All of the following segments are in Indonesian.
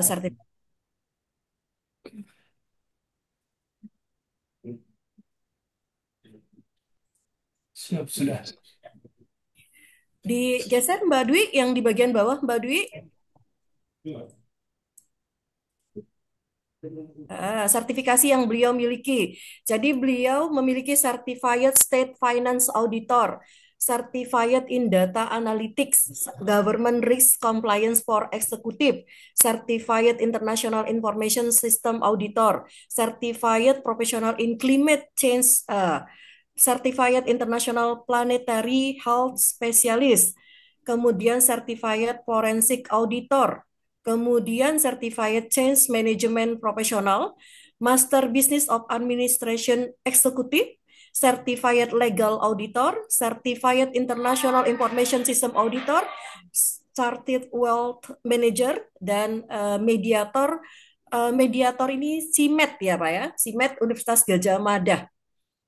sertif Siap, sudah. digeser Mbak Dwi yang di bagian bawah Mbak Dwi. Sertifikasi yang beliau miliki. Jadi beliau memiliki Certified State Finance Auditor, Certified in Data Analytics, Government Risk Compliance for Executive, Certified International Information System Auditor, Certified Professional in Climate Change, Certified International Planetary Health Specialist, kemudian Certified Forensic Auditor, kemudian Certified Change Management Professional, Master Business of Administration Executive, Certified Legal Auditor, Certified International Information System Auditor, Chartered Wealth Manager, dan mediator. Mediator ini CIMED ya Pak ya, CIMED Universitas Gajah Mada.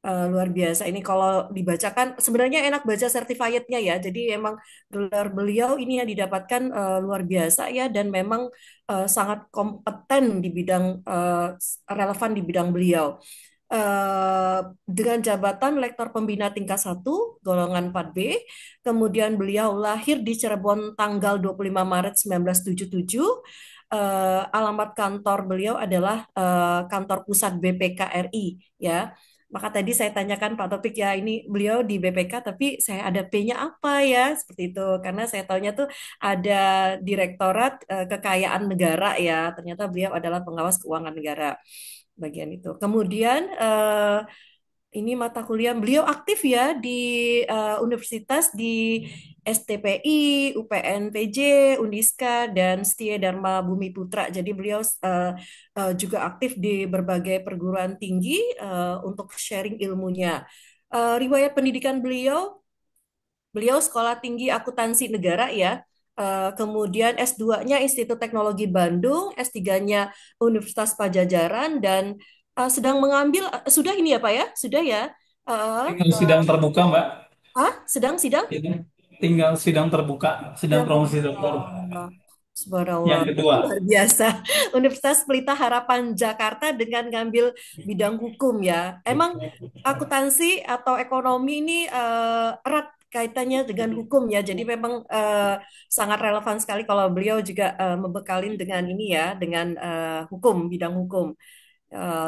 Luar biasa ini kalau dibacakan sebenarnya enak baca certified-nya ya. Jadi emang gelar beliau ini yang didapatkan luar biasa ya dan memang sangat kompeten di bidang relevan di bidang beliau. Dengan jabatan Lektor Pembina tingkat 1 golongan 4B. Kemudian beliau lahir di Cirebon tanggal 25 Maret 1977. Alamat kantor beliau adalah kantor pusat BPKRI ya. Maka tadi saya tanyakan Pak Topik ya, ini beliau di BPK tapi saya ada P-nya apa ya? Seperti itu. Karena saya taunya tuh ada Direktorat Kekayaan Negara ya. Ternyata beliau adalah pengawas keuangan negara bagian itu. Kemudian ini mata kuliah beliau aktif ya di universitas di STPI, UPN PJ, Uniska dan Setia Dharma Bumi Putra. Jadi beliau juga aktif di berbagai perguruan tinggi untuk sharing ilmunya. Riwayat pendidikan beliau, beliau sekolah tinggi akuntansi negara ya. Kemudian S2-nya Institut Teknologi Bandung, S3-nya Universitas Pajajaran dan sedang mengambil sudah ini ya Pak ya, sudah ya. Eh, Tinggal sidang terbuka, Mbak. sedang sidang Ini tinggal sidang terbuka, sidang sidang promosi terbuka. doktor. Subhanallah. Yang kedua. Luar biasa. Universitas Pelita Harapan Jakarta dengan ngambil bidang hukum ya. Emang akuntansi atau ekonomi ini erat kaitannya dengan hukum ya. Jadi memang sangat relevan sekali kalau beliau juga membekalin dengan ini ya, dengan hukum, bidang hukum.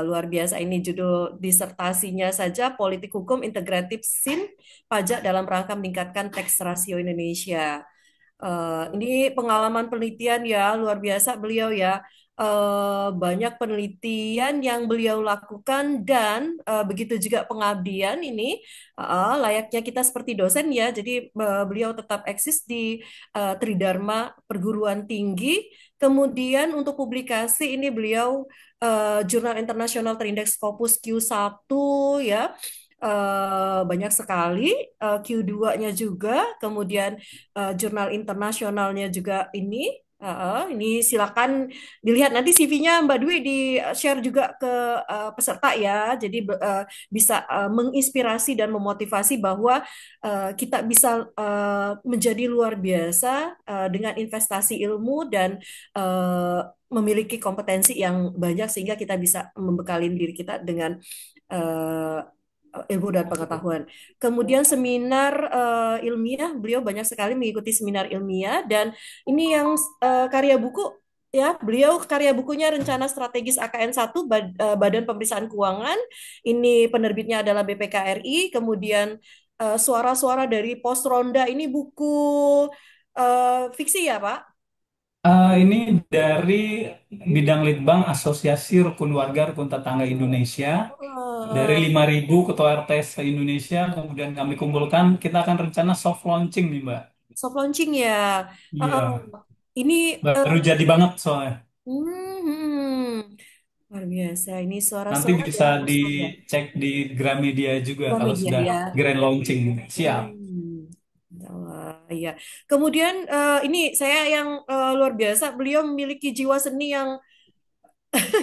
Luar biasa ini judul disertasinya saja Politik Hukum Integratif SIN Pajak dalam rangka meningkatkan tax rasio Indonesia. Ini pengalaman penelitian ya luar biasa beliau ya. Banyak penelitian yang beliau lakukan dan begitu juga pengabdian ini layaknya kita seperti dosen ya. Jadi beliau tetap eksis di Tridharma Perguruan Tinggi. Kemudian untuk publikasi ini beliau jurnal internasional terindeks Scopus Q1 ya. Banyak sekali Q2-nya juga, kemudian jurnal internasionalnya juga ini silakan dilihat nanti CV-nya Mbak Dwi di share juga ke peserta ya. Jadi bisa menginspirasi dan memotivasi bahwa kita bisa menjadi luar biasa dengan investasi ilmu dan memiliki kompetensi yang banyak sehingga kita bisa membekali diri kita dengan eh, ilmu dan pengetahuan. Kemudian seminar ilmiah, beliau banyak sekali mengikuti seminar ilmiah dan ini yang karya buku ya, beliau karya bukunya Rencana Strategis AKN 1 Badan Pemeriksaan Keuangan. Ini penerbitnya adalah BPKRI, kemudian Suara-suara dari Pos Ronda ini buku fiksi ya, Pak? Ini dari bidang Litbang Asosiasi Rukun Warga Rukun Tetangga Indonesia. Dari Eh, 5.000 ketua RT se-Indonesia, kemudian kami kumpulkan, kita akan rencana soft launching nih, Mbak. soft launching ya. Eh, Iya, ini baru jadi banget soalnya. luar biasa. Ini Nanti suara-suara bisa dari Pos Ronda. dicek di Gramedia juga kalau Gramedia sudah ya. grand launching. Siap. Iya. Kemudian ini saya yang luar biasa, beliau memiliki jiwa seni yang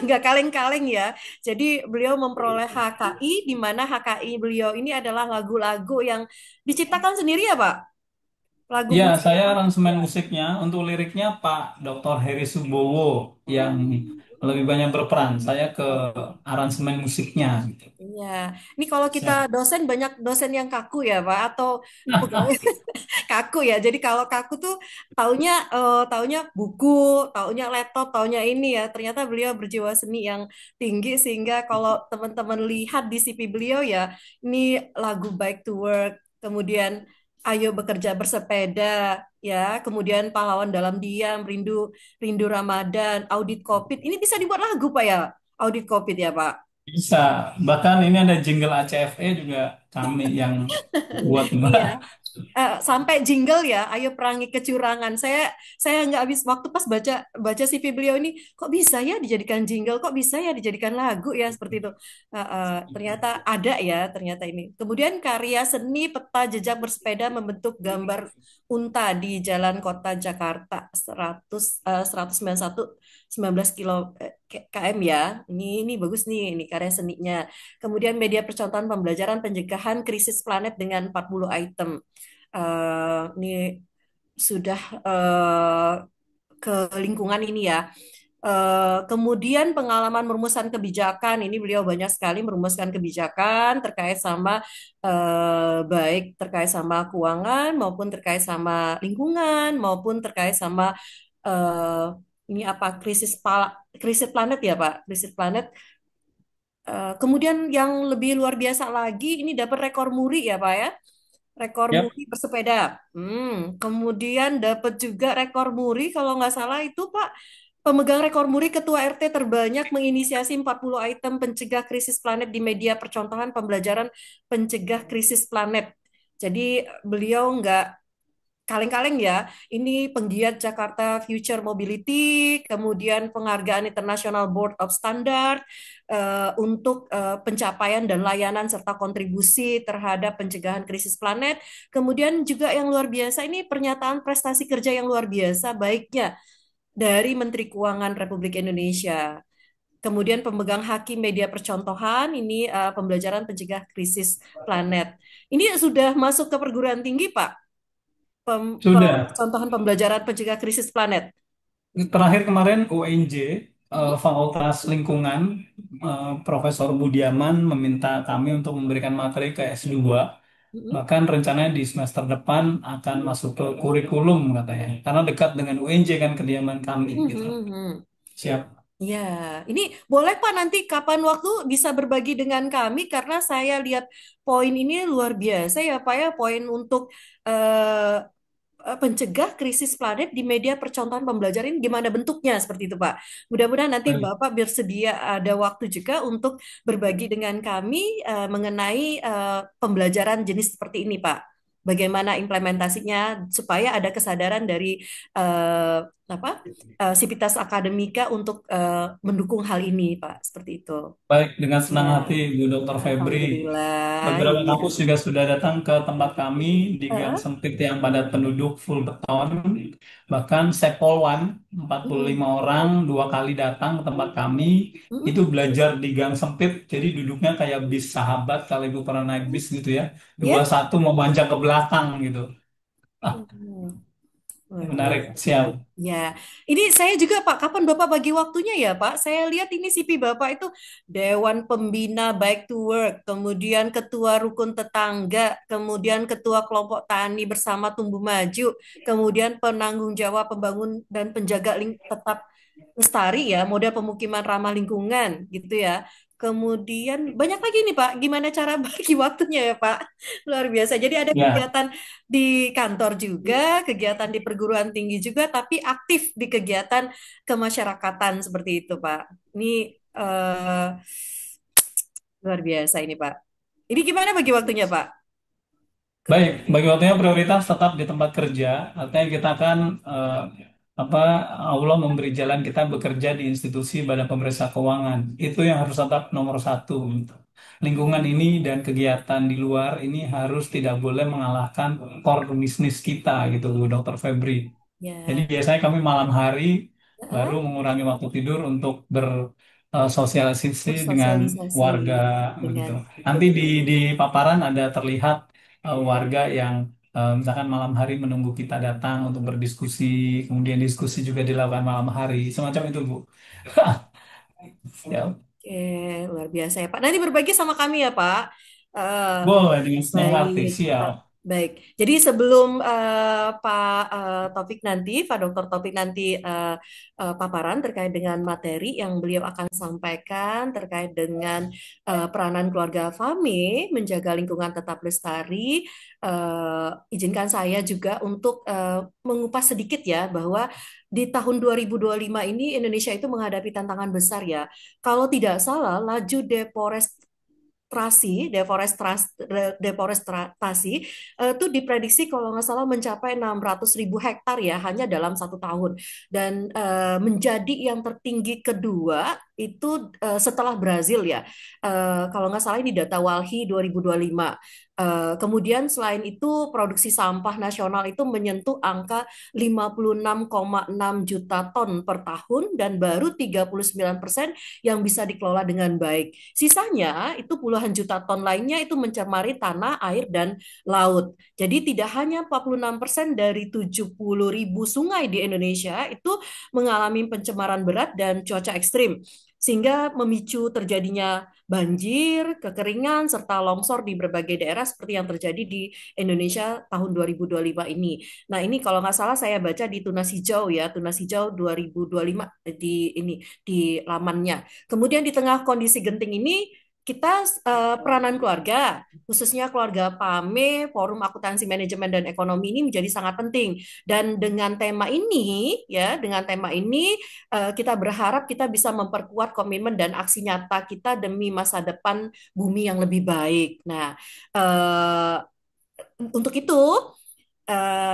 nggak kaleng-kaleng ya. Jadi beliau memperoleh HKI, di mana HKI beliau ini adalah lagu-lagu yang diciptakan sendiri ya, Pak? Lagu Ya, musik saya apa? aransemen musiknya. Untuk liriknya Pak Dr. Heri Subowo yang lebih banyak berperan. Saya ke aransemen musiknya gitu. Iya, ini kalau kita Siap. dosen banyak dosen yang kaku ya Pak, atau pegawai kaku ya. Jadi kalau kaku tuh taunya buku, taunya laptop, taunya ini ya. Ternyata beliau berjiwa seni yang tinggi sehingga kalau teman-teman lihat di CV beliau ya, ini lagu Bike to Work, kemudian Ayo Bekerja Bersepeda, ya, kemudian Pahlawan Dalam Diam, Rindu Rindu Ramadan, Audit Covid. Ini bisa dibuat lagu Pak ya? Audit Covid ya Pak. Bisa. Bahkan ini ada jingle ACFE juga kami yang buat Mbak. Iya. Sampai jingle ya, ayo perangi kecurangan. Saya nggak habis waktu pas baca baca CV beliau ini, kok bisa ya dijadikan jingle, kok bisa ya dijadikan lagu ya seperti itu. Ternyata ada ya, ternyata ini. Kemudian karya seni peta jejak bersepeda membentuk gambar unta di Jalan Kota Jakarta 191 19 km ya. Ini bagus nih, ini karya seninya. Kemudian media percontohan pembelajaran pencegahan krisis planet dengan 40 item. Ini sudah ke lingkungan ini ya. Kemudian pengalaman merumuskan kebijakan, ini beliau banyak sekali merumuskan kebijakan terkait sama baik terkait sama keuangan maupun terkait sama lingkungan maupun terkait sama eh, ini apa krisis planet ya Pak, krisis planet. Kemudian yang lebih luar biasa lagi, ini dapat rekor muri ya Pak ya, rekor Yap. muri bersepeda. Kemudian dapat juga rekor muri kalau nggak salah itu Pak, pemegang rekor muri ketua RT terbanyak menginisiasi 40 item pencegah krisis planet di media percontohan pembelajaran pencegah krisis planet. Jadi beliau nggak kaleng-kaleng ya, ini penggiat Jakarta Future Mobility, kemudian penghargaan International Board of Standard untuk pencapaian dan layanan serta kontribusi terhadap pencegahan krisis planet. Kemudian juga yang luar biasa ini pernyataan prestasi kerja yang luar biasa baiknya dari Menteri Keuangan Republik Indonesia. Kemudian pemegang haki media percontohan ini pembelajaran pencegah krisis planet. Ini sudah masuk ke perguruan tinggi, Pak. Sudah. Contohan pembelajaran pencegah krisis planet. Terakhir kemarin UNJ, Mm-mm, Fakultas Lingkungan, Profesor Budiaman meminta kami untuk memberikan materi ke S2. mm-mm, Bahkan rencananya di semester depan akan masuk ke kurikulum katanya. Karena dekat dengan UNJ kan kediaman kami gitu. mm-mm. Siap. Ya, ini boleh Pak nanti kapan waktu bisa berbagi dengan kami karena saya lihat poin ini luar biasa ya Pak ya, poin untuk eh, pencegah krisis planet di media percontohan pembelajaran ini gimana bentuknya seperti itu Pak. Mudah-mudahan nanti Baik. Bapak bersedia ada waktu juga untuk berbagi dengan kami mengenai pembelajaran jenis seperti ini Pak. Bagaimana implementasinya supaya ada kesadaran dari eh, apa Sivitas Akademika untuk mendukung hal ini Pak. Seperti itu. Baik, dengan senang hati Ya, Bu Dr. Febri. Alhamdulillah. Beberapa Iya. kampus juga sudah datang ke tempat kami di gang Heeh. sempit yang padat penduduk full beton. Bahkan Sepolwan, Mm-mm. 45 orang, 2 kali datang ke tempat kami. Mm-mm. Itu belajar di gang sempit, jadi duduknya kayak bis sahabat, kalau Ibu pernah naik bis gitu ya. Dua Ya. satu memanjang ke belakang gitu. Ah, Hmm. Luar menarik, biasa. siap. Ya, ini saya juga Pak, kapan Bapak bagi waktunya ya Pak? Saya lihat ini CV Bapak itu Dewan Pembina Baik to Work, kemudian Ketua Rukun Tetangga, kemudian Ketua Kelompok Tani Bersama Tumbuh Maju, kemudian Penanggung Jawab Pembangun dan Penjaga Tetap Lestari ya, model pemukiman ramah lingkungan gitu ya. Kemudian banyak lagi nih Pak, gimana cara bagi waktunya ya Pak? Luar biasa. Jadi ada Ya, kegiatan di kantor juga, kegiatan di perguruan tinggi juga, tapi aktif di kegiatan kemasyarakatan seperti itu, Pak. Ini eh, luar biasa ini, Pak. Ini gimana bagi waktunya, Pak? baik. Bagi waktunya prioritas tetap di tempat kerja. Artinya kita akan apa Allah memberi jalan kita bekerja di institusi Badan Pemeriksa Keuangan. Itu yang harus tetap nomor satu. Gitu. Lingkungan ini dan kegiatan di luar ini harus tidak boleh mengalahkan core bisnis kita gitu, Bu Dr. Febri. Jadi Ya, biasanya kami malam hari baru heeh, mengurangi waktu tidur untuk bersosialisasi dengan bersosialisasi warga begitu. dengan Nanti di paparan ada terlihat warga yang misalkan malam hari menunggu kita datang untuk berdiskusi, kemudian diskusi juga dilakukan malam hari, semacam itu, Bu. Ya, Oke, luar biasa ya Pak. Nanti berbagi sama kami ya Pak. Eh, boleh dengan senang hati, baik, siap. Pak. Baik. Jadi sebelum Pak Taufik nanti, Pak Dokter Taufik nanti paparan terkait dengan materi yang beliau akan sampaikan terkait dengan peranan keluarga Fame menjaga lingkungan tetap lestari. Izinkan saya juga untuk mengupas sedikit ya bahwa di tahun 2025 ini Indonesia itu menghadapi tantangan besar ya. Kalau tidak salah, laju deforestasi itu diprediksi kalau nggak salah mencapai 600.000 hektar ya hanya dalam 1 tahun dan menjadi yang tertinggi kedua itu setelah Brazil ya. Kalau nggak salah ini data Walhi 2025. Kemudian selain itu produksi sampah nasional itu menyentuh angka 56,6 juta ton per tahun dan baru 39% yang bisa dikelola dengan baik. Sisanya itu puluhan juta ton lainnya itu mencemari tanah, air, dan laut. Jadi tidak hanya 46% dari 70.000 sungai di Indonesia itu mengalami pencemaran berat dan cuaca ekstrim sehingga memicu terjadinya banjir, kekeringan, serta longsor di berbagai daerah seperti yang terjadi di Indonesia tahun 2025 ini. Nah, ini kalau nggak salah saya baca di Tunas Hijau ya, Tunas Hijau 2025 di ini di lamannya. Kemudian di tengah kondisi genting ini kita peranan keluarga, khususnya keluarga PAME, Forum Akuntansi Manajemen dan Ekonomi ini menjadi sangat penting. Dan dengan tema ini, ya, dengan tema ini kita berharap kita bisa memperkuat komitmen dan aksi nyata kita demi masa depan bumi yang lebih baik. Nah, eh, untuk itu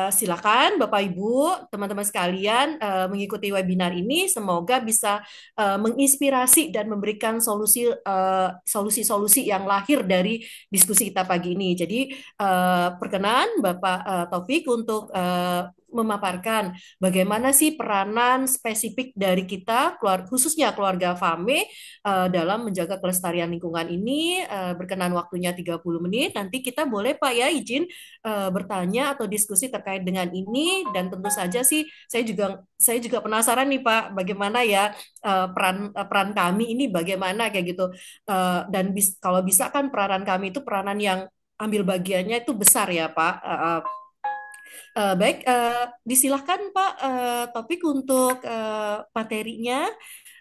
silakan Bapak Ibu, teman-teman sekalian mengikuti webinar ini. Semoga bisa menginspirasi dan memberikan solusi-solusi yang lahir dari diskusi kita pagi ini. Jadi perkenan Bapak Taufik untuk memaparkan bagaimana sih peranan spesifik dari kita, khususnya keluarga Fame dalam menjaga kelestarian lingkungan ini. Berkenan waktunya 30 menit. Nanti kita boleh Pak ya izin bertanya atau diskusi terkait dengan ini dan tentu saja sih saya juga penasaran nih Pak bagaimana ya peran kami ini bagaimana kayak gitu. Dan kalau bisa kan peranan kami itu peranan yang ambil bagiannya itu besar ya Pak. Baik, disilahkan Pak Topik untuk materinya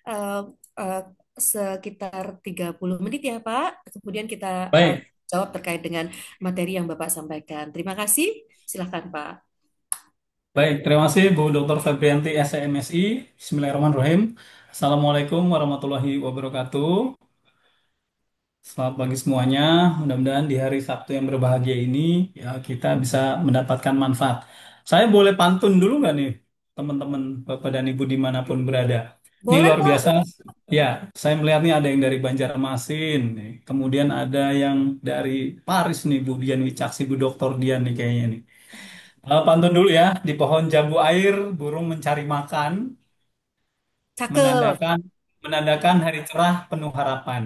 eh, eh, sekitar 30 menit ya Pak. Kemudian kita Baik, jawab terkait dengan materi yang Bapak sampaikan. Terima kasih. Silahkan Pak. baik. Terima kasih Bu Dr. Febrianti, SMSI. Bismillahirrahmanirrahim. Assalamualaikum warahmatullahi wabarakatuh. Selamat pagi semuanya. Mudah-mudahan di hari Sabtu yang berbahagia ini ya kita bisa mendapatkan manfaat. Saya boleh pantun dulu nggak nih, teman-teman, Bapak dan Ibu dimanapun berada. Ini Boleh luar biasa. Pak. Ya, saya melihat nih ada yang dari Banjarmasin, nih. Kemudian ada yang dari Paris nih, Bu Dian Wicaksi, Bu Doktor Dian nih kayaknya nih. Pantun dulu ya. Di pohon jambu air, burung mencari makan, Cakep, menandakan menandakan hari cerah penuh harapan.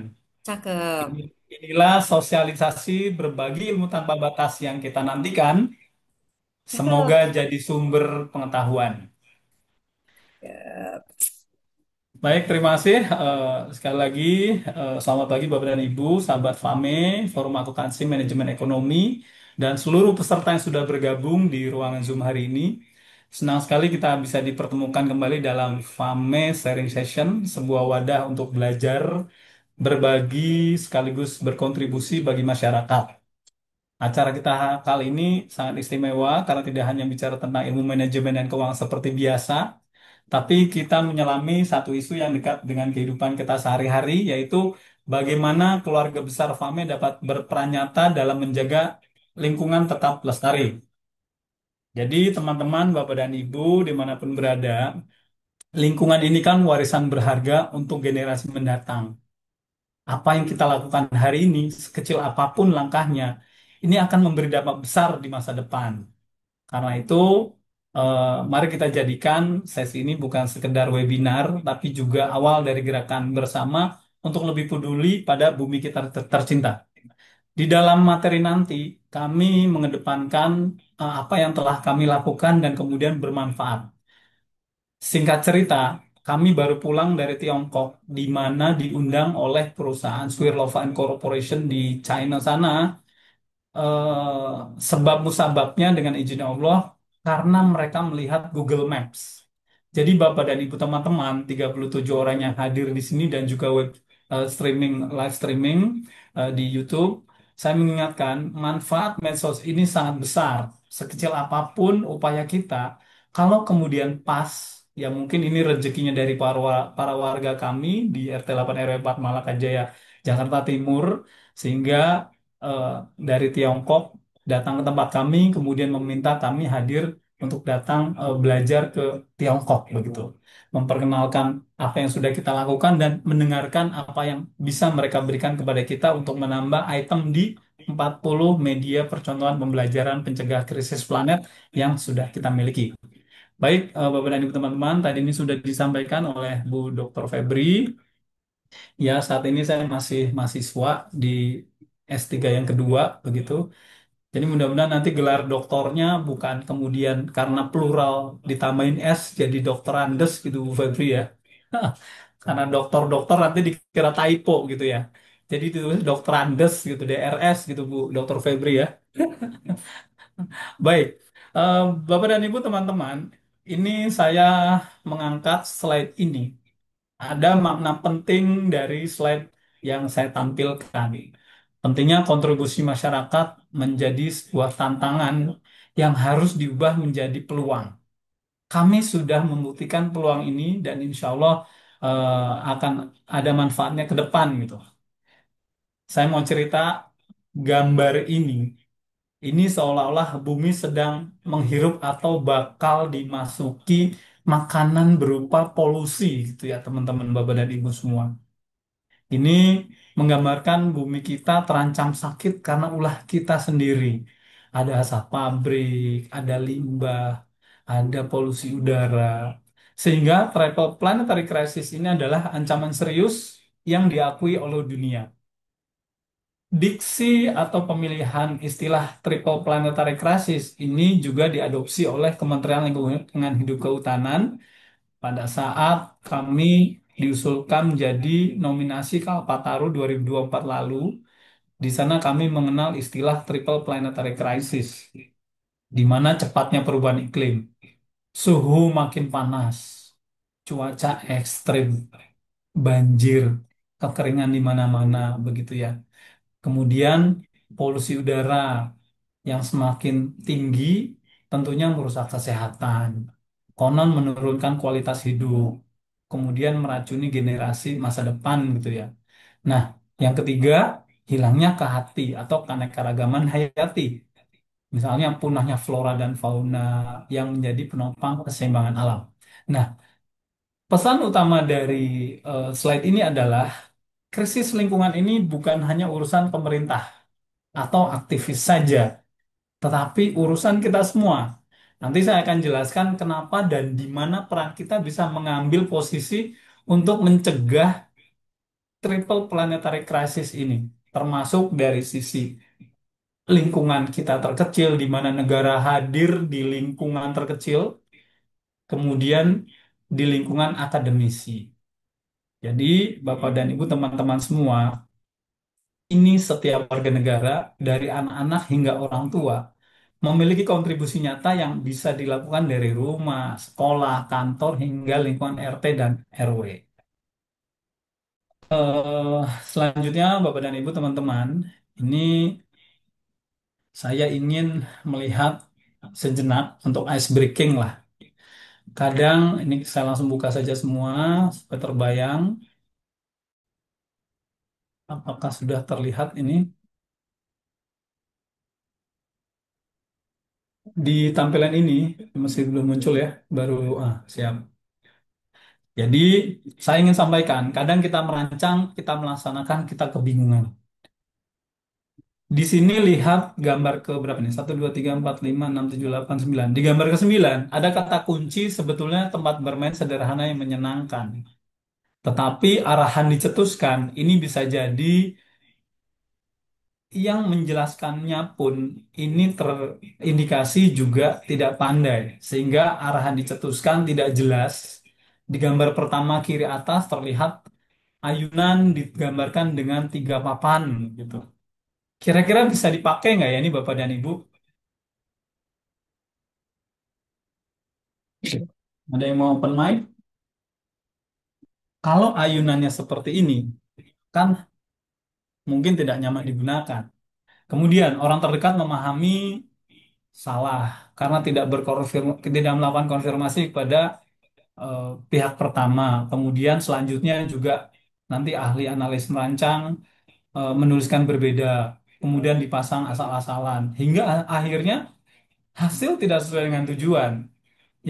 cakep, Inilah sosialisasi berbagi ilmu tanpa batas yang kita nantikan. Semoga cakep. jadi sumber pengetahuan. Ya, Baik, terima kasih. Sekali lagi, selamat pagi Bapak dan Ibu, sahabat FAME, Forum Akuntansi Manajemen Ekonomi, dan seluruh peserta yang sudah bergabung di ruangan Zoom hari ini. Senang sekali kita bisa dipertemukan kembali dalam FAME Sharing Session, sebuah wadah untuk belajar, berbagi, sekaligus berkontribusi bagi masyarakat. Acara kita kali ini sangat istimewa karena tidak hanya bicara tentang ilmu manajemen dan keuangan seperti biasa, tapi kita menyelami satu isu yang dekat dengan kehidupan kita sehari-hari, yaitu bagaimana keluarga besar FAME dapat berperan nyata dalam menjaga lingkungan tetap lestari. Jadi teman-teman, Bapak dan Ibu, dimanapun berada, lingkungan ini kan warisan berharga untuk generasi mendatang. Apa yang kita lakukan hari ini, sekecil apapun langkahnya, ini akan memberi dampak besar di masa depan. Karena itu, eh, mari kita jadikan sesi ini bukan sekedar webinar, tapi juga awal dari gerakan bersama untuk lebih peduli pada bumi kita tercinta. Di dalam materi nanti, kami mengedepankan apa yang telah kami lakukan dan kemudian bermanfaat. Singkat cerita, kami baru pulang dari Tiongkok, di mana diundang oleh perusahaan Swirlova and Corporation di China sana. Sebab musababnya dengan izin Allah, karena mereka melihat Google Maps. Jadi Bapak dan Ibu teman-teman, 37 orang yang hadir di sini dan juga web streaming, live streaming di YouTube, saya mengingatkan manfaat medsos ini sangat besar. Sekecil apapun upaya kita, kalau kemudian pas, ya mungkin ini rezekinya dari para warga kami di RT 8 RW 4 Malakajaya, Jakarta Timur, sehingga eh, dari Tiongkok datang ke tempat kami, kemudian meminta kami hadir untuk datang belajar ke Tiongkok begitu, memperkenalkan apa yang sudah kita lakukan dan mendengarkan apa yang bisa mereka berikan kepada kita untuk menambah item di 40 media percontohan pembelajaran pencegah krisis planet yang sudah kita miliki. Baik, Bapak dan Ibu teman-teman, tadi ini sudah disampaikan oleh Bu Dr. Febri. Ya, saat ini saya masih mahasiswa di S3 yang kedua, begitu. Jadi mudah-mudahan nanti gelar doktornya bukan kemudian karena plural ditambahin S jadi doktorandes gitu Bu Febri ya. Karena dokter-dokter nanti dikira typo gitu ya. Jadi ditulis doktorandes gitu, DRS gitu Bu Dokter Febri ya. Baik, Bapak dan Ibu teman-teman, ini saya mengangkat slide ini. Ada makna penting dari slide yang saya tampilkan. Pentingnya kontribusi masyarakat menjadi sebuah tantangan yang harus diubah menjadi peluang. Kami sudah membuktikan peluang ini dan insya Allah akan ada manfaatnya ke depan gitu. Saya mau cerita gambar ini. Ini seolah-olah bumi sedang menghirup atau bakal dimasuki makanan berupa polusi gitu ya teman-teman Bapak dan Ibu semua. Ini menggambarkan bumi kita terancam sakit karena ulah kita sendiri. Ada asap pabrik, ada limbah, ada polusi udara. Sehingga triple planetary crisis ini adalah ancaman serius yang diakui oleh dunia. Diksi atau pemilihan istilah triple planetary crisis ini juga diadopsi oleh Kementerian Lingkungan Hidup Kehutanan pada saat kami diusulkan menjadi nominasi Kalpataru 2024 lalu. Di sana kami mengenal istilah triple planetary crisis, di mana cepatnya perubahan iklim, suhu makin panas, cuaca ekstrim, banjir, kekeringan di mana-mana, begitu ya. Kemudian polusi udara yang semakin tinggi tentunya merusak kesehatan, konon menurunkan kualitas hidup, kemudian meracuni generasi masa depan gitu ya. Nah, yang ketiga, hilangnya kehati atau keanekaragaman hayati. Misalnya punahnya flora dan fauna yang menjadi penopang keseimbangan alam. Nah, pesan utama dari slide ini adalah krisis lingkungan ini bukan hanya urusan pemerintah atau aktivis saja, tetapi urusan kita semua. Nanti saya akan jelaskan kenapa dan di mana peran kita bisa mengambil posisi untuk mencegah triple planetary crisis ini, termasuk dari sisi lingkungan kita terkecil, di mana negara hadir di lingkungan terkecil, kemudian di lingkungan akademisi. Jadi, Bapak dan Ibu teman-teman semua, ini setiap warga negara, dari anak-anak hingga orang tua, memiliki kontribusi nyata yang bisa dilakukan dari rumah, sekolah, kantor, hingga lingkungan RT dan RW. Selanjutnya, Bapak dan Ibu teman-teman, ini saya ingin melihat sejenak untuk ice breaking lah. Kadang ini saya langsung buka saja semua supaya terbayang apakah sudah terlihat ini di tampilan ini masih belum muncul ya, baru siap. Jadi saya ingin sampaikan, kadang kita merancang, kita melaksanakan, kita kebingungan. Di sini lihat gambar ke berapa nih? 1, 2, 3, 4, 5, 6, 7, 8, 9. Di gambar ke-9 ada kata kunci sebetulnya tempat bermain sederhana yang menyenangkan. Tetapi arahan dicetuskan, ini bisa jadi yang menjelaskannya pun ini terindikasi juga tidak pandai, sehingga arahan dicetuskan tidak jelas. Di gambar pertama kiri atas terlihat ayunan digambarkan dengan tiga papan gitu. Kira-kira bisa dipakai nggak ya ini Bapak dan Ibu? Ada yang mau open mic? Kalau ayunannya seperti ini, kan mungkin tidak nyaman digunakan. Kemudian orang terdekat memahami salah karena tidak melakukan konfirmasi kepada eh, pihak pertama. Kemudian selanjutnya juga nanti ahli analis merancang menuliskan berbeda, kemudian dipasang asal-asalan hingga akhirnya hasil tidak sesuai dengan tujuan.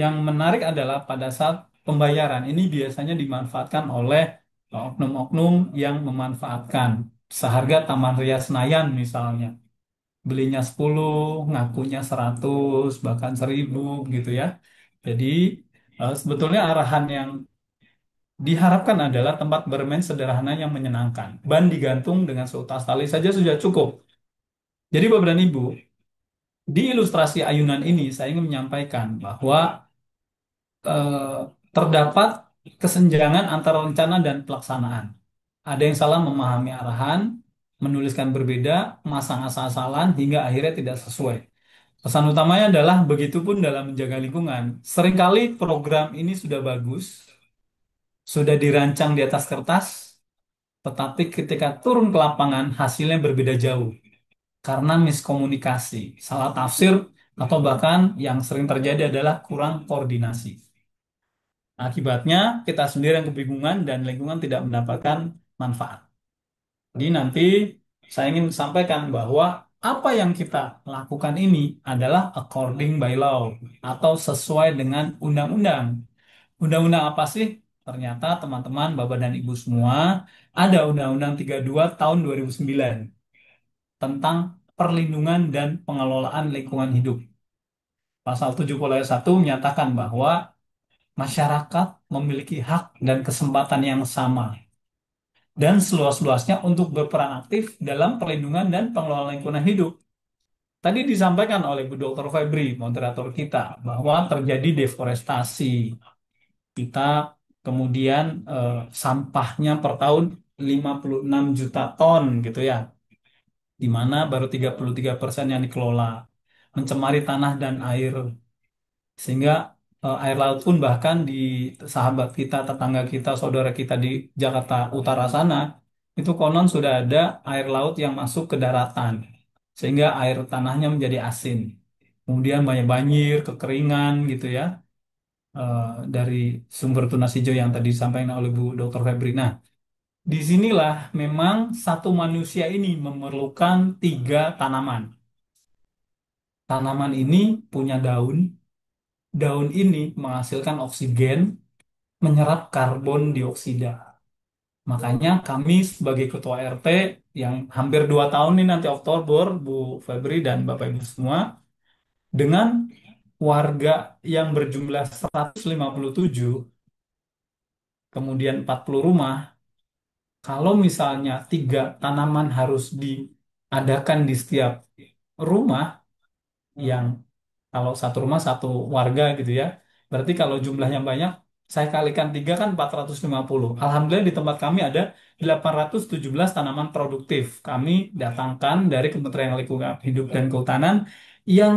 Yang menarik adalah pada saat pembayaran ini biasanya dimanfaatkan oleh oknum-oknum yang memanfaatkan seharga Taman Ria Senayan misalnya. Belinya 10, ngakunya 100, bahkan 1000 gitu ya. Jadi sebetulnya arahan yang diharapkan adalah tempat bermain sederhana yang menyenangkan. Ban digantung dengan seutas tali saja sudah cukup. Jadi Bapak dan Ibu, di ilustrasi ayunan ini saya ingin menyampaikan bahwa eh, terdapat kesenjangan antara rencana dan pelaksanaan. Ada yang salah memahami arahan, menuliskan berbeda, masang asal-asalan hingga akhirnya tidak sesuai. Pesan utamanya adalah begitupun dalam menjaga lingkungan. Seringkali program ini sudah bagus, sudah dirancang di atas kertas, tetapi ketika turun ke lapangan hasilnya berbeda jauh karena miskomunikasi, salah tafsir, atau bahkan yang sering terjadi adalah kurang koordinasi. Akibatnya kita sendiri yang kebingungan dan lingkungan tidak mendapatkan manfaat. Jadi nanti saya ingin sampaikan bahwa apa yang kita lakukan ini adalah according by law atau sesuai dengan undang-undang. Undang-undang apa sih? Ternyata teman-teman, Bapak dan Ibu semua, ada Undang-Undang 32 tahun 2009 tentang perlindungan dan pengelolaan lingkungan hidup. Pasal 71 menyatakan bahwa masyarakat memiliki hak dan kesempatan yang sama dan seluas-luasnya untuk berperan aktif dalam perlindungan dan pengelolaan lingkungan hidup. Tadi disampaikan oleh Bu Dr. Febri, moderator kita, bahwa terjadi deforestasi. Kita kemudian sampahnya per tahun 56 juta ton gitu ya, di mana baru 33% yang dikelola, mencemari tanah dan air, sehingga air laut pun bahkan di sahabat kita, tetangga kita, saudara kita di Jakarta Utara sana, itu konon sudah ada air laut yang masuk ke daratan, sehingga air tanahnya menjadi asin. Kemudian banyak banjir, kekeringan gitu ya, eh, dari sumber tunas hijau yang tadi disampaikan oleh Bu Dr. Febri. Nah, disinilah memang satu manusia ini memerlukan tiga tanaman. Tanaman ini punya daun, daun ini menghasilkan oksigen, menyerap karbon dioksida. Makanya kami sebagai ketua RT yang hampir 2 tahun ini nanti Oktober, Bu Febri dan Bapak Ibu semua, dengan warga yang berjumlah 157, kemudian 40 rumah, kalau misalnya tiga tanaman harus diadakan di setiap rumah, yang kalau satu rumah satu warga gitu ya. Berarti kalau jumlahnya banyak, saya kalikan tiga kan 450. Alhamdulillah di tempat kami ada 817 tanaman produktif. Kami datangkan dari Kementerian Lingkungan Hidup dan Kehutanan yang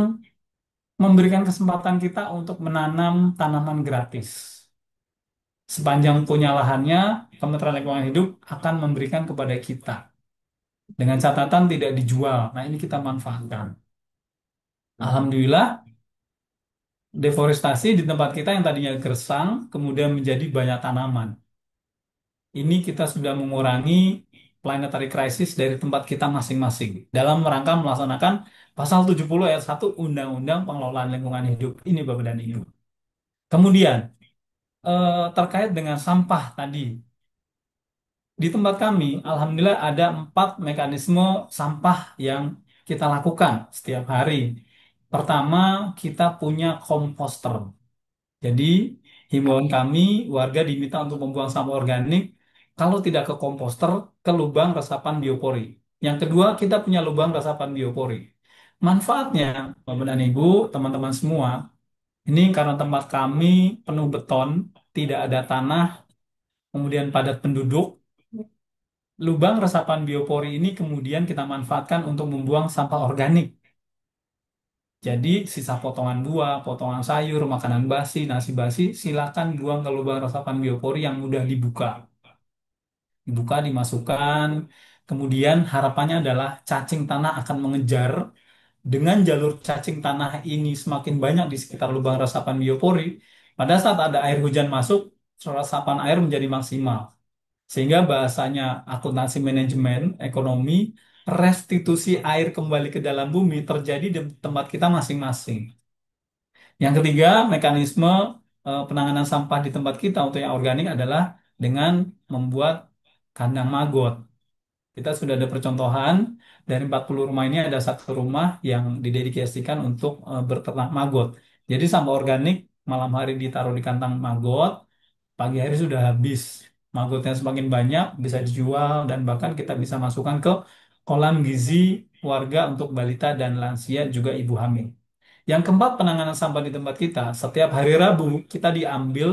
memberikan kesempatan kita untuk menanam tanaman gratis. Sepanjang punya lahannya, Kementerian Lingkungan Hidup akan memberikan kepada kita. Dengan catatan tidak dijual. Nah, ini kita manfaatkan. Alhamdulillah, deforestasi di tempat kita yang tadinya gersang, kemudian menjadi banyak tanaman. Ini kita sudah mengurangi planetary crisis dari tempat kita masing-masing dalam rangka melaksanakan pasal 70 ayat 1 Undang-Undang Pengelolaan Lingkungan Hidup. Ini Bapak dan Ibu. Kemudian, terkait dengan sampah tadi, di tempat kami, alhamdulillah ada 4 mekanisme sampah yang kita lakukan setiap hari. Pertama, kita punya komposter. Jadi, himbauan kami, warga diminta untuk membuang sampah organik, kalau tidak ke komposter, ke lubang resapan biopori. Yang kedua, kita punya lubang resapan biopori. Manfaatnya, Bapak dan Ibu, teman-teman semua, ini karena tempat kami penuh beton, tidak ada tanah, kemudian padat penduduk, lubang resapan biopori ini kemudian kita manfaatkan untuk membuang sampah organik. Jadi sisa potongan buah, potongan sayur, makanan basi, nasi basi, silakan buang ke lubang resapan biopori yang mudah dibuka. Dibuka, dimasukkan. Kemudian harapannya adalah cacing tanah akan mengejar. Dengan jalur cacing tanah ini semakin banyak di sekitar lubang resapan biopori, pada saat ada air hujan masuk, resapan air menjadi maksimal. Sehingga bahasanya akuntansi manajemen ekonomi, restitusi air kembali ke dalam bumi terjadi di tempat kita masing-masing. Yang ketiga, mekanisme penanganan sampah di tempat kita untuk yang organik adalah dengan membuat kandang magot. Kita sudah ada percontohan dari 40 rumah ini ada satu rumah yang didedikasikan untuk berternak maggot. Jadi sampah organik malam hari ditaruh di kandang maggot, pagi hari sudah habis. Maggotnya semakin banyak bisa dijual dan bahkan kita bisa masukkan ke kolam gizi warga untuk balita dan lansia juga ibu hamil. Yang keempat, penanganan sampah di tempat kita. Setiap hari Rabu kita diambil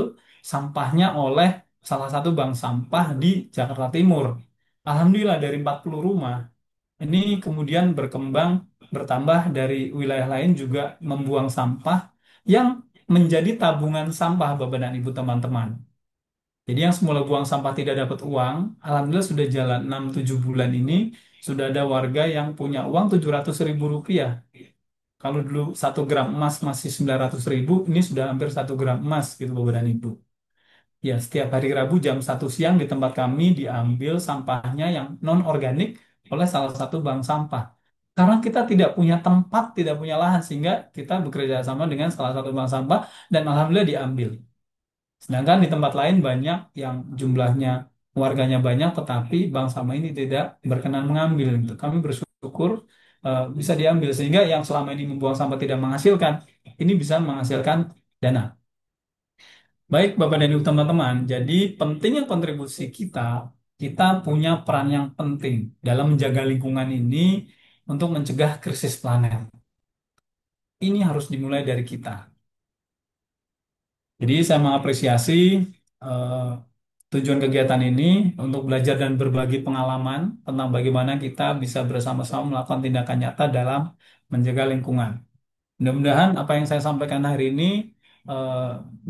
sampahnya oleh salah satu bank sampah di Jakarta Timur. Alhamdulillah dari 40 rumah ini kemudian berkembang bertambah dari wilayah lain juga membuang sampah yang menjadi tabungan sampah Bapak dan Ibu teman-teman. Jadi yang semula buang sampah tidak dapat uang, alhamdulillah sudah jalan 6-7 bulan ini sudah ada warga yang punya uang 700 ribu rupiah. Kalau dulu 1 gram emas masih 900 ribu, ini sudah hampir 1 gram emas gitu Bapak dan Ibu. Ya, setiap hari Rabu jam 1 siang di tempat kami diambil sampahnya yang non-organik oleh salah satu bank sampah. Karena kita tidak punya tempat, tidak punya lahan, sehingga kita bekerja sama dengan salah satu bank sampah dan alhamdulillah diambil. Sedangkan di tempat lain banyak yang jumlahnya warganya banyak, tetapi bank sampah ini tidak berkenan mengambil. Gitu. Kami bersyukur bisa diambil, sehingga yang selama ini membuang sampah tidak menghasilkan, ini bisa menghasilkan dana. Baik, Bapak dan Ibu teman-teman, jadi pentingnya kontribusi kita, kita punya peran yang penting dalam menjaga lingkungan ini untuk mencegah krisis planet. Ini harus dimulai dari kita. Jadi saya mengapresiasi eh, tujuan kegiatan ini untuk belajar dan berbagi pengalaman tentang bagaimana kita bisa bersama-sama melakukan tindakan nyata dalam menjaga lingkungan. Mudah-mudahan apa yang saya sampaikan hari ini eh,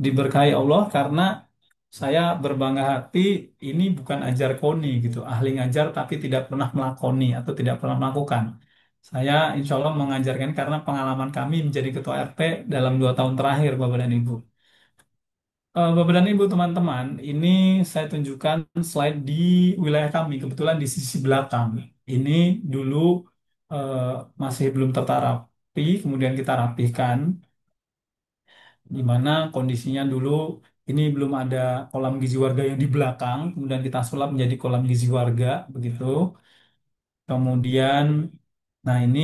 diberkahi Allah karena saya berbangga hati ini bukan ajar koni gitu, ahli ngajar tapi tidak pernah melakoni atau tidak pernah melakukan. Saya insya Allah mengajarkan karena pengalaman kami menjadi ketua RT dalam 2 tahun terakhir, Bapak dan Ibu. Bapak dan Ibu teman-teman, ini saya tunjukkan slide di wilayah kami, kebetulan di sisi belakang. Ini dulu eh, masih belum tertata rapi, kemudian kita rapihkan di mana kondisinya dulu ini belum ada kolam gizi warga yang di belakang, kemudian kita sulap menjadi kolam gizi warga begitu. Kemudian, nah ini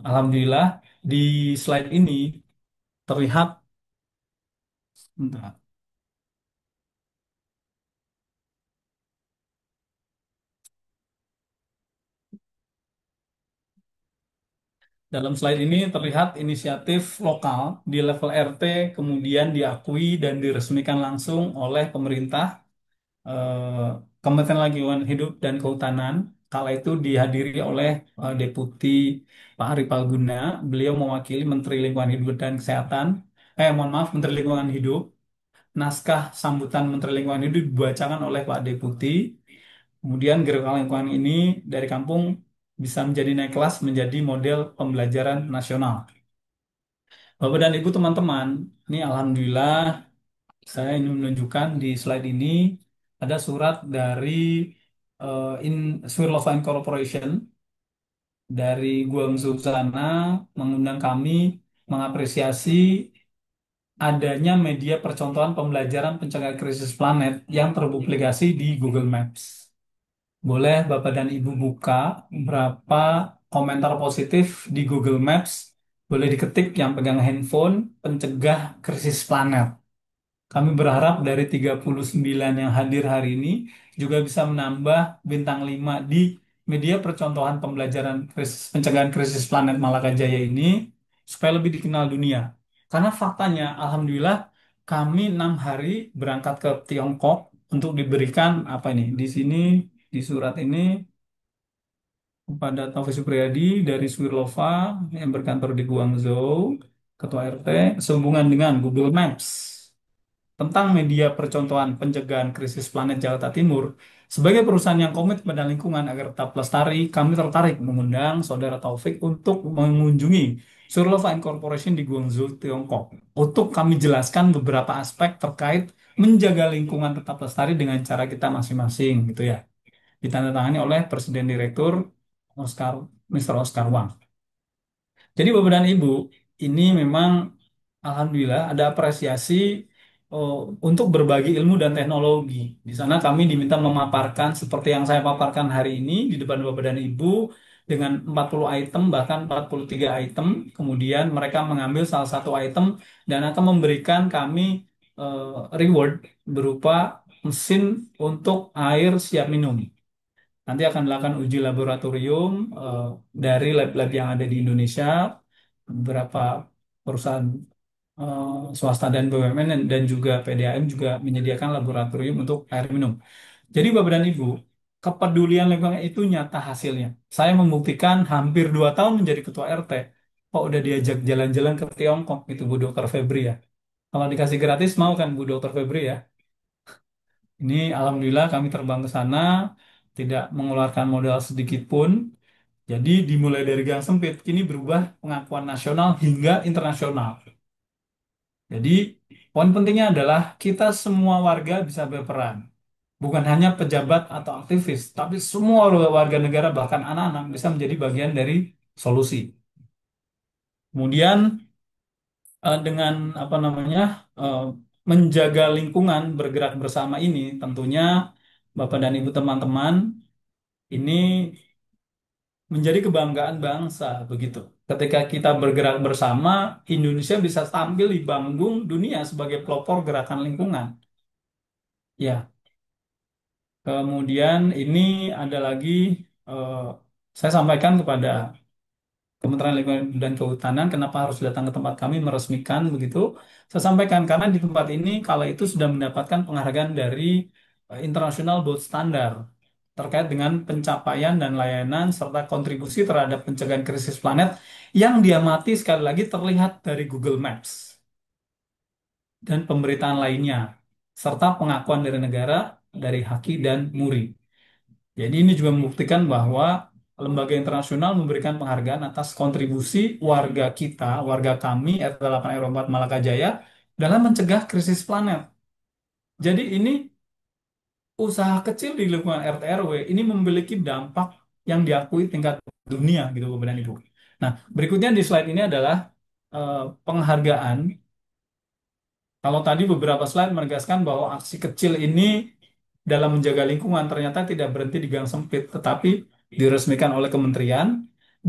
alhamdulillah di slide ini terlihat, bentar. Dalam slide ini terlihat inisiatif lokal di level RT kemudian diakui dan diresmikan langsung oleh pemerintah, eh, Kementerian Lingkungan Hidup dan Kehutanan. Kala itu dihadiri oleh Deputi Pak Ari Palguna. Beliau mewakili Menteri Lingkungan Hidup dan Kesehatan. Mohon maaf, Menteri Lingkungan Hidup. Naskah sambutan Menteri Lingkungan Hidup dibacakan oleh Pak Deputi. Kemudian gerakan lingkungan ini dari kampung bisa menjadi naik kelas menjadi model pembelajaran nasional. Bapak dan Ibu teman-teman, ini alhamdulillah saya ingin menunjukkan di slide ini ada surat dari Swirlova Incorporation dari Guangzhou sana mengundang kami mengapresiasi adanya media percontohan pembelajaran pencegahan krisis planet yang terpublikasi di Google Maps. Boleh Bapak dan Ibu buka berapa komentar positif di Google Maps. Boleh diketik yang pegang handphone, pencegah krisis planet. Kami berharap dari 39 yang hadir hari ini juga bisa menambah bintang 5 di media percontohan pembelajaran pencegahan krisis planet Malaka Jaya ini supaya lebih dikenal dunia. Karena faktanya, alhamdulillah, kami 6 hari berangkat ke Tiongkok untuk diberikan apa ini di sini di surat ini kepada Taufik Supriyadi dari Swirlova yang berkantor di Guangzhou, Ketua RT, sehubungan dengan Google Maps tentang media percontohan pencegahan krisis planet Jakarta Timur. Sebagai perusahaan yang komit pada lingkungan agar tetap lestari, kami tertarik mengundang Saudara Taufik untuk mengunjungi Surlova Incorporation di Guangzhou, Tiongkok. Untuk kami jelaskan beberapa aspek terkait menjaga lingkungan tetap lestari dengan cara kita masing-masing, gitu ya. Ditandatangani oleh Presiden Direktur Oscar, Mr. Oscar Wang. Jadi Bapak dan Ibu, ini memang alhamdulillah ada apresiasi oh, untuk berbagi ilmu dan teknologi. Di sana kami diminta memaparkan seperti yang saya paparkan hari ini di depan Bapak dan Ibu dengan 40 item bahkan 43 item. Kemudian mereka mengambil salah satu item dan akan memberikan kami eh, reward berupa mesin untuk air siap minum. Nanti akan dilakukan uji laboratorium dari lab-lab yang ada di Indonesia, beberapa perusahaan swasta dan BUMN dan juga PDAM juga menyediakan laboratorium untuk air minum. Jadi Bapak dan Ibu, kepedulian lingkungan itu nyata hasilnya. Saya membuktikan hampir 2 tahun menjadi ketua RT, kok udah diajak jalan-jalan ke Tiongkok itu Bu Dokter Febri ya. Kalau dikasih gratis mau kan Bu Dokter Febri ya. Ini alhamdulillah kami terbang ke sana, tidak mengeluarkan modal sedikit pun. Jadi dimulai dari gang sempit, kini berubah pengakuan nasional hingga internasional. Jadi poin pentingnya adalah kita semua warga bisa berperan. Bukan hanya pejabat atau aktivis, tapi semua warga negara bahkan anak-anak bisa menjadi bagian dari solusi. Kemudian dengan apa namanya eh, menjaga lingkungan bergerak bersama ini tentunya Bapak dan Ibu teman-teman ini menjadi kebanggaan bangsa begitu. Ketika kita bergerak bersama, Indonesia bisa tampil di panggung dunia sebagai pelopor gerakan lingkungan. Ya, kemudian ini ada lagi eh, saya sampaikan kepada Kementerian Lingkungan dan Kehutanan kenapa harus datang ke tempat kami meresmikan begitu. Saya sampaikan karena di tempat ini kala itu sudah mendapatkan penghargaan dari International Gold Standard terkait dengan pencapaian dan layanan serta kontribusi terhadap pencegahan krisis planet yang diamati sekali lagi terlihat dari Google Maps dan pemberitaan lainnya serta pengakuan dari negara, dari Haki dan Muri. Jadi ini juga membuktikan bahwa lembaga internasional memberikan penghargaan atas kontribusi warga kita, warga kami, RT8 RW4 Malakajaya dalam mencegah krisis planet. Jadi ini usaha kecil di lingkungan RT RW ini memiliki dampak yang diakui tingkat dunia gitu Bapak dan Ibu. Nah, berikutnya di slide ini adalah penghargaan. Kalau tadi beberapa slide menegaskan bahwa aksi kecil ini dalam menjaga lingkungan ternyata tidak berhenti di gang sempit, tetapi diresmikan oleh kementerian,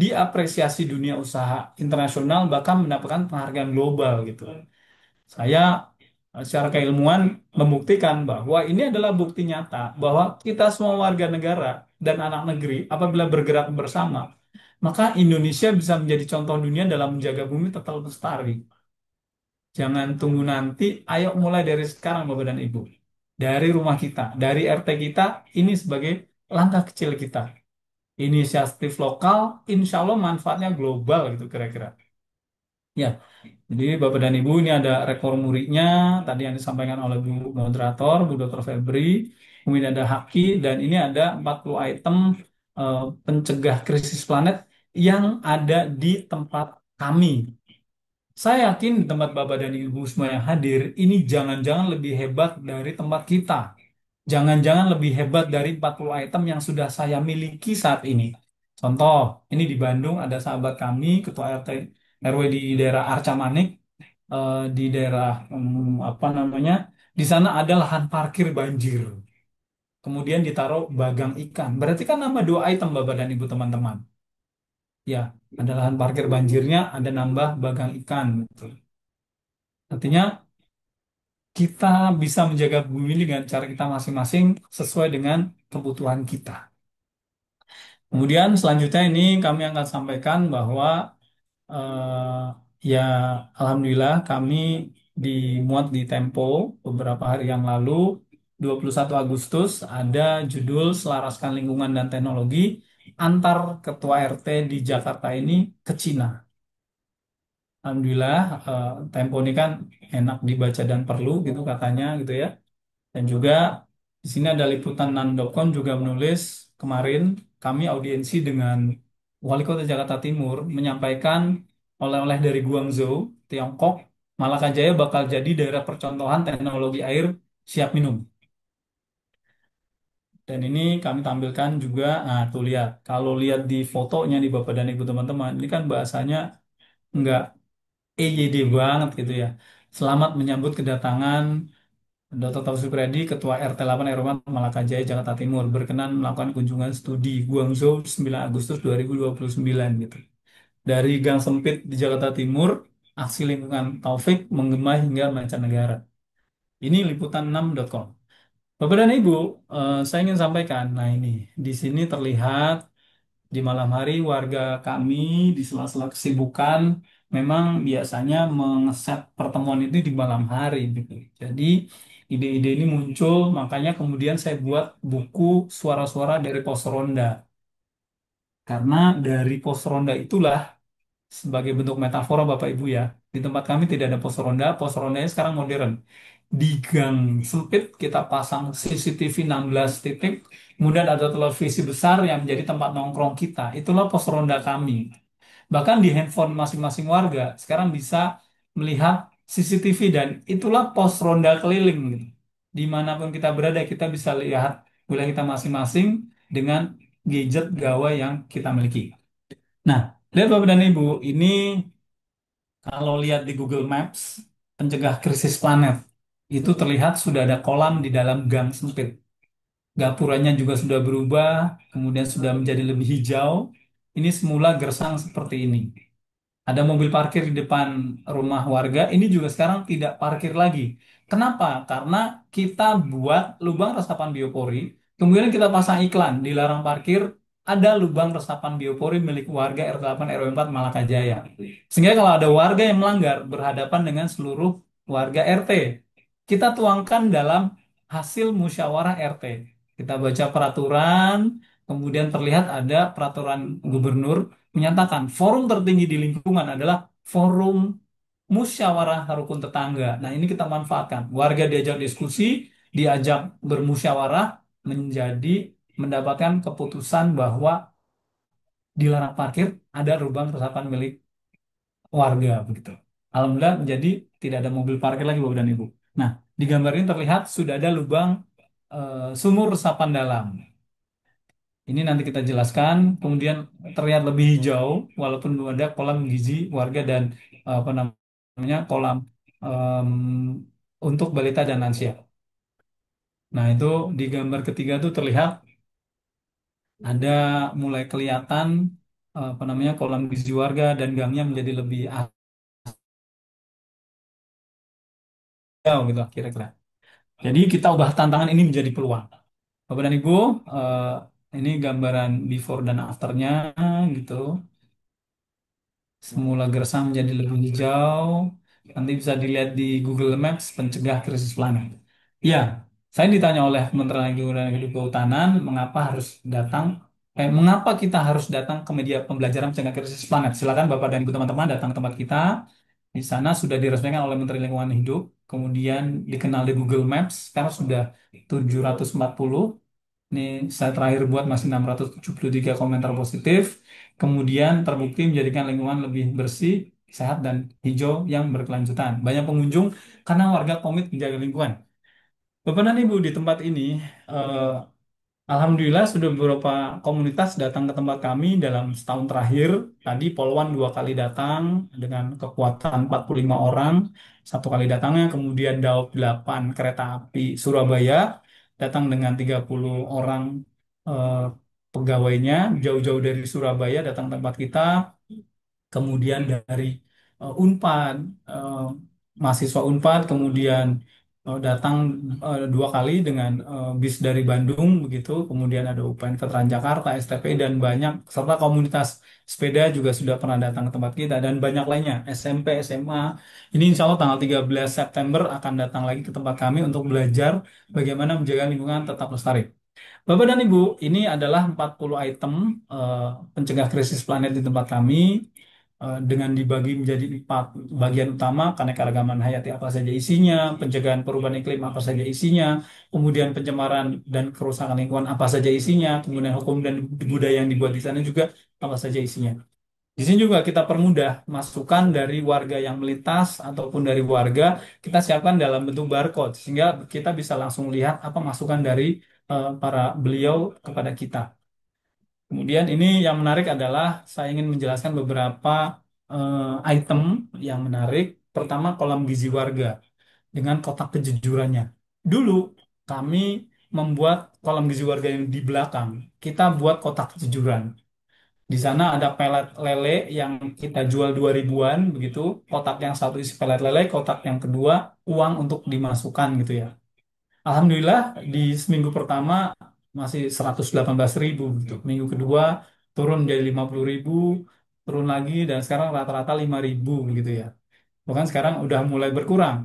diapresiasi dunia usaha internasional, bahkan mendapatkan penghargaan global gitu. Saya secara keilmuan membuktikan bahwa ini adalah bukti nyata bahwa kita semua warga negara dan anak negeri apabila bergerak bersama, maka Indonesia bisa menjadi contoh dunia dalam menjaga bumi tetap lestari. Jangan tunggu nanti, ayo mulai dari sekarang Bapak dan Ibu. Dari rumah kita, dari RT kita, ini sebagai langkah kecil kita. Inisiatif lokal, insya Allah manfaatnya global gitu kira-kira. Ya, jadi Bapak dan Ibu ini ada rekor muridnya, tadi yang disampaikan oleh Bu Moderator, Bu Dr. Febri, kemudian ada Haki, dan ini ada 40 item eh, pencegah krisis planet yang ada di tempat kami. Saya yakin di tempat Bapak dan Ibu semua yang hadir, ini jangan-jangan lebih hebat dari tempat kita. Jangan-jangan lebih hebat dari 40 item yang sudah saya miliki saat ini. Contoh, ini di Bandung ada sahabat kami, Ketua RT RW di daerah Arca Manik, di daerah apa namanya, di sana ada lahan parkir banjir. Kemudian ditaruh bagang ikan. Berarti kan nambah 2 item Bapak dan Ibu teman-teman. Ya, ada lahan parkir banjirnya, ada nambah bagang ikan. Gitu. Artinya kita bisa menjaga bumi dengan cara kita masing-masing sesuai dengan kebutuhan kita. Kemudian selanjutnya ini kami akan sampaikan bahwa ya alhamdulillah kami dimuat di Tempo beberapa hari yang lalu 21 Agustus ada judul Selaraskan Lingkungan dan Teknologi antar Ketua RT di Jakarta ini ke Cina. Alhamdulillah Tempo ini kan enak dibaca dan perlu gitu katanya gitu ya. Dan juga di sini ada liputan6.com juga menulis kemarin kami audiensi dengan Wali Kota Jakarta Timur menyampaikan oleh-oleh dari Guangzhou, Tiongkok, Malakajaya bakal jadi daerah percontohan teknologi air siap minum. Dan ini kami tampilkan juga, nah tuh lihat, kalau lihat di fotonya di Bapak dan Ibu teman-teman, ini kan bahasanya nggak EYD banget gitu ya. Selamat menyambut kedatangan Dr. Taufik Supriyadi, Ketua RT 8 RW Malakajaya, Jakarta Timur, berkenan melakukan kunjungan studi Guangzhou 9 Agustus 2029 gitu. Dari gang sempit di Jakarta Timur, aksi lingkungan Taufik menggema hingga mancanegara. Ini liputan6.com. Bapak dan Ibu, saya ingin sampaikan, nah ini, di sini terlihat di malam hari warga kami di sela-sela kesibukan memang biasanya mengeset pertemuan itu di malam hari gitu. Jadi ide-ide ini muncul, makanya kemudian saya buat buku suara-suara dari pos ronda. Karena dari pos ronda itulah sebagai bentuk metafora Bapak Ibu ya. Di tempat kami tidak ada pos rondanya sekarang modern. Di gang sempit kita pasang CCTV 16 titik, kemudian ada televisi besar yang menjadi tempat nongkrong kita. Itulah pos ronda kami. Bahkan di handphone masing-masing warga sekarang bisa melihat CCTV dan itulah pos ronda keliling gitu. Dimanapun kita berada kita bisa lihat wilayah kita masing-masing dengan gadget gawai yang kita miliki. Nah, lihat Bapak dan Ibu, ini kalau lihat di Google Maps, pencegah krisis planet, itu terlihat sudah ada kolam di dalam gang sempit. Gapuranya juga sudah berubah, kemudian sudah menjadi lebih hijau. Ini semula gersang seperti ini. Ada mobil parkir di depan rumah warga, ini juga sekarang tidak parkir lagi. Kenapa? Karena kita buat lubang resapan biopori, kemudian kita pasang iklan di larang parkir, ada lubang resapan biopori milik warga RT 8 RW 4 Malakajaya. Sehingga kalau ada warga yang melanggar berhadapan dengan seluruh warga RT, kita tuangkan dalam hasil musyawarah RT. Kita baca peraturan, kemudian terlihat ada peraturan gubernur menyatakan forum tertinggi di lingkungan adalah forum musyawarah rukun tetangga. Nah, ini kita manfaatkan. Warga diajak diskusi, diajak bermusyawarah menjadi mendapatkan keputusan bahwa dilarang parkir ada lubang resapan milik warga begitu. Alhamdulillah menjadi tidak ada mobil parkir lagi Bapak dan Ibu. Nah, di gambar ini terlihat sudah ada lubang sumur resapan dalam. Ini nanti kita jelaskan. Kemudian terlihat lebih hijau, walaupun belum ada kolam gizi warga dan apa namanya kolam em, untuk balita dan lansia. Nah itu di gambar ketiga tuh terlihat ada mulai kelihatan apa namanya kolam gizi warga dan gangnya menjadi lebih hijau gitu lah kira-kira. Jadi kita ubah tantangan ini menjadi peluang. Bapak dan Ibu, eh, ini gambaran before dan afternya gitu. Semula gersang menjadi lebih hijau. Nanti bisa dilihat di Google Maps pencegah krisis planet. Ya, saya ditanya oleh Kementerian Lingkungan dan Hidup Kehutanan, mengapa kita harus datang ke media pembelajaran pencegah krisis planet? Silakan Bapak dan Ibu teman-teman datang ke tempat kita. Di sana sudah diresmikan oleh Menteri Lingkungan Hidup, kemudian dikenal di Google Maps, sekarang sudah 740. Ini saya terakhir buat masih 673 komentar positif. Kemudian terbukti menjadikan lingkungan lebih bersih, sehat, dan hijau yang berkelanjutan. Banyak pengunjung karena warga komit menjaga lingkungan. Bapak dan Ibu di tempat ini, eh, alhamdulillah sudah beberapa komunitas datang ke tempat kami dalam setahun terakhir. Tadi Polwan 2 kali datang dengan kekuatan 45 orang. 1 kali datangnya, kemudian Daop 8 kereta api Surabaya datang dengan 30 orang eh, pegawainya jauh-jauh dari Surabaya datang ke tempat kita. Kemudian dari Unpad, eh, mahasiswa Unpad, kemudian datang 2 kali dengan bis dari Bandung begitu, kemudian ada UPN Veteran Jakarta, STP dan banyak serta komunitas sepeda juga sudah pernah datang ke tempat kita dan banyak lainnya SMP, SMA. Ini insya Allah tanggal 13 September akan datang lagi ke tempat kami untuk belajar bagaimana menjaga lingkungan tetap lestari. Bapak dan Ibu, ini adalah 40 item eh, pencegah krisis planet di tempat kami dengan dibagi menjadi 4 bagian utama, keanekaragaman hayati apa saja isinya, pencegahan perubahan iklim apa saja isinya, kemudian pencemaran dan kerusakan lingkungan apa saja isinya, kemudian hukum dan budaya yang dibuat di sana juga apa saja isinya. Di sini juga kita permudah masukan dari warga yang melintas ataupun dari warga kita siapkan dalam bentuk barcode sehingga kita bisa langsung lihat apa masukan dari para beliau kepada kita. Kemudian ini yang menarik adalah saya ingin menjelaskan beberapa item yang menarik. Pertama, kolam gizi warga dengan kotak kejujurannya. Dulu kami membuat kolam gizi warga yang di belakang. Kita buat kotak kejujuran. Di sana ada pelet lele yang kita jual 2 ribuan begitu. Kotak yang satu isi pelet lele, kotak yang kedua uang untuk dimasukkan gitu ya. Alhamdulillah di seminggu pertama masih 118 ribu gitu. Minggu kedua turun jadi 50 ribu, turun lagi dan sekarang rata-rata 5 ribu gitu ya. Bahkan sekarang udah mulai berkurang.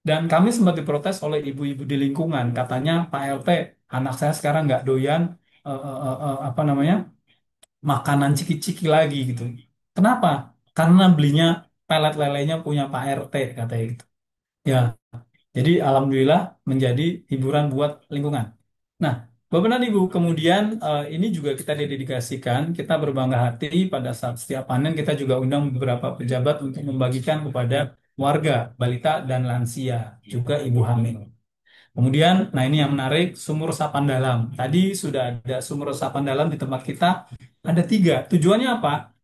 Dan kami sempat diprotes oleh ibu-ibu di lingkungan. Katanya Pak LT, anak saya sekarang nggak doyan apa namanya makanan ciki-ciki lagi gitu. Kenapa? Karena belinya pelet lelenya punya Pak RT katanya gitu. Ya, jadi alhamdulillah menjadi hiburan buat lingkungan. Nah, Bapak dan Ibu, kemudian ini juga kita dedikasikan, kita berbangga hati pada saat setiap panen kita juga undang beberapa pejabat untuk membagikan kepada warga, balita dan lansia, juga ibu hamil. Kemudian, nah ini yang menarik, sumur resapan dalam. Tadi sudah ada sumur resapan dalam di tempat kita, ada 3. Tujuannya apa?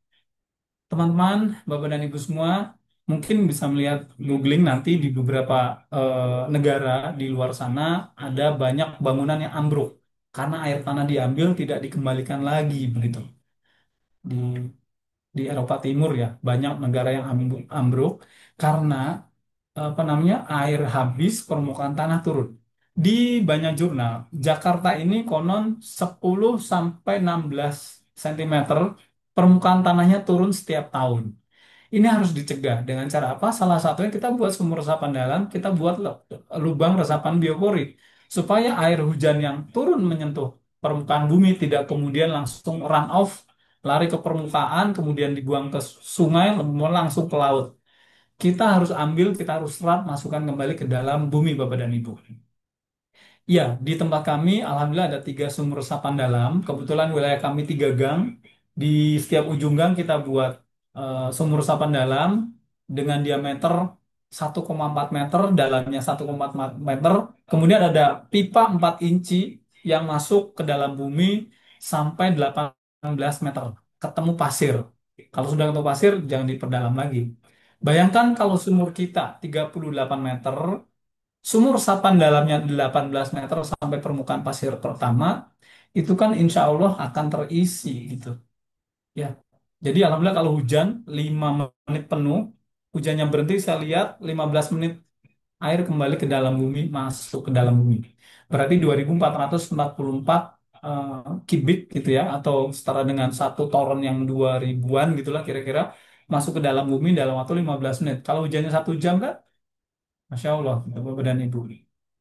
Teman-teman, Bapak dan Ibu semua, mungkin bisa melihat googling nanti di beberapa negara di luar sana ada banyak bangunan yang ambruk karena air tanah diambil tidak dikembalikan lagi begitu. Di Eropa Timur ya, banyak negara yang ambruk karena apa namanya air habis permukaan tanah turun. Di banyak jurnal, Jakarta ini konon 10 sampai 16 cm permukaan tanahnya turun setiap tahun. Ini harus dicegah dengan cara apa? Salah satunya kita buat sumur resapan dalam, kita buat lubang resapan bioporik supaya air hujan yang turun menyentuh permukaan bumi tidak kemudian langsung run off, lari ke permukaan, kemudian dibuang ke sungai, langsung ke laut. Kita harus ambil, kita harus serap, masukkan kembali ke dalam bumi, Bapak dan Ibu. Ya, di tempat kami, alhamdulillah ada 3 sumur resapan dalam. Kebetulan wilayah kami 3 gang. Di setiap ujung gang kita buat sumur resapan dalam dengan diameter 1,4 meter, dalamnya 1,4 meter. Kemudian ada pipa 4 inci yang masuk ke dalam bumi sampai 18 meter. Ketemu pasir. Kalau sudah ketemu pasir, jangan diperdalam lagi. Bayangkan kalau sumur kita 38 meter, sumur resapan dalamnya 18 meter sampai permukaan pasir pertama, itu kan insya Allah akan terisi gitu. Ya, jadi alhamdulillah kalau hujan 5 menit penuh, hujannya berhenti saya lihat 15 menit air kembali ke dalam bumi, masuk ke dalam bumi. Berarti 2444 kubik gitu ya, atau setara dengan 1 toren yang 2000-an gitulah kira-kira masuk ke dalam bumi dalam waktu 15 menit. Kalau hujannya 1 jam kan Masya Allah, Bapak dan Ibu.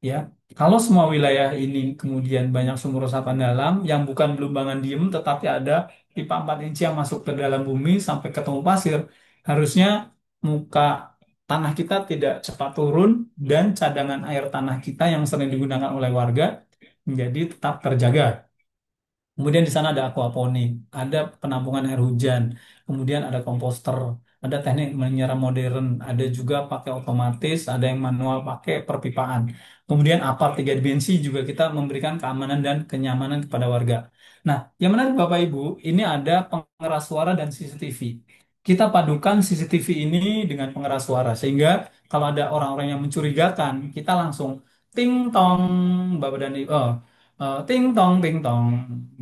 Ya, kalau semua wilayah ini kemudian banyak sumur resapan dalam yang bukan belumbangan diem, tetapi ada pipa 4 inci yang masuk ke dalam bumi sampai ketemu pasir, harusnya muka tanah kita tidak cepat turun dan cadangan air tanah kita yang sering digunakan oleh warga menjadi tetap terjaga. Kemudian di sana ada aquaponik, ada penampungan air hujan, kemudian ada komposter, ada teknik menyiram modern, ada juga pakai otomatis, ada yang manual pakai perpipaan. Kemudian apart 3 dimensi juga kita memberikan keamanan dan kenyamanan kepada warga. Nah, yang menarik Bapak Ibu, ini ada pengeras suara dan CCTV. Kita padukan CCTV ini dengan pengeras suara sehingga kalau ada orang-orang yang mencurigakan, kita langsung ting tong Bapak dan Ibu. Ting tong,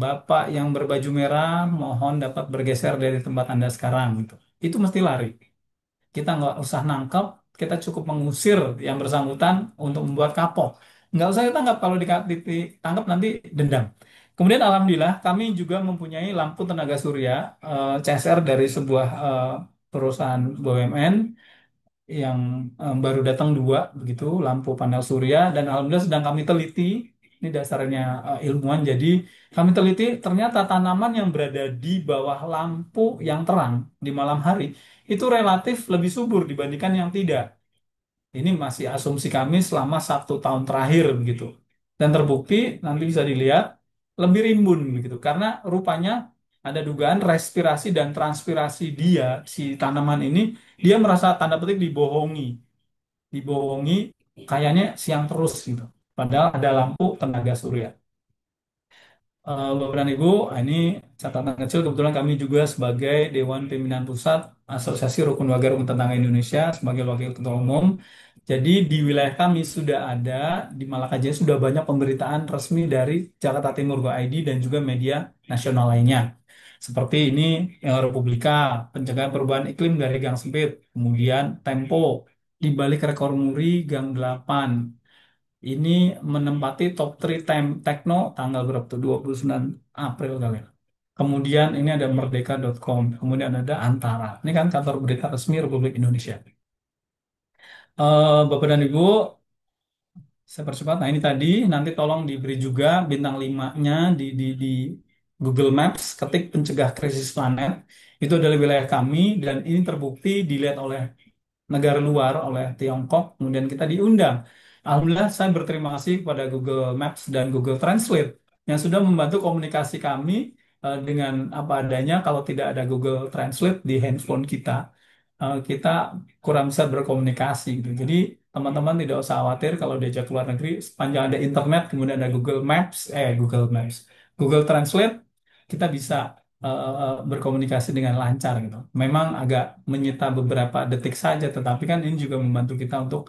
Bapak yang berbaju merah, mohon dapat bergeser dari tempat Anda sekarang gitu. Itu mesti lari. Kita nggak usah nangkep, kita cukup mengusir yang bersangkutan untuk membuat kapok. Nggak usah ditangkap, kalau ditangkap nanti dendam. Kemudian alhamdulillah kami juga mempunyai lampu tenaga surya CSR dari sebuah perusahaan BUMN yang baru datang dua begitu lampu panel surya, dan alhamdulillah sedang kami teliti. Ini dasarnya ilmuwan. Jadi kami teliti ternyata tanaman yang berada di bawah lampu yang terang di malam hari itu relatif lebih subur dibandingkan yang tidak. Ini masih asumsi kami selama 1 tahun terakhir begitu. Dan terbukti nanti bisa dilihat lebih rimbun begitu. Karena rupanya ada dugaan respirasi dan transpirasi dia, si tanaman ini, dia merasa tanda petik dibohongi. Dibohongi kayaknya siang terus gitu. Padahal ada lampu tenaga surya. Bapak dan Ibu, ini catatan kecil. Kebetulan kami juga sebagai Dewan Pimpinan Pusat Asosiasi Rukun Warga Rukun Tetangga Indonesia sebagai Wakil Ketua Umum. Jadi di wilayah kami sudah ada, di Malakajaya sudah banyak pemberitaan resmi dari Jakarta Timur Go ID dan juga media nasional lainnya. Seperti ini yang Republika, Pencegahan Perubahan Iklim dari Gang Sempit, kemudian Tempo, di balik rekor muri Gang 8. Ini menempati top 3 time techno tanggal berapa tuh? 29 April kali ya. Kemudian ini ada merdeka.com, kemudian ada Antara. Ini kan kantor berita resmi Republik Indonesia. Bapak dan Ibu, saya percepat. Nah ini tadi, nanti tolong diberi juga bintang 5-nya di Google Maps, ketik pencegah krisis planet. Itu adalah wilayah kami, dan ini terbukti dilihat oleh negara luar, oleh Tiongkok, kemudian kita diundang. Alhamdulillah saya berterima kasih kepada Google Maps dan Google Translate yang sudah membantu komunikasi kami dengan apa adanya. Kalau tidak ada Google Translate di handphone kita, kita kurang bisa berkomunikasi gitu. Jadi teman-teman tidak usah khawatir kalau diajak ke luar negeri, sepanjang ada internet, kemudian ada Google Maps, Google Translate, kita bisa berkomunikasi dengan lancar gitu. Memang agak menyita beberapa detik saja, tetapi kan ini juga membantu kita untuk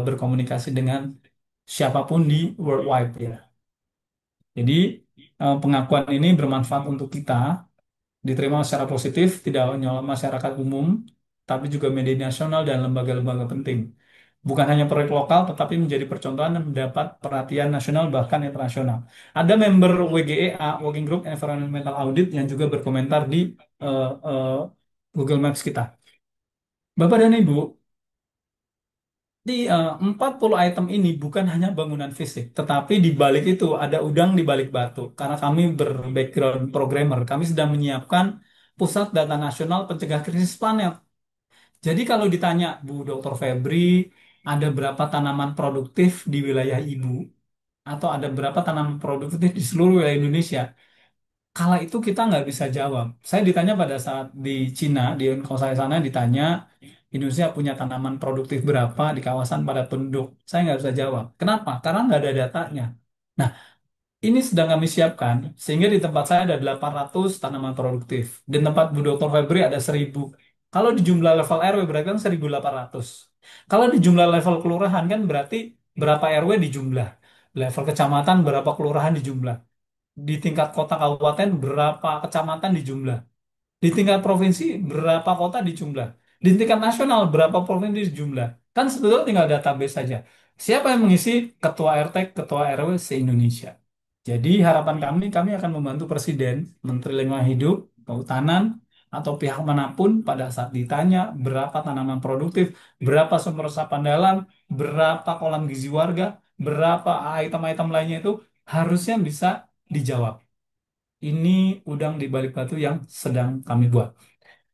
berkomunikasi dengan siapapun di worldwide ya. Jadi pengakuan ini bermanfaat untuk kita, diterima secara positif tidak hanya oleh masyarakat umum, tapi juga media nasional dan lembaga-lembaga penting. Bukan hanya proyek lokal, tetapi menjadi percontohan dan mendapat perhatian nasional bahkan internasional. Ada member WGEA, Working Group Environmental Audit, yang juga berkomentar di eh, eh, Google Maps kita. Bapak dan Ibu, di 40 item ini bukan hanya bangunan fisik, tetapi di balik itu ada udang di balik batu. Karena kami berbackground programmer, kami sedang menyiapkan Pusat Data Nasional Pencegah Krisis Planet. Jadi kalau ditanya, Bu Dr. Febri, ada berapa tanaman produktif di wilayah Ibu? Atau ada berapa tanaman produktif di seluruh wilayah Indonesia? Kala itu kita nggak bisa jawab. Saya ditanya pada saat di Cina, di kalau saya sana ditanya, Indonesia punya tanaman produktif berapa di kawasan padat penduduk. Saya nggak bisa jawab. Kenapa? Karena nggak ada datanya. Nah, ini sedang kami siapkan, sehingga di tempat saya ada 800 tanaman produktif. Di tempat Bu Dr. Febri ada 1.000. Kalau di jumlah level RW berarti kan 1.800. Kalau di jumlah level kelurahan kan berarti berapa RW di jumlah. Level kecamatan berapa kelurahan di jumlah. Di tingkat kota kabupaten berapa kecamatan di jumlah. Di tingkat provinsi, berapa kota di jumlah. Di tingkat nasional, berapa provinsi di jumlah. Kan sebetulnya tinggal database saja. Siapa yang mengisi ketua RT, ketua RW se-Indonesia. Jadi harapan kami akan membantu Presiden, Menteri Lingkungan Hidup, Kehutanan, atau pihak manapun pada saat ditanya berapa tanaman produktif, berapa sumber resapan dalam, berapa kolam gizi warga, berapa item-item lainnya itu harusnya bisa dijawab. Ini udang di balik batu yang sedang kami buat.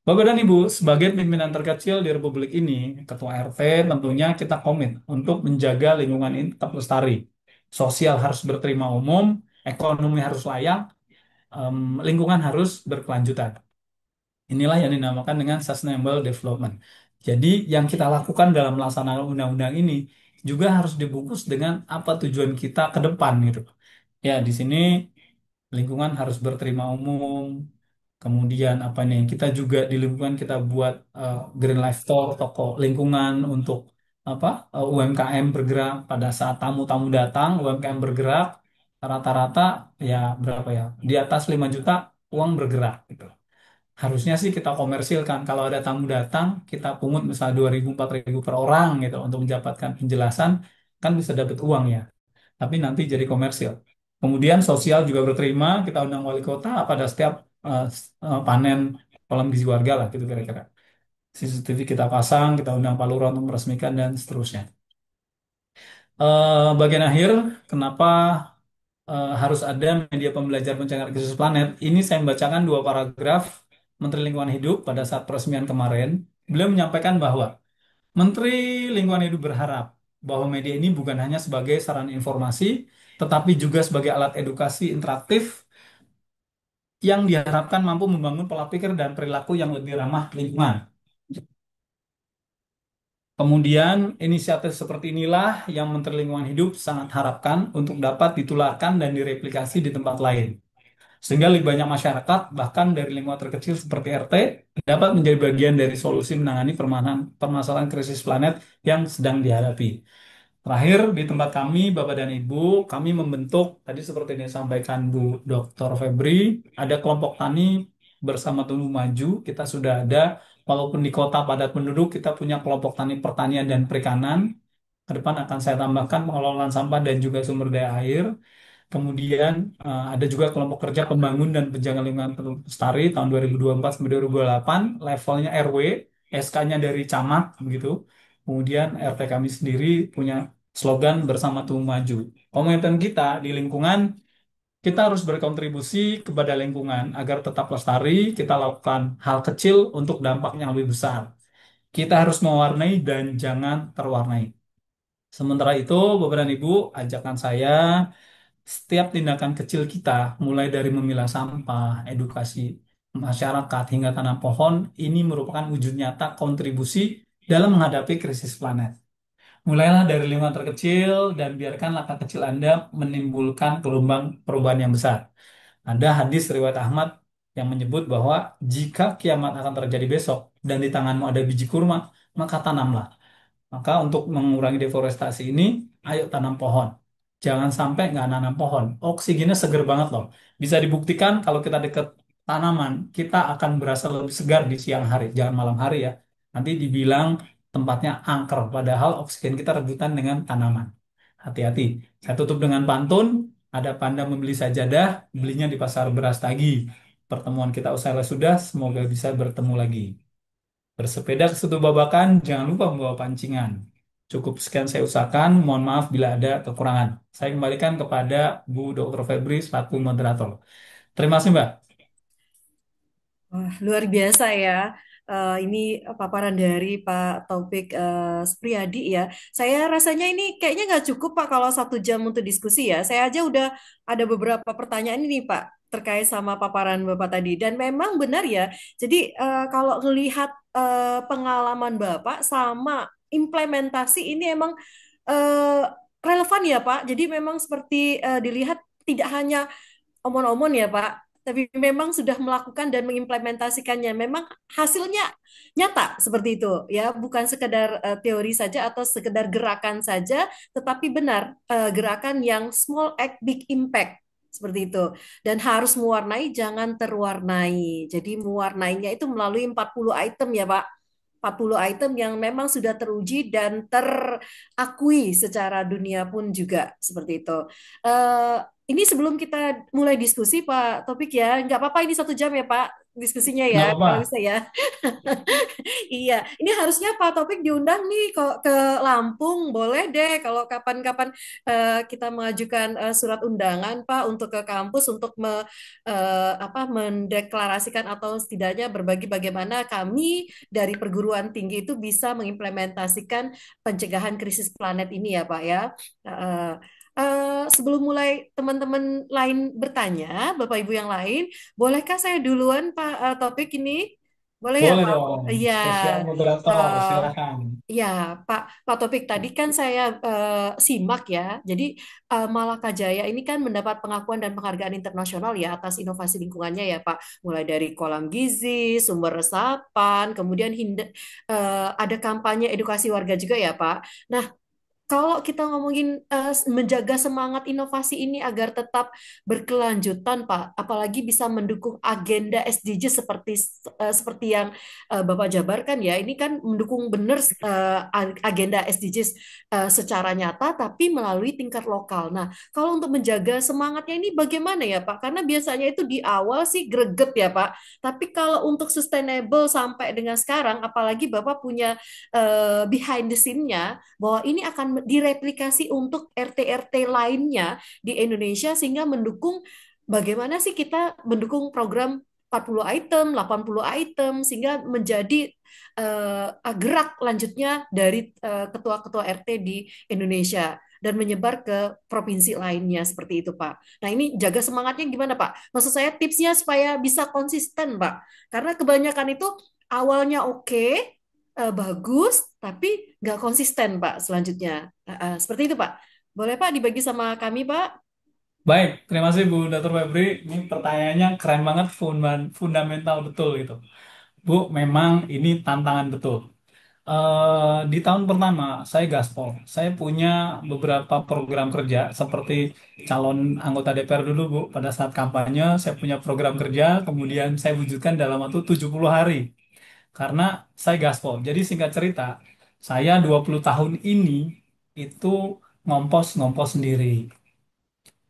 Bapak dan Ibu, sebagai pimpinan terkecil di Republik ini, Ketua RT, tentunya kita komit untuk menjaga lingkungan ini tetap lestari. Sosial harus berterima umum, ekonomi harus layak, lingkungan harus berkelanjutan. Inilah yang dinamakan dengan Sustainable Development. Jadi yang kita lakukan dalam melaksanakan undang-undang ini juga harus dibungkus dengan apa tujuan kita ke depan gitu. Ya, di sini lingkungan harus berterima umum. Kemudian apa nih? Kita juga di lingkungan kita buat Green Life Store, toko lingkungan untuk apa UMKM bergerak. Pada saat tamu-tamu datang, UMKM bergerak rata-rata ya berapa ya? Di atas 5 juta uang bergerak gitu. Harusnya sih kita komersilkan. Kalau ada tamu datang, kita pungut misal 2.000 4.000 per orang gitu untuk mendapatkan penjelasan, kan bisa dapat uang ya. Tapi nanti jadi komersil. Kemudian sosial juga berterima, kita undang wali kota pada setiap panen kolam gizi warga lah gitu kira-kira. CCTV kita pasang, kita undang Pak Lurah untuk meresmikan dan seterusnya. Bagian akhir, kenapa harus ada media pembelajar pencegahan krisis planet? Ini saya membacakan dua paragraf Menteri Lingkungan Hidup pada saat peresmian kemarin. Beliau menyampaikan bahwa Menteri Lingkungan Hidup berharap bahwa media ini bukan hanya sebagai sarana informasi, tetapi juga sebagai alat edukasi interaktif yang diharapkan mampu membangun pola pikir dan perilaku yang lebih ramah lingkungan. Kemudian, inisiatif seperti inilah yang Menteri Lingkungan Hidup sangat harapkan untuk dapat ditularkan dan direplikasi di tempat lain. Sehingga lebih banyak masyarakat, bahkan dari lingkungan terkecil seperti RT, dapat menjadi bagian dari solusi menangani permasalahan krisis planet yang sedang dihadapi. Terakhir, di tempat kami, Bapak dan Ibu, kami membentuk, tadi seperti yang disampaikan Bu Dr. Febri, ada kelompok tani bersama Tumbuh Maju, kita sudah ada, walaupun di kota padat penduduk, kita punya kelompok tani pertanian dan perikanan. Ke depan akan saya tambahkan pengelolaan sampah dan juga sumber daya air. Kemudian ada juga kelompok kerja pembangun dan penjaga lingkungan lestari tahun 2024 sampai 2028, levelnya RW, SK-nya dari camat begitu. Kemudian RT kami sendiri punya slogan bersama tumbuh maju. Komitmen kita di lingkungan, kita harus berkontribusi kepada lingkungan agar tetap lestari, kita lakukan hal kecil untuk dampak yang lebih besar. Kita harus mewarnai dan jangan terwarnai. Sementara itu, Bapak dan Ibu, ajakan saya setiap tindakan kecil kita, mulai dari memilah sampah, edukasi masyarakat, hingga tanam pohon, ini merupakan wujud nyata kontribusi dalam menghadapi krisis planet. Mulailah dari lingkungan terkecil dan biarkan langkah kecil Anda menimbulkan gelombang perubahan yang besar. Ada hadis riwayat Ahmad yang menyebut bahwa jika kiamat akan terjadi besok dan di tanganmu ada biji kurma, maka tanamlah. Maka untuk mengurangi deforestasi ini, ayo tanam pohon. Jangan sampai nggak nanam pohon. Oksigennya seger banget loh. Bisa dibuktikan kalau kita dekat tanaman, kita akan berasa lebih segar di siang hari, jangan malam hari ya. Nanti dibilang tempatnya angker, padahal oksigen kita rebutan dengan tanaman. Hati-hati. Saya tutup dengan pantun, ada panda membeli sajadah, belinya di pasar beras tagi. Pertemuan kita usai sudah, semoga bisa bertemu lagi. Bersepeda ke Situ Babakan, jangan lupa membawa pancingan. Cukup sekian saya usahakan, mohon maaf bila ada kekurangan. Saya kembalikan kepada Bu Dr. Febri selaku moderator. Terima kasih, Mbak. Wah, luar biasa ya. Ini paparan dari Pak Taufik Supriyadi ya. Saya rasanya ini kayaknya nggak cukup Pak kalau 1 jam untuk diskusi ya. Saya aja udah ada beberapa pertanyaan ini Pak terkait sama paparan Bapak tadi. Dan memang benar ya. Jadi kalau melihat pengalaman Bapak sama implementasi ini emang eh, relevan ya Pak. Jadi memang seperti dilihat tidak hanya omon-omon ya Pak, tapi memang sudah melakukan dan mengimplementasikannya. Memang hasilnya nyata seperti itu ya, bukan sekedar teori saja atau sekedar gerakan saja, tetapi benar gerakan yang small act big impact seperti itu. Dan harus mewarnai, jangan terwarnai. Jadi mewarnainya itu melalui 40 item ya Pak. 40 item yang memang sudah teruji dan terakui secara dunia pun juga seperti itu. Eh, ini sebelum kita mulai diskusi Pak Topik ya, nggak apa-apa ini 1 jam ya Pak diskusinya Nggak ya apa-apa. kalau bisa ya. Iya, ini harusnya Pak Topik diundang nih kok ke Lampung, boleh deh kalau kapan-kapan kita mengajukan surat undangan Pak untuk ke kampus untuk apa mendeklarasikan atau setidaknya berbagi bagaimana kami dari perguruan tinggi itu bisa mengimplementasikan pencegahan krisis planet ini ya Pak ya. Eh, sebelum mulai teman-teman lain bertanya, Bapak Ibu yang lain, bolehkah saya duluan Pak Topik ini? Boleh ya Boleh Pak? dong. Iya. Spesial moderator, Eh, silakan. ya Pak Topik tadi kan saya simak ya. Jadi Malaka Jaya ini kan mendapat pengakuan dan penghargaan internasional ya atas inovasi lingkungannya ya Pak. Mulai dari kolam gizi, sumber resapan, kemudian ada kampanye edukasi warga juga ya Pak. Nah, kalau kita ngomongin menjaga semangat inovasi ini agar tetap berkelanjutan, Pak, apalagi bisa mendukung agenda SDG seperti yang Bapak jabarkan ya, ini kan mendukung benar agenda SDGs secara nyata, tapi melalui tingkat lokal. Nah, kalau untuk menjaga semangatnya ini bagaimana ya, Pak? Karena biasanya itu di awal sih greget ya, Pak. Tapi kalau untuk sustainable sampai dengan sekarang, apalagi Bapak punya behind the scene-nya, bahwa ini akan direplikasi untuk RT-RT lainnya di Indonesia sehingga mendukung bagaimana sih kita mendukung program 40 item, 80 item sehingga menjadi gerak lanjutnya dari ketua-ketua RT di Indonesia dan menyebar ke provinsi lainnya seperti itu, Pak. Nah, ini jaga semangatnya gimana, Pak? Maksud saya tipsnya supaya bisa konsisten, Pak. Karena kebanyakan itu awalnya oke, bagus, tapi nggak konsisten, Pak, selanjutnya. Seperti itu, Pak. Boleh, Pak, dibagi sama kami, Pak? Baik, terima kasih Bu Dr. Febri. Ini pertanyaannya keren banget, fundamental betul gitu. Bu, memang ini tantangan betul. Di tahun pertama saya gaspol. Saya punya beberapa program kerja seperti calon anggota DPR dulu, Bu. Pada saat kampanye saya punya program kerja, kemudian saya wujudkan dalam waktu 70 hari karena saya gaspol. Jadi singkat cerita, saya 20 tahun ini itu ngompos-ngompos sendiri.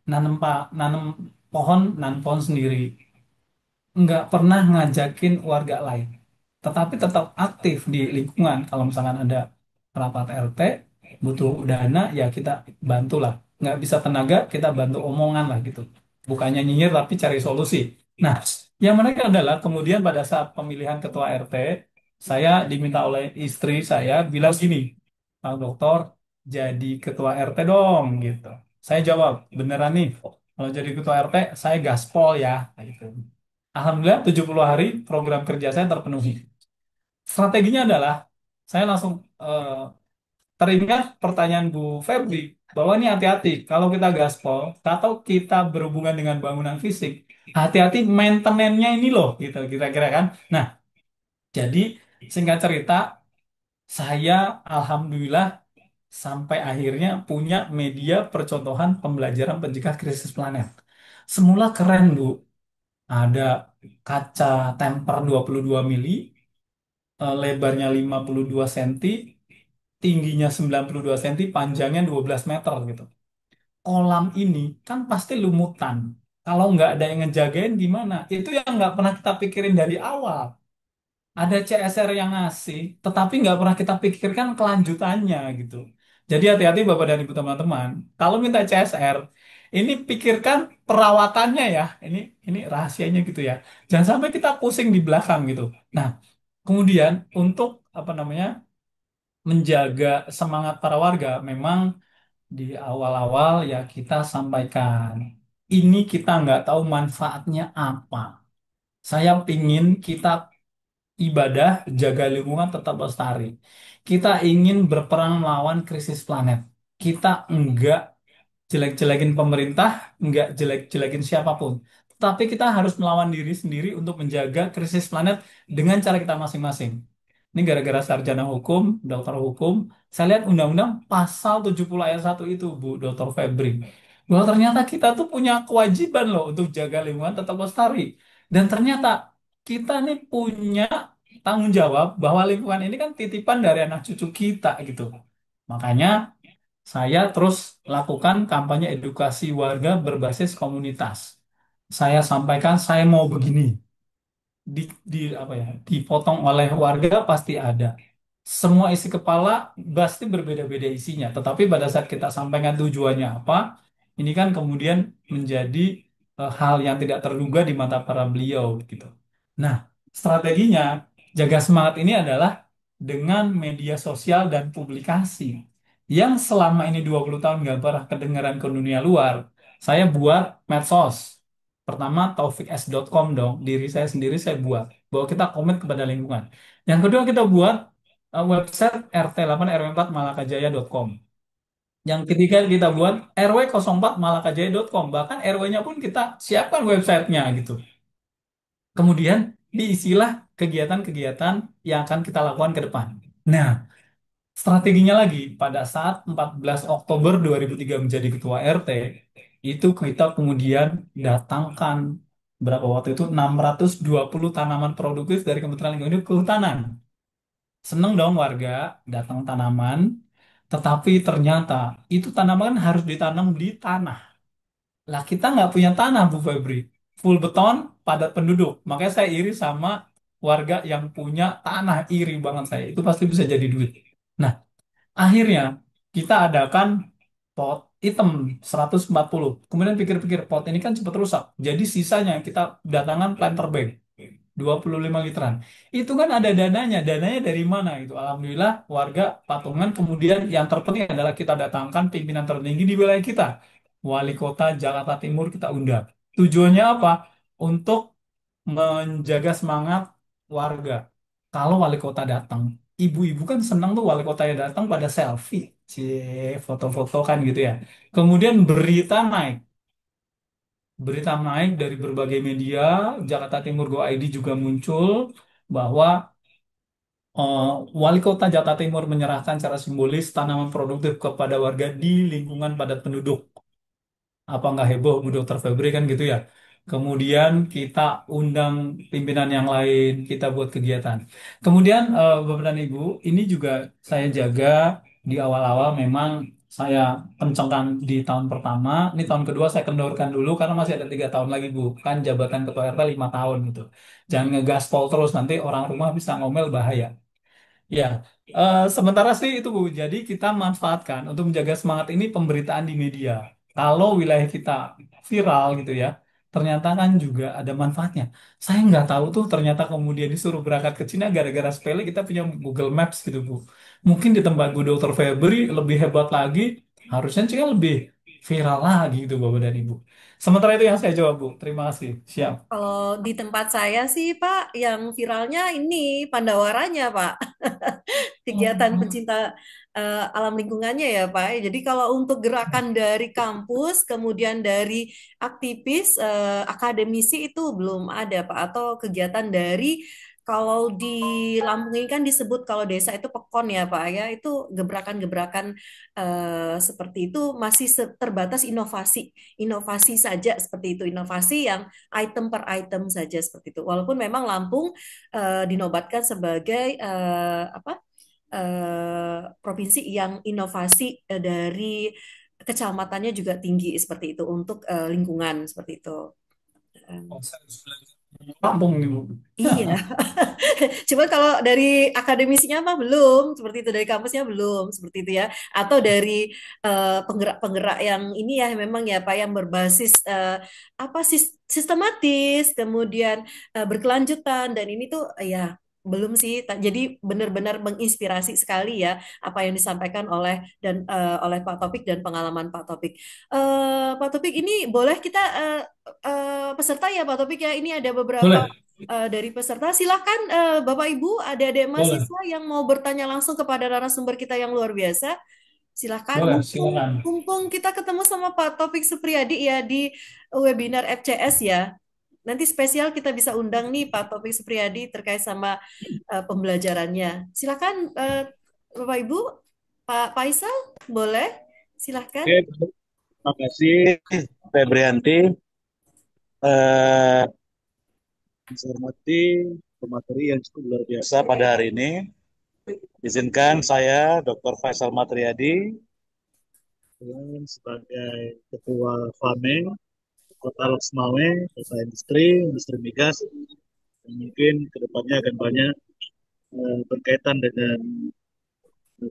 Nanem pohon, nanam pohon sendiri, nggak pernah ngajakin warga lain. Tetapi tetap aktif di lingkungan. Kalau misalkan ada rapat RT, butuh dana, ya kita bantulah. Nggak bisa tenaga, kita bantu omongan lah gitu. Bukannya nyinyir, tapi cari solusi. Nah, yang menarik adalah kemudian pada saat pemilihan ketua RT, saya diminta oleh istri saya bilang gini, Pak Dokter, jadi ketua RT dong gitu. Saya jawab, beneran nih, kalau jadi ketua RT, saya gaspol ya. Kayak gitu. Alhamdulillah 70 hari program kerja saya terpenuhi. Strateginya adalah saya langsung teringat pertanyaan Bu Febri bahwa ini hati-hati kalau kita gaspol atau kita berhubungan dengan bangunan fisik, hati-hati maintenance-nya ini loh gitu kira-kira kan. Nah, jadi singkat cerita saya alhamdulillah sampai akhirnya punya media percontohan pembelajaran pencegah krisis planet. Semula keren Bu, ada kaca temper 22 mili, lebarnya 52 cm, tingginya 92 cm, panjangnya 12 meter gitu. Kolam ini kan pasti lumutan. Kalau nggak ada yang ngejagain gimana? Itu yang nggak pernah kita pikirin dari awal. Ada CSR yang ngasih, tetapi nggak pernah kita pikirkan kelanjutannya gitu. Jadi hati-hati Bapak dan Ibu teman-teman. Kalau minta CSR, ini pikirkan perawatannya ya. Ini rahasianya gitu ya. Jangan sampai kita pusing di belakang gitu. Nah, kemudian untuk apa namanya menjaga semangat para warga, memang di awal-awal ya kita sampaikan ini kita nggak tahu manfaatnya apa. Saya pingin kita ibadah jaga lingkungan tetap lestari. Kita ingin berperang melawan krisis planet. Kita enggak jelek-jelekin pemerintah, nggak jelek-jelekin siapapun. Tapi kita harus melawan diri sendiri untuk menjaga krisis planet dengan cara kita masing-masing. Ini gara-gara sarjana hukum, dokter hukum, saya lihat undang-undang pasal 70 ayat 1 itu, Bu Dr. Febri. Bahwa ternyata kita tuh punya kewajiban loh untuk jaga lingkungan tetap lestari. Dan ternyata kita nih punya tanggung jawab bahwa lingkungan ini kan titipan dari anak cucu kita gitu. Makanya saya terus lakukan kampanye edukasi warga berbasis komunitas. Saya sampaikan saya mau begini. Di apa ya? Dipotong oleh warga pasti ada. Semua isi kepala pasti berbeda-beda isinya. Tetapi pada saat kita sampaikan tujuannya apa, ini kan kemudian menjadi hal yang tidak terduga di mata para beliau gitu. Nah, strateginya jaga semangat ini adalah dengan media sosial dan publikasi yang selama ini 20 tahun nggak pernah kedengaran ke dunia luar. Saya buat medsos. Pertama, taufiks.com dong. Diri saya sendiri saya buat. Bahwa kita komit kepada lingkungan. Yang kedua, kita buat website RT8 RW4 malakajaya.com. Yang ketiga, kita buat RW04 malakajaya.com. Bahkan RW-nya pun kita siapkan websitenya gitu. Kemudian diisilah kegiatan-kegiatan yang akan kita lakukan ke depan. Nah, Strateginya lagi, pada saat 14 Oktober 2003 menjadi ketua RT, itu kita kemudian datangkan berapa waktu itu 620 tanaman produktif dari Kementerian Lingkungan Hidup ke Kehutanan. Seneng dong warga datang tanaman, tetapi ternyata itu tanaman harus ditanam di tanah. Lah kita nggak punya tanah Bu Febri, full beton, padat penduduk. Makanya saya iri sama warga yang punya tanah, iri banget saya. Itu pasti bisa jadi duit. Nah, akhirnya kita adakan pot item 140. Kemudian pikir-pikir pot ini kan cepat rusak. Jadi sisanya kita datangkan planter bag 25 literan. Itu kan ada dananya. Dananya dari mana itu? Alhamdulillah warga patungan. Kemudian yang terpenting adalah kita datangkan pimpinan tertinggi di wilayah kita. Wali Kota Jakarta Timur kita undang. Tujuannya apa? Untuk menjaga semangat warga. Kalau wali kota datang, ibu-ibu kan senang tuh wali kota yang datang pada selfie, cie, foto-foto kan gitu ya. Kemudian berita naik dari berbagai media, Jakarta Timur Go ID juga muncul bahwa eh, wali kota Jakarta Timur menyerahkan secara simbolis tanaman produktif kepada warga di lingkungan padat penduduk. Apa nggak heboh Bu Dokter Febri kan gitu ya. Kemudian kita undang pimpinan yang lain, kita buat kegiatan. Kemudian Bapak dan Ibu, ini juga saya jaga di awal-awal memang saya kencangkan di tahun pertama, ini tahun kedua saya kendorkan dulu karena masih ada 3 tahun lagi Bu, kan jabatan ketua RT 5 tahun gitu. Jangan ngegaspol terus nanti orang rumah bisa ngomel bahaya. Ya, sementara sih itu Bu. Jadi kita manfaatkan untuk menjaga semangat ini pemberitaan di media. Kalau wilayah kita viral gitu ya, ternyata kan juga ada manfaatnya. Saya nggak tahu tuh ternyata kemudian disuruh berangkat ke Cina gara-gara sepele kita punya Google Maps gitu Bu. Mungkin di tempat Bu Dokter Febri lebih hebat lagi, harusnya Cina lebih viral lagi gitu Bapak dan Ibu. Sementara itu yang saya jawab Bu. Terima kasih. Siap. Kalau di tempat saya sih Pak, yang viralnya ini Pandawaranya Pak. Kegiatan pencinta alam lingkungannya ya Pak. Jadi kalau untuk gerakan dari kampus, kemudian dari aktivis, akademisi itu belum ada Pak. Atau kegiatan dari kalau di Lampung ini kan disebut kalau desa itu pekon ya Pak ya. Itu gebrakan-gebrakan seperti itu masih terbatas inovasi, inovasi saja seperti itu, inovasi yang item per item saja seperti itu. Walaupun memang Lampung dinobatkan sebagai apa provinsi yang inovasi dari kecamatannya juga tinggi seperti itu untuk lingkungan seperti itu. Oh, Em, saya harus belajar. Kampung nih Bu. Iya, cuma kalau dari akademisinya mah belum, seperti itu dari kampusnya belum, seperti itu ya. Atau dari penggerak-penggerak yang ini ya memang ya Pak yang berbasis apa sistematis, kemudian berkelanjutan dan ini tuh ya belum sih. Jadi benar-benar menginspirasi sekali ya apa yang disampaikan oleh oleh Pak Topik dan pengalaman Pak Topik. Pak Topik ini boleh kita peserta ya Pak Topik ya. Ini ada beberapa Boleh, dari peserta. Silakan Bapak Ibu, adik-adik boleh, mahasiswa yang mau bertanya langsung kepada narasumber kita yang luar biasa. Silakan, boleh, mumpung, silakan. mumpung kita ketemu sama Pak Topik Supriyadi ya di webinar FCS ya. Nanti spesial kita bisa undang nih Pak Topik Supriyadi terkait sama pembelajarannya. Silakan Bapak Ibu, Pak Faisal, boleh? Silakan. Oke, terima kasih Febrianti. Eh, saya hormati pemateri yang cukup luar biasa pada hari ini. Izinkan saya, Dr. Faisal Matriadi, yang sebagai Ketua FAME, Kota Loksmawe, Kota Industri Migas, yang mungkin kedepannya akan banyak berkaitan dengan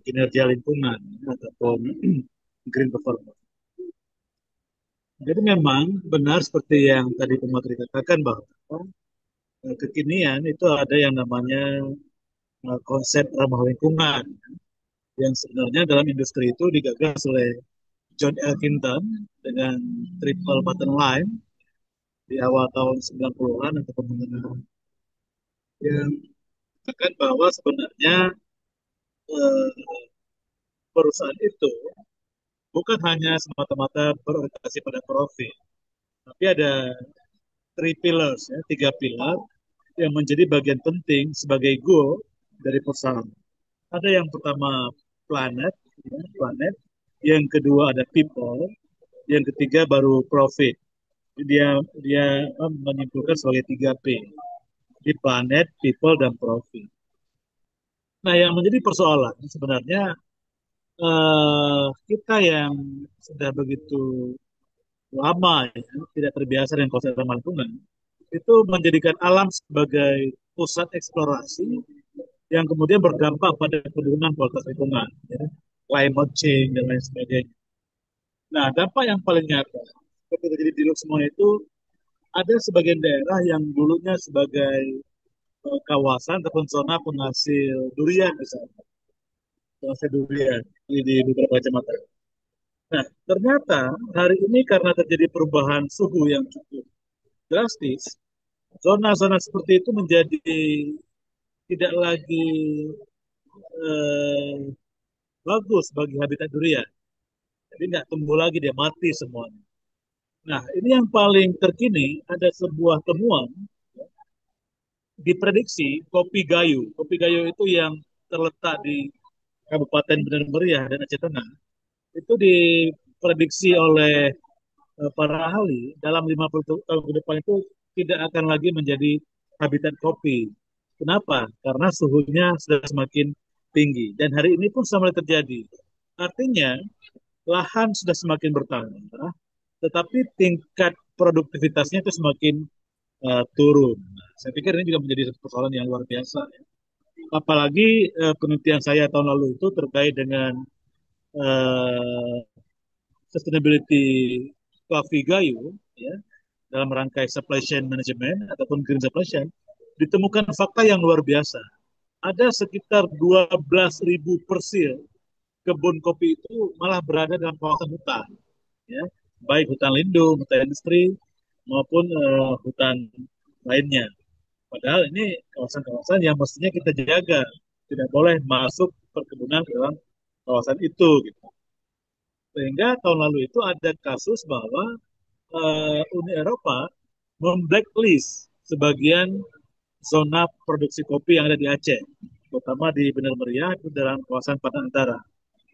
kinerja lingkungan ataupun green performance. Jadi memang benar seperti yang tadi pemateri katakan bahwa kekinian itu ada yang namanya konsep ramah lingkungan yang sebenarnya dalam industri itu digagas oleh John Elkington dengan triple bottom line di awal tahun 90-an atau mengenai yang mengatakan bahwa sebenarnya eh, perusahaan itu bukan hanya semata-mata berorientasi pada profit, tapi ada three pillars, ya, tiga pilar yang menjadi bagian penting sebagai goal dari perusahaan. Ada yang pertama planet, ya, planet. Yang kedua ada people, yang ketiga baru profit. Jadi dia menyimpulkan sebagai 3P di planet, people, dan profit. Nah, yang menjadi persoalan sebenarnya kita yang sudah begitu lama ya, tidak terbiasa dengan konsep ramah lingkungan, itu menjadikan alam sebagai pusat eksplorasi yang kemudian berdampak pada penurunan kualitas lingkungan, ya, climate change dan lain sebagainya. Nah, dampak yang paling nyata seperti terjadi di semua itu ada sebagian daerah yang dulunya sebagai kawasan ataupun zona penghasil durian misalnya, penghasil durian di beberapa kecamatan. Nah, ternyata hari ini karena terjadi perubahan suhu yang cukup drastis, zona-zona seperti itu menjadi tidak lagi eh, bagus bagi habitat durian. Jadi nggak tumbuh lagi, dia mati semuanya. Nah, ini yang paling terkini ada sebuah temuan diprediksi kopi gayo. Kopi gayo itu yang terletak di Kabupaten Benar Meriah dan Aceh Tengah. Itu diprediksi oleh para ahli dalam 50 tahun ke depan itu tidak akan lagi menjadi habitat kopi. Kenapa? Karena suhunya sudah semakin tinggi. Dan hari ini pun sudah mulai terjadi. Artinya, lahan sudah semakin bertambah, tetapi tingkat produktivitasnya itu semakin turun. Nah, saya pikir ini juga menjadi satu persoalan yang luar biasa. Apalagi penelitian saya tahun lalu itu terkait dengan uh, sustainability coffee gayo, ya, dalam rangkai supply chain management ataupun green supply chain, ditemukan fakta yang luar biasa. Ada sekitar 12.000 persil kebun kopi itu malah berada dalam kawasan hutan, ya, baik hutan lindung, hutan industri maupun hutan lainnya. Padahal ini kawasan-kawasan yang mestinya kita jaga, tidak boleh masuk perkebunan ke dalam kawasan itu. Gitu. Sehingga tahun lalu itu ada kasus bahwa Uni Eropa memblacklist sebagian zona produksi kopi yang ada di Aceh, terutama di Benar Meriah itu dalam kawasan Padang Antara.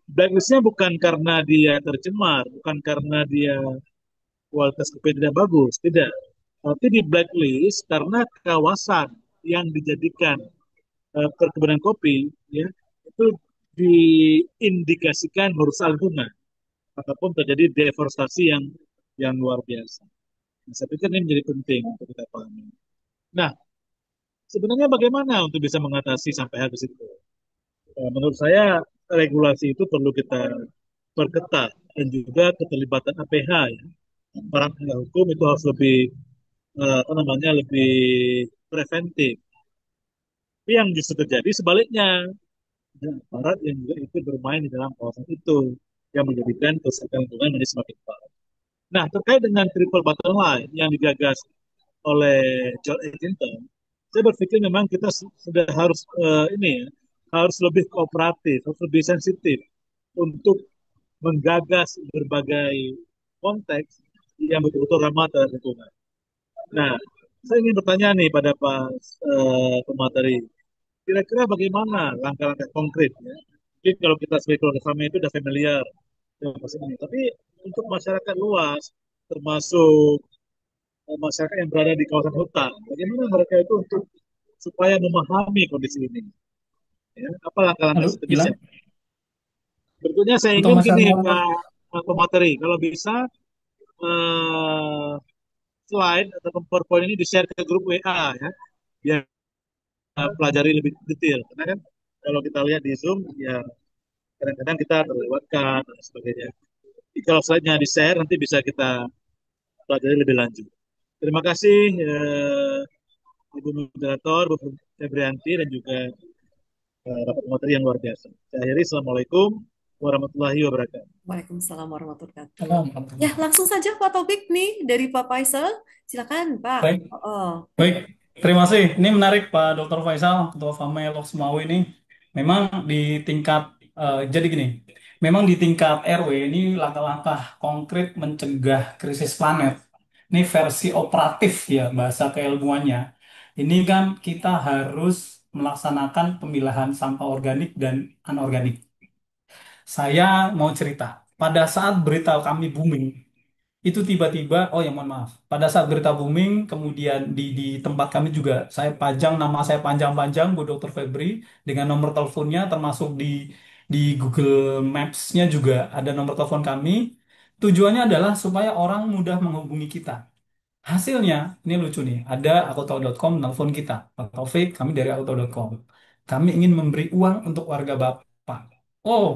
Blacklistnya bukan karena dia tercemar, bukan karena dia kualitas kopi tidak bagus, tidak. Tapi di blacklist karena kawasan yang dijadikan perkebunan kopi, ya, itu diindikasikan merusak lingkungan ataupun terjadi deforestasi yang luar biasa. Nah, saya pikir ini menjadi penting untuk kita pahami. Nah, sebenarnya bagaimana untuk bisa mengatasi sampai habis itu? Menurut saya regulasi itu perlu kita perketat dan juga keterlibatan APH, ya. Para penegak hukum itu harus lebih apa namanya lebih preventif. Tapi yang justru terjadi sebaliknya, ada aparat yang juga ikut bermain di dalam kawasan itu yang menjadikan kerusakan lingkungan menjadi semakin parah. Nah, terkait dengan triple bottom line yang digagas oleh George Edington, saya berpikir memang kita sudah harus ini ya, harus lebih kooperatif, harus lebih sensitif untuk menggagas berbagai konteks yang betul-betul ramah terhadap lingkungan. Nah, saya ingin bertanya nih pada Pak pemateri, kira-kira bagaimana langkah-langkah konkret ya? Mungkin kalau kita sebagai keluarga kami itu sudah familiar dengan proses ini, tapi untuk masyarakat luas, termasuk masyarakat yang berada di kawasan hutan, bagaimana mereka itu untuk supaya memahami kondisi ini? Ya, apa langkah-langkah Halo, strategisnya? Gilang. Berikutnya saya Untuk ingin gini masyarakat, Pak pemateri, kalau bisa eh, slide atau PowerPoint ini di-share ke grup WA ya, biar pelajari lebih detail. Karena kan kalau kita lihat di Zoom, ya kadang-kadang kita terlewatkan dan sebagainya. Jadi kalau slide-nya di-share, nanti bisa kita pelajari lebih lanjut. Terima kasih Ibu Moderator, Bu Febrianti, dan juga Bapak Pemateri yang luar biasa. Saya akhiri, Assalamualaikum warahmatullahi wabarakatuh. Waalaikumsalam warahmatullahi wabarakatuh. Ya, Alhamdulillah. langsung saja Pak Topik nih dari Pak Faisal. Silakan, Pak. Baik, Oh, baik. Terima kasih. Ini menarik Pak Dr. Faisal, Ketua FAME Lok Sumawi ini. Memang di tingkat, jadi gini, memang di tingkat RW ini langkah-langkah konkret mencegah krisis planet. Ini versi operatif ya, bahasa keilmuannya. Ini kan kita harus melaksanakan pemilahan sampah organik dan anorganik. Saya mau cerita. Pada saat berita kami booming, itu tiba-tiba, oh ya mohon maaf, pada saat berita booming, kemudian di tempat kami juga saya pajang nama saya panjang-panjang, Bu Dr. Febri, dengan nomor teleponnya, termasuk di Google Maps-nya juga ada nomor telepon kami. Tujuannya adalah supaya orang mudah menghubungi kita. Hasilnya, ini lucu nih, ada akuto.com nelpon kita. Pak Taufik, kami dari akuto.com. Kami ingin memberi uang untuk warga Bapak. Oh,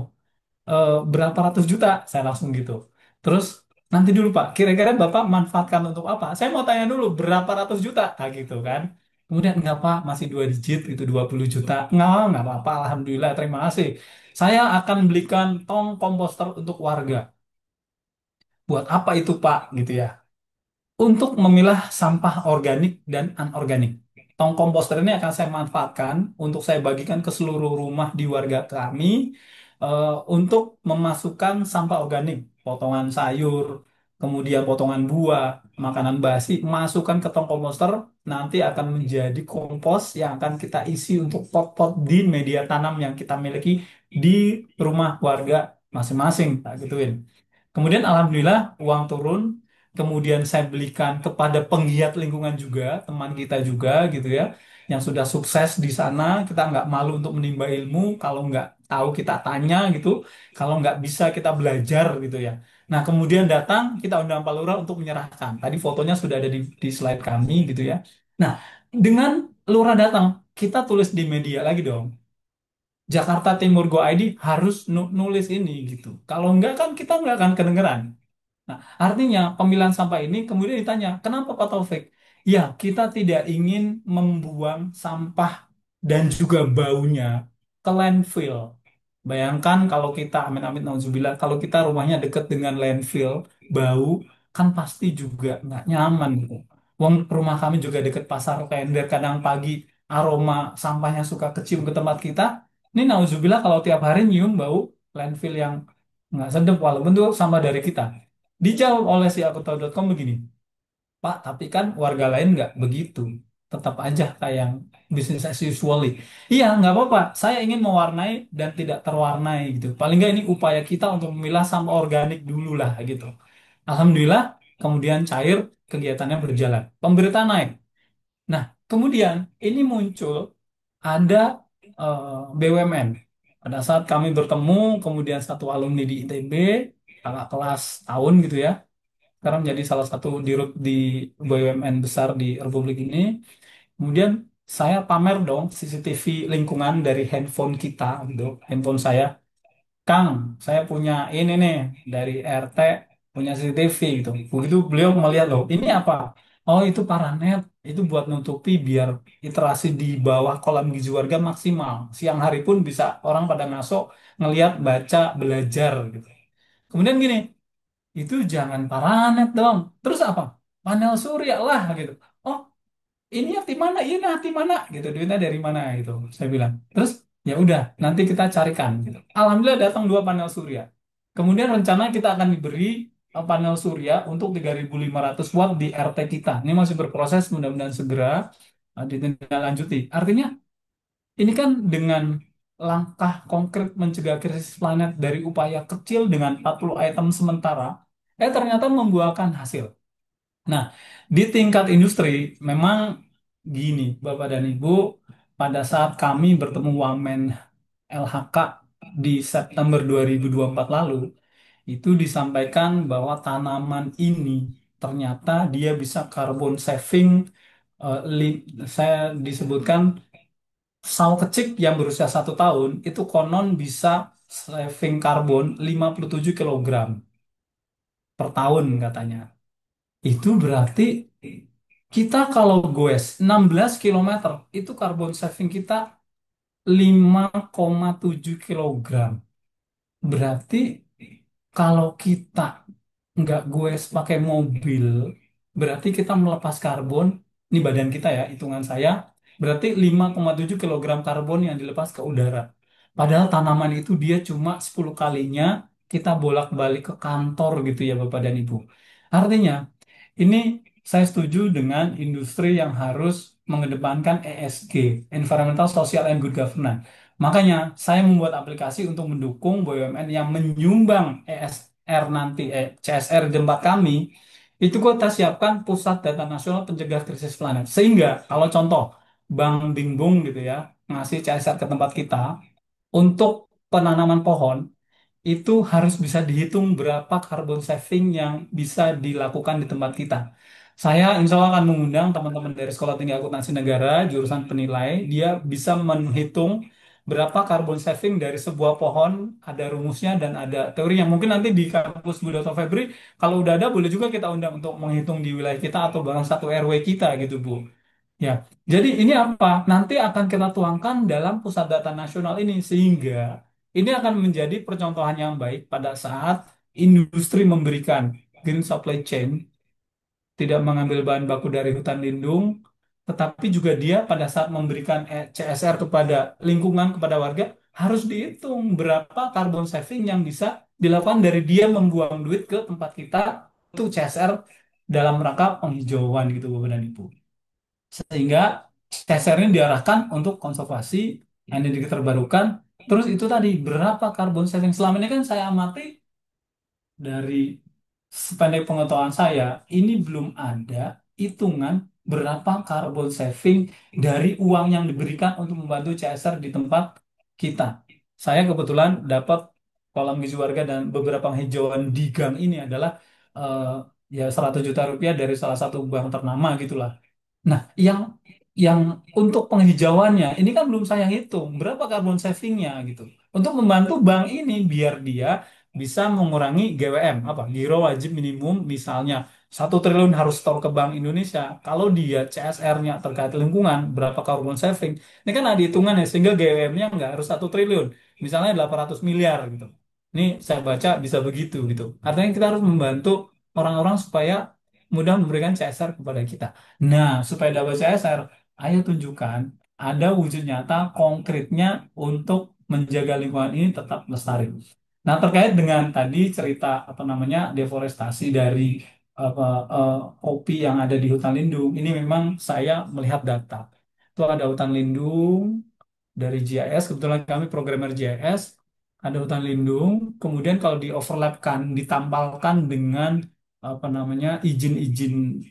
berapa ratus juta? Saya langsung gitu. Terus, nanti dulu Pak, kira-kira Bapak manfaatkan untuk apa? Saya mau tanya dulu, berapa ratus juta? Nah, gitu kan. Kemudian, enggak Pak, masih 2 digit, itu 20 juta. Enggak apa-apa, Alhamdulillah, terima kasih. Saya akan belikan tong komposter untuk warga. Buat apa itu Pak? Gitu ya, untuk memilah sampah organik dan anorganik. Tong komposter ini akan saya manfaatkan untuk saya bagikan ke seluruh rumah di warga kami untuk memasukkan sampah organik, potongan sayur, kemudian potongan buah, makanan basi, masukkan ke tong komposter, nanti akan menjadi kompos yang akan kita isi untuk pot-pot di media tanam yang kita miliki di rumah warga masing-masing, tak gituin. Kemudian alhamdulillah uang turun, kemudian saya belikan kepada penggiat lingkungan juga, teman kita juga gitu ya, yang sudah sukses di sana, kita nggak malu untuk menimba ilmu, kalau nggak tahu kita tanya gitu, kalau nggak bisa kita belajar gitu ya. Nah kemudian datang, kita undang Pak Lurah untuk menyerahkan. Tadi fotonya sudah ada di slide kami gitu ya. Nah dengan Lurah datang, kita tulis di media lagi dong. Jakarta Timur Go ID harus nulis ini gitu. Kalau enggak kan kita nggak akan kedengeran. Nah, artinya pemilihan sampah ini kemudian ditanya, kenapa Pak Taufik? Ya, kita tidak ingin membuang sampah dan juga baunya ke landfill. Bayangkan kalau kita, amit-amit nauzubillah, kalau kita rumahnya dekat dengan landfill, bau, kan pasti juga nggak nyaman gitu. Wong rumah kami juga dekat pasar tender, kadang pagi aroma sampahnya suka kecium ke tempat kita. Ini nauzubillah kalau tiap hari nyium bau landfill yang nggak sedap, walaupun itu sama dari kita. Dijawab oleh si akuto.com begini, Pak, tapi kan warga lain nggak begitu. Tetap aja kayak yang business as usual. Iya, nggak apa-apa. Saya ingin mewarnai dan tidak terwarnai gitu. Paling nggak ini upaya kita untuk memilah sampah organik dulu lah gitu. Alhamdulillah, kemudian cair, kegiatannya berjalan. Pemberitaan naik. Nah, kemudian ini muncul ada BUMN. Pada saat kami bertemu, kemudian satu alumni di ITB, kakak kelas tahun gitu ya, sekarang menjadi salah satu dirut di BUMN besar di Republik ini. Kemudian saya pamer dong CCTV lingkungan dari handphone kita, gitu, handphone saya. Kang, saya punya ini nih dari RT punya CCTV gitu. Begitu beliau melihat loh, ini apa? Oh itu paranet, itu buat nutupi biar literasi di bawah kolam gizi warga maksimal. Siang hari pun bisa orang pada masuk ngelihat, baca, belajar gitu. Kemudian gini, itu jangan paranet dong. Terus apa? Panel surya lah gitu. Oh, ini di mana? Ini di mana? Gitu. Duitnya dari mana gitu. Saya bilang. Terus ya udah, nanti kita carikan gitu. Alhamdulillah datang 2 panel surya. Kemudian rencana kita akan diberi panel surya untuk 3.500 watt di RT kita. Ini masih berproses, mudah-mudahan segera ditindaklanjuti. Artinya ini kan dengan langkah konkret mencegah krisis planet dari upaya kecil dengan 40 item sementara, ternyata membuahkan hasil. Nah, di tingkat industri memang gini, Bapak dan Ibu, pada saat kami bertemu Wamen LHK di September 2024 lalu, itu disampaikan bahwa tanaman ini ternyata dia bisa carbon saving, saya disebutkan sawo kecik yang berusia 1 tahun itu konon bisa saving karbon 57 kilogram per tahun katanya. Itu berarti kita kalau goes 16 kilometer itu karbon saving kita 5,7 kilogram. Berarti kalau kita nggak goes pakai mobil, berarti kita melepas karbon, ini badan kita ya, hitungan saya, berarti 5,7 kilogram karbon yang dilepas ke udara. Padahal tanaman itu dia cuma 10 kalinya kita bolak-balik ke kantor gitu ya Bapak dan Ibu. Artinya, ini saya setuju dengan industri yang harus mengedepankan ESG, Environmental, Social, and Good Governance. Makanya saya membuat aplikasi untuk mendukung BUMN yang menyumbang ESR nanti, CSR di tempat kami. Itu kita siapkan pusat data nasional pencegah krisis planet. Sehingga kalau contoh Bank Bingbung gitu ya ngasih CSR ke tempat kita untuk penanaman pohon, itu harus bisa dihitung berapa carbon saving yang bisa dilakukan di tempat kita. Saya insya Allah akan mengundang teman-teman dari Sekolah Tinggi Akuntansi Negara, jurusan penilai, dia bisa menghitung berapa carbon saving dari sebuah pohon, ada rumusnya dan ada teorinya. Mungkin nanti di kampus Bu Dr. Febri, kalau udah ada, boleh juga kita undang untuk menghitung di wilayah kita atau bahkan satu RW kita gitu, Bu. Ya, jadi ini apa? Nanti akan kita tuangkan dalam pusat data nasional ini sehingga ini akan menjadi percontohan yang baik pada saat industri memberikan green supply chain, tidak mengambil bahan baku dari hutan lindung, tetapi juga dia pada saat memberikan CSR kepada lingkungan, kepada warga, harus dihitung berapa carbon saving yang bisa dilakukan dari dia membuang duit ke tempat kita untuk CSR dalam rangka penghijauan gitu Bapak dan Ibu. Sehingga CSR-nya diarahkan untuk konservasi energi terbarukan. Terus itu tadi berapa carbon saving selama ini kan saya amati dari sependek pengetahuan saya, ini belum ada hitungan berapa carbon saving dari uang yang diberikan untuk membantu CSR di tempat kita. Saya kebetulan dapat kolam gizi warga dan beberapa hijauan di gang ini adalah eh, ya 100 juta rupiah dari salah satu bank ternama gitulah. Nah, yang untuk penghijauannya ini kan belum saya hitung berapa carbon savingnya gitu. Untuk membantu bank ini biar dia bisa mengurangi GWM apa giro wajib minimum misalnya 1 triliun harus store ke Bank Indonesia. Kalau dia CSR-nya terkait lingkungan berapa carbon saving, ini kan ada hitungannya sehingga GWM-nya nggak harus 1 triliun, misalnya 800 miliar gitu. Ini saya baca bisa begitu gitu. Artinya kita harus membantu orang-orang supaya mudah memberikan CSR kepada kita. Nah, supaya dapat CSR, ayo tunjukkan ada wujud nyata konkretnya untuk menjaga lingkungan ini tetap lestari. Nah, terkait dengan tadi cerita apa namanya deforestasi dari apa kopi yang ada di hutan lindung, ini memang saya melihat data. Itu ada hutan lindung dari GIS, kebetulan kami programmer GIS, ada hutan lindung, kemudian kalau di overlapkan, ditampalkan dengan apa namanya izin-izin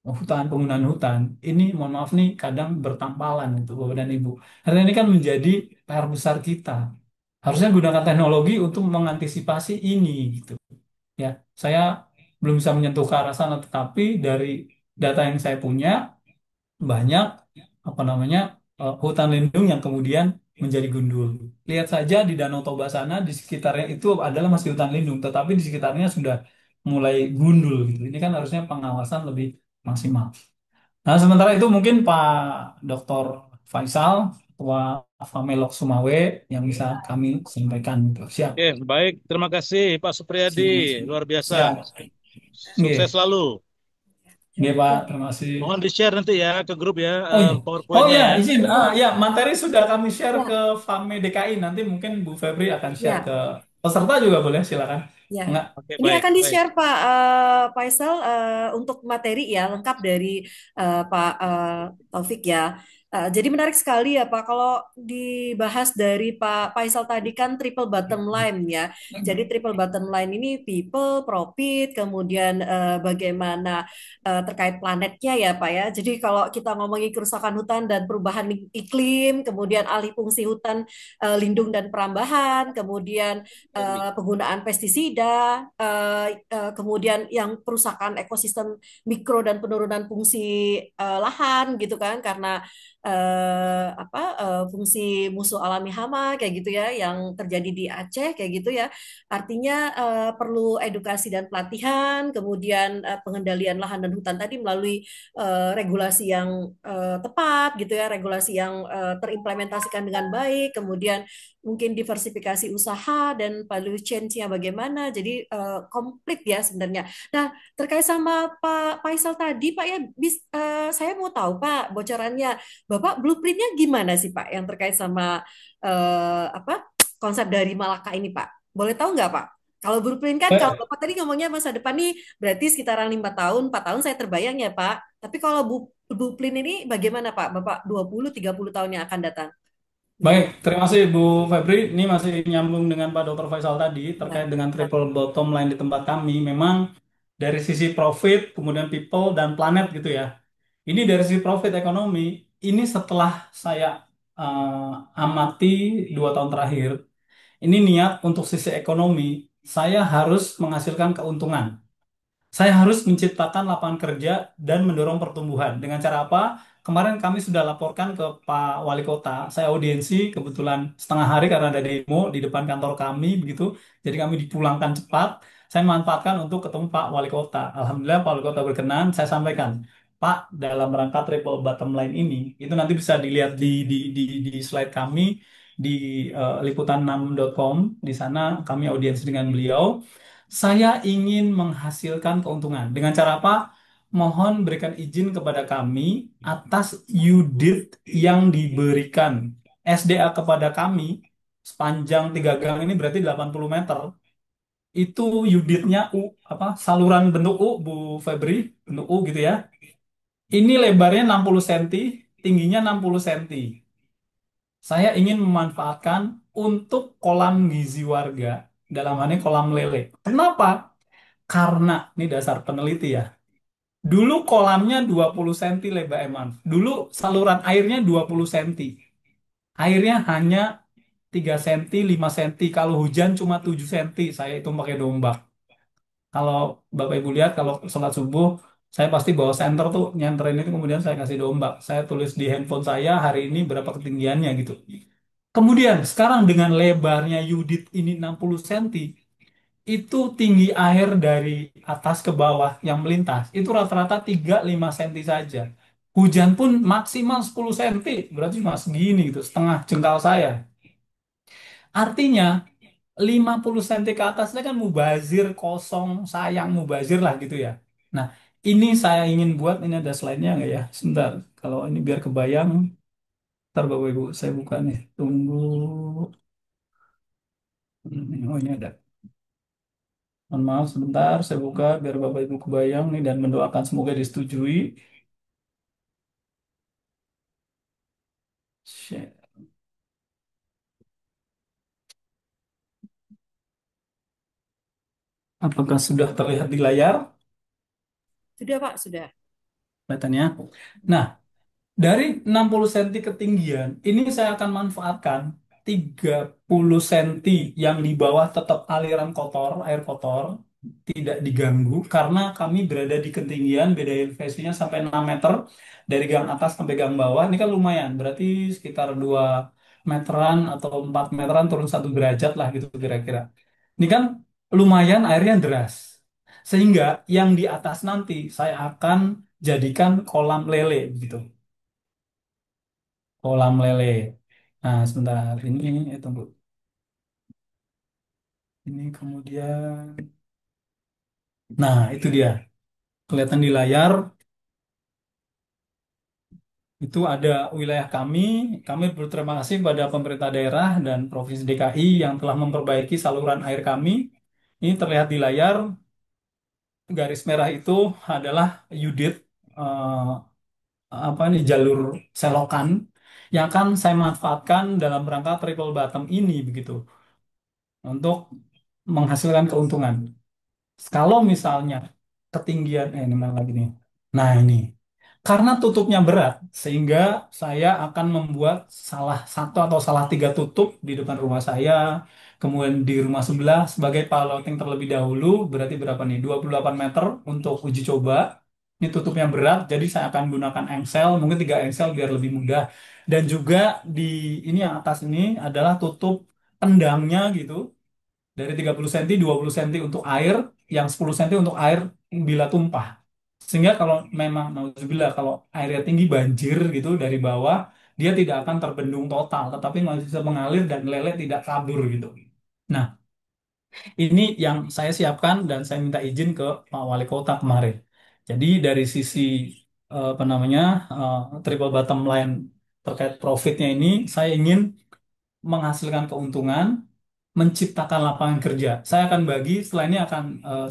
hutan, penggunaan hutan, ini mohon maaf nih kadang bertampalan itu Bapak dan Ibu. Karena ini kan menjadi PR besar kita. Harusnya gunakan teknologi untuk mengantisipasi ini gitu. Ya, saya belum bisa menyentuh ke arah sana, tetapi dari data yang saya punya banyak apa namanya hutan lindung yang kemudian menjadi gundul. Lihat saja di Danau Toba sana di sekitarnya itu adalah masih hutan lindung, tetapi di sekitarnya sudah mulai gundul gitu. Ini kan harusnya pengawasan lebih maksimal. Nah, sementara itu mungkin Pak Dr. Faisal, Ketua Famelok Sumawe yang bisa kami sampaikan. Gitu. Siap. Oke, baik. Terima kasih Pak Supriyadi. Luar biasa. Siap. Sukses Nggih. selalu. Nggih, Pak. Terima kasih. Mohon di-share nanti ya ke grup ya Oh iya. Oh PowerPoint-nya ya, ya. izin. Ya, materi sudah kami share ke Ya, FAME DKI. Nanti mungkin Bu Febri akan share ke ya. peserta juga boleh, silakan. Ya, Enggak. Oke, ini baik, akan baik. di-share Pak Faisal untuk materi ya lengkap dari Pak Taufik ya. Jadi menarik sekali ya Pak kalau dibahas dari Pak Faisal tadi kan triple bottom line ya. Jadi triple bottom line ini people, profit, kemudian bagaimana terkait planetnya ya Pak ya. Jadi kalau kita ngomongin kerusakan hutan dan perubahan iklim, kemudian alih fungsi hutan lindung dan perambahan, kemudian penggunaan pestisida, kemudian yang perusakan ekosistem mikro dan penurunan fungsi lahan gitu kan karena fungsi musuh alami hama kayak gitu ya yang terjadi di Aceh kayak gitu ya. Artinya perlu edukasi dan pelatihan, kemudian pengendalian lahan dan hutan tadi melalui regulasi yang tepat gitu ya, regulasi yang terimplementasikan dengan baik, kemudian mungkin diversifikasi usaha dan value chain-nya bagaimana. Jadi komplit ya sebenarnya. Nah, terkait sama Pak Faisal tadi, Pak ya, saya mau tahu Pak bocorannya, Bapak blueprintnya gimana sih Pak yang terkait sama konsep dari Malaka ini Pak? Boleh tahu nggak Pak? Kalau blueprint kan, kalau Baik. Bapak tadi ngomongnya masa depan nih berarti sekitaran 5 tahun, 4 tahun saya terbayang ya Pak. Tapi kalau blueprint ini bagaimana Pak? Bapak 20, 30 tahun yang akan datang? Baik, terima kasih Bu Febri. Ini masih nyambung dengan Pak Dr. Faisal tadi terkait Ya, dengan triple bottom line di tempat kami. Memang dari sisi profit, kemudian people dan planet gitu ya. Ini dari sisi profit ekonomi, ini setelah saya amati 2 tahun terakhir, ini niat untuk sisi ekonomi, saya harus menghasilkan keuntungan. Saya harus menciptakan lapangan kerja dan mendorong pertumbuhan. Dengan cara apa? Kemarin kami sudah laporkan ke Pak Wali Kota. Saya audiensi kebetulan setengah hari karena ada demo di depan kantor kami begitu. Jadi kami dipulangkan cepat. Saya manfaatkan untuk ketemu Pak Wali Kota. Alhamdulillah Pak Wali Kota berkenan. Saya sampaikan, Pak, dalam rangka triple bottom line ini, itu nanti bisa dilihat di slide kami di liputan6.com. Di sana kami audiensi dengan beliau. Saya ingin menghasilkan keuntungan. Dengan cara apa? Mohon berikan izin kepada kami atas yudit yang diberikan SDA kepada kami sepanjang 3 gang ini berarti 80 meter. Itu yuditnya U, apa saluran bentuk U, Bu Febri, bentuk U gitu ya. Ini lebarnya 60 cm, tingginya 60 cm. Saya ingin memanfaatkan untuk kolam gizi warga, dalam hal ini kolam lele. Kenapa? Karena ini dasar peneliti ya. Dulu kolamnya 20 cm lebar eman. Dulu saluran airnya 20 cm. Airnya hanya 3 cm, 5 cm. Kalau hujan cuma 7 cm. Saya itu pakai domba. Kalau Bapak Ibu lihat, kalau sholat subuh, saya pasti bawa senter tuh, nyenterin itu kemudian saya kasih domba. Saya tulis di handphone saya hari ini berapa ketinggiannya gitu. Kemudian sekarang dengan lebarnya Yudit ini 60 cm, itu tinggi air dari atas ke bawah yang melintas itu rata-rata 3-5 cm saja. Hujan pun maksimal 10 cm, berarti cuma segini gitu, setengah jengkal saya. Artinya 50 cm ke atasnya kan mubazir, kosong, sayang, mubazir lah gitu ya. Nah, ini saya ingin buat, ini ada slide-nya nggak ya? Sebentar, kalau ini biar kebayang, ntar Bapak Ibu saya buka nih. Tunggu. Oh, ini ada. Mohon maaf sebentar, saya buka biar Bapak Ibu kebayang nih dan mendoakan semoga disetujui. Share. Apakah sudah terlihat di layar sudah Pak, sudah. kelihatannya? Nah, dari 60 cm ketinggian, ini saya akan manfaatkan 30 cm yang di bawah tetap aliran kotor, air kotor, tidak diganggu karena kami berada di ketinggian beda elevasinya sampai 6 meter dari gang atas sampai gang bawah. Ini kan lumayan, berarti sekitar 2 meteran atau 4 meteran turun 1 derajat lah gitu kira-kira. Ini kan lumayan airnya deras. Sehingga yang di atas nanti saya akan jadikan kolam lele gitu. Kolam lele. Nah, sebentar ini tunggu. Ini kemudian nah, itu dia. Kelihatan di layar. Itu ada wilayah kami. Kami berterima kasih pada pemerintah daerah dan Provinsi DKI yang telah memperbaiki saluran air kami. Ini terlihat di layar, garis merah itu adalah Yudit, apa nih, jalur selokan yang akan saya manfaatkan dalam rangka triple bottom ini begitu untuk menghasilkan keuntungan. Kalau misalnya ketinggian, ini mana lagi nih? Nah ini, karena tutupnya berat, sehingga saya akan membuat salah satu atau salah 3 tutup di depan rumah saya, kemudian di rumah sebelah sebagai piloting terlebih dahulu, berarti berapa nih? 28 meter untuk uji coba. Ini tutupnya berat, jadi saya akan gunakan engsel, mungkin 3 engsel biar lebih mudah. Dan juga di ini yang atas ini adalah tutup pendangnya gitu dari 30 cm, 20 cm untuk air, yang 10 cm untuk air bila tumpah. Sehingga kalau memang nauzubillah kalau airnya tinggi banjir gitu dari bawah, dia tidak akan terbendung total, tetapi masih bisa mengalir dan lele tidak kabur gitu. Nah, ini yang saya siapkan dan saya minta izin ke Pak Wali Kota kemarin. Jadi dari sisi apa namanya, triple bottom line terkait profitnya ini, saya ingin menghasilkan keuntungan menciptakan lapangan kerja. Saya akan bagi, setelah ini akan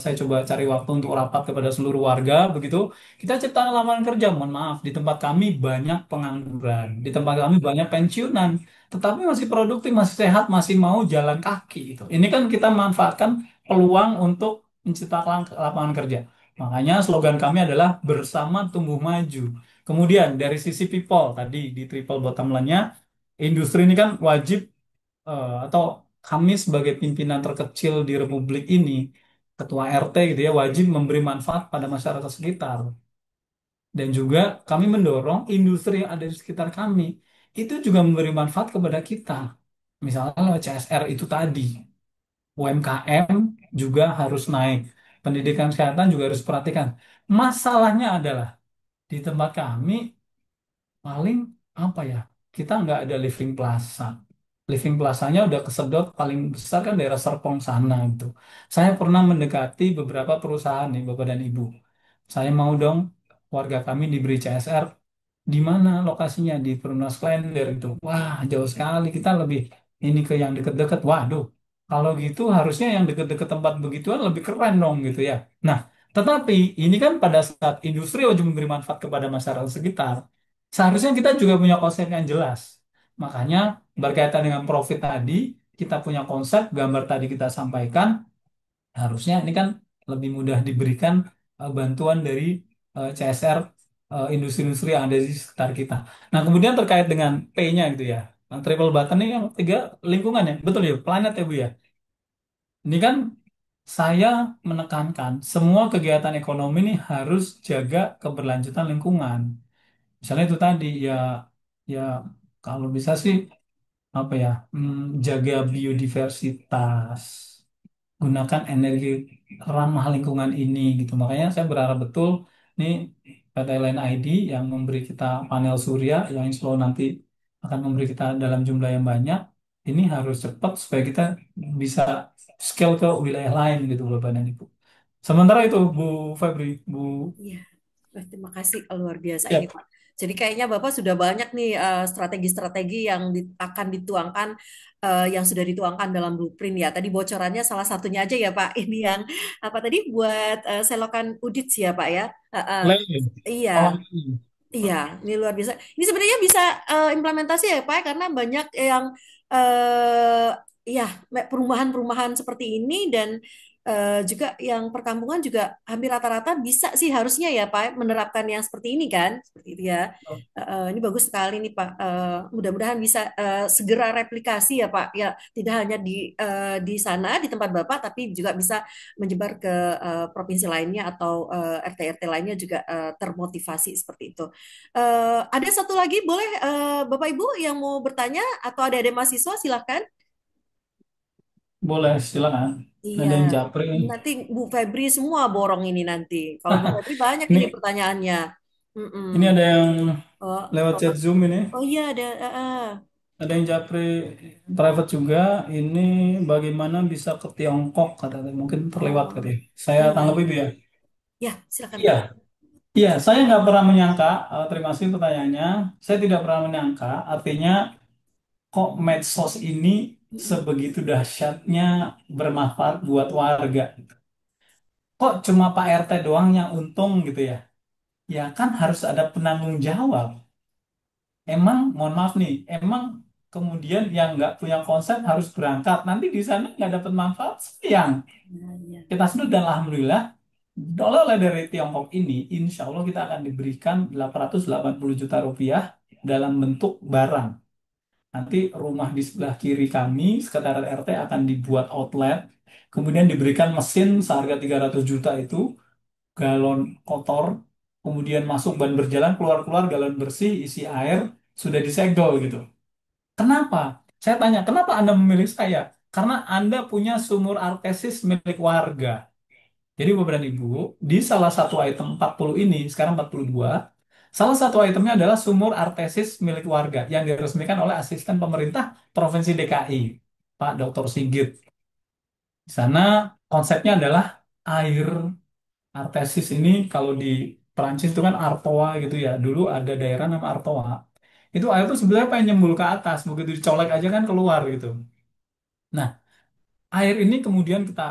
saya coba cari waktu untuk rapat kepada seluruh warga, begitu. Kita ciptakan lapangan kerja. Mohon maaf, di tempat kami banyak pengangguran, di tempat kami banyak pensiunan, tetapi masih produktif, masih sehat, masih mau jalan kaki. Itu. Ini kan kita manfaatkan peluang untuk menciptakan lapangan kerja. Makanya slogan kami adalah bersama tumbuh maju. Kemudian dari sisi people tadi di triple bottom line-nya, industri ini kan wajib atau kami sebagai pimpinan terkecil di Republik ini, ketua RT gitu ya, wajib memberi manfaat pada masyarakat sekitar. Dan juga kami mendorong industri yang ada di sekitar kami itu juga memberi manfaat kepada kita. Misalnya lewat CSR itu tadi, UMKM juga harus naik. Pendidikan kesehatan juga harus perhatikan. Masalahnya adalah di tempat kami paling apa ya? Kita nggak ada living plaza. Living plazanya udah kesedot paling besar kan daerah Serpong sana gitu. Saya pernah mendekati beberapa perusahaan nih Bapak dan Ibu. Saya mau dong warga kami diberi CSR. Di mana lokasinya di Perumnas Klender itu. Wah, jauh sekali. Kita lebih ini ke yang deket-deket. Waduh, kalau gitu harusnya yang deket-deket tempat begituan lebih keren dong gitu ya. Nah, tetapi ini kan pada saat industri wajib memberi manfaat kepada masyarakat sekitar. Seharusnya kita juga punya konsep yang jelas. Makanya berkaitan dengan profit tadi, kita punya konsep, gambar tadi kita sampaikan, harusnya ini kan lebih mudah diberikan bantuan dari CSR industri-industri yang ada di sekitar kita. Nah, kemudian terkait dengan P-nya gitu ya. Nah, triple button ini yang tiga lingkungan ya. Betul ya, planet ya Bu ya. Ini kan saya menekankan semua kegiatan ekonomi ini harus jaga keberlanjutan lingkungan. Misalnya itu tadi ya ya kalau bisa sih apa ya jaga biodiversitas, gunakan energi ramah lingkungan ini gitu. Makanya saya berharap betul nih PT Line ID yang memberi kita panel surya yang insya Allah nanti akan memberi kita dalam jumlah yang banyak. Ini harus cepat supaya kita bisa scale ke wilayah lain gitu Bapak dan Ibu. Sementara itu Bu Febri, Bu Iya. Terima kasih, luar biasa ini ya, Pak. Jadi kayaknya Bapak sudah banyak nih strategi-strategi yang akan dituangkan, yang sudah dituangkan dalam blueprint ya. Tadi bocorannya salah satunya aja ya Pak. Ini yang apa tadi buat selokan Udits ya Pak ya. lain. Iya. Oh, ini. Iya, ini luar biasa. Ini sebenarnya bisa implementasi ya Pak, ya, karena banyak yang eh ya perumahan-perumahan seperti ini dan juga yang perkampungan juga hampir rata-rata bisa sih harusnya ya Pak menerapkan yang seperti ini kan, seperti itu ya. Ini bagus sekali nih Pak. Mudah-mudahan bisa segera replikasi ya Pak. Ya, tidak hanya di sana di tempat Bapak, tapi juga bisa menyebar ke provinsi lainnya atau RT-RT lainnya juga termotivasi seperti itu. Ada satu lagi, boleh Bapak Ibu yang mau bertanya atau ada mahasiswa silahkan. Boleh silakan. Iya, Ada yang japri. nanti Bu Febri semua borong ini nanti. Kalau Bu Febri banyak ini Ini pertanyaannya. Mm-mm. ini ada yang Oh, lewat oh, chat Zoom ini. oh iya ada. Ada yang japri private juga. Ini bagaimana bisa ke Tiongkok katanya. Mungkin terlewat Oh, katanya. Saya iya tanggapi iya. itu ya. Ya, silakan Iya, Pak. iya. Saya nggak pernah menyangka. Terima kasih pertanyaannya. Saya tidak pernah menyangka. Artinya kok medsos ini Mm-mm. sebegitu dahsyatnya bermanfaat buat warga. Kok cuma Pak RT doang yang untung gitu ya? Ya kan harus ada penanggung jawab. Emang, mohon maaf nih, emang kemudian yang nggak punya konsep harus berangkat. Nanti di sana nggak dapat manfaat, sayang. Iya, iya. Kita sudah dan alhamdulillah, oleh dari Tiongkok ini, insya Allah kita akan diberikan 880 juta rupiah dalam bentuk barang. Nanti rumah di sebelah kiri kami, sekretariat RT akan dibuat outlet, kemudian diberikan mesin seharga 300 juta itu, galon kotor, kemudian masuk ban berjalan, keluar-keluar galon bersih, isi air, sudah disegel gitu. Kenapa? Saya tanya, kenapa Anda memilih saya? Karena Anda punya sumur artesis milik warga. Jadi Bapak dan Ibu, di salah satu item 40 ini, sekarang 42, salah satu itemnya adalah sumur artesis milik warga yang diresmikan oleh asisten pemerintah Provinsi DKI, Pak Dr. Sigit. Di sana konsepnya adalah air artesis ini kalau di Perancis itu kan Artois gitu ya. Dulu ada daerah nama Artois. Itu air tuh sebenarnya pengen nyembul ke atas, begitu dicolek aja kan keluar gitu. Nah, Air ini kemudian kita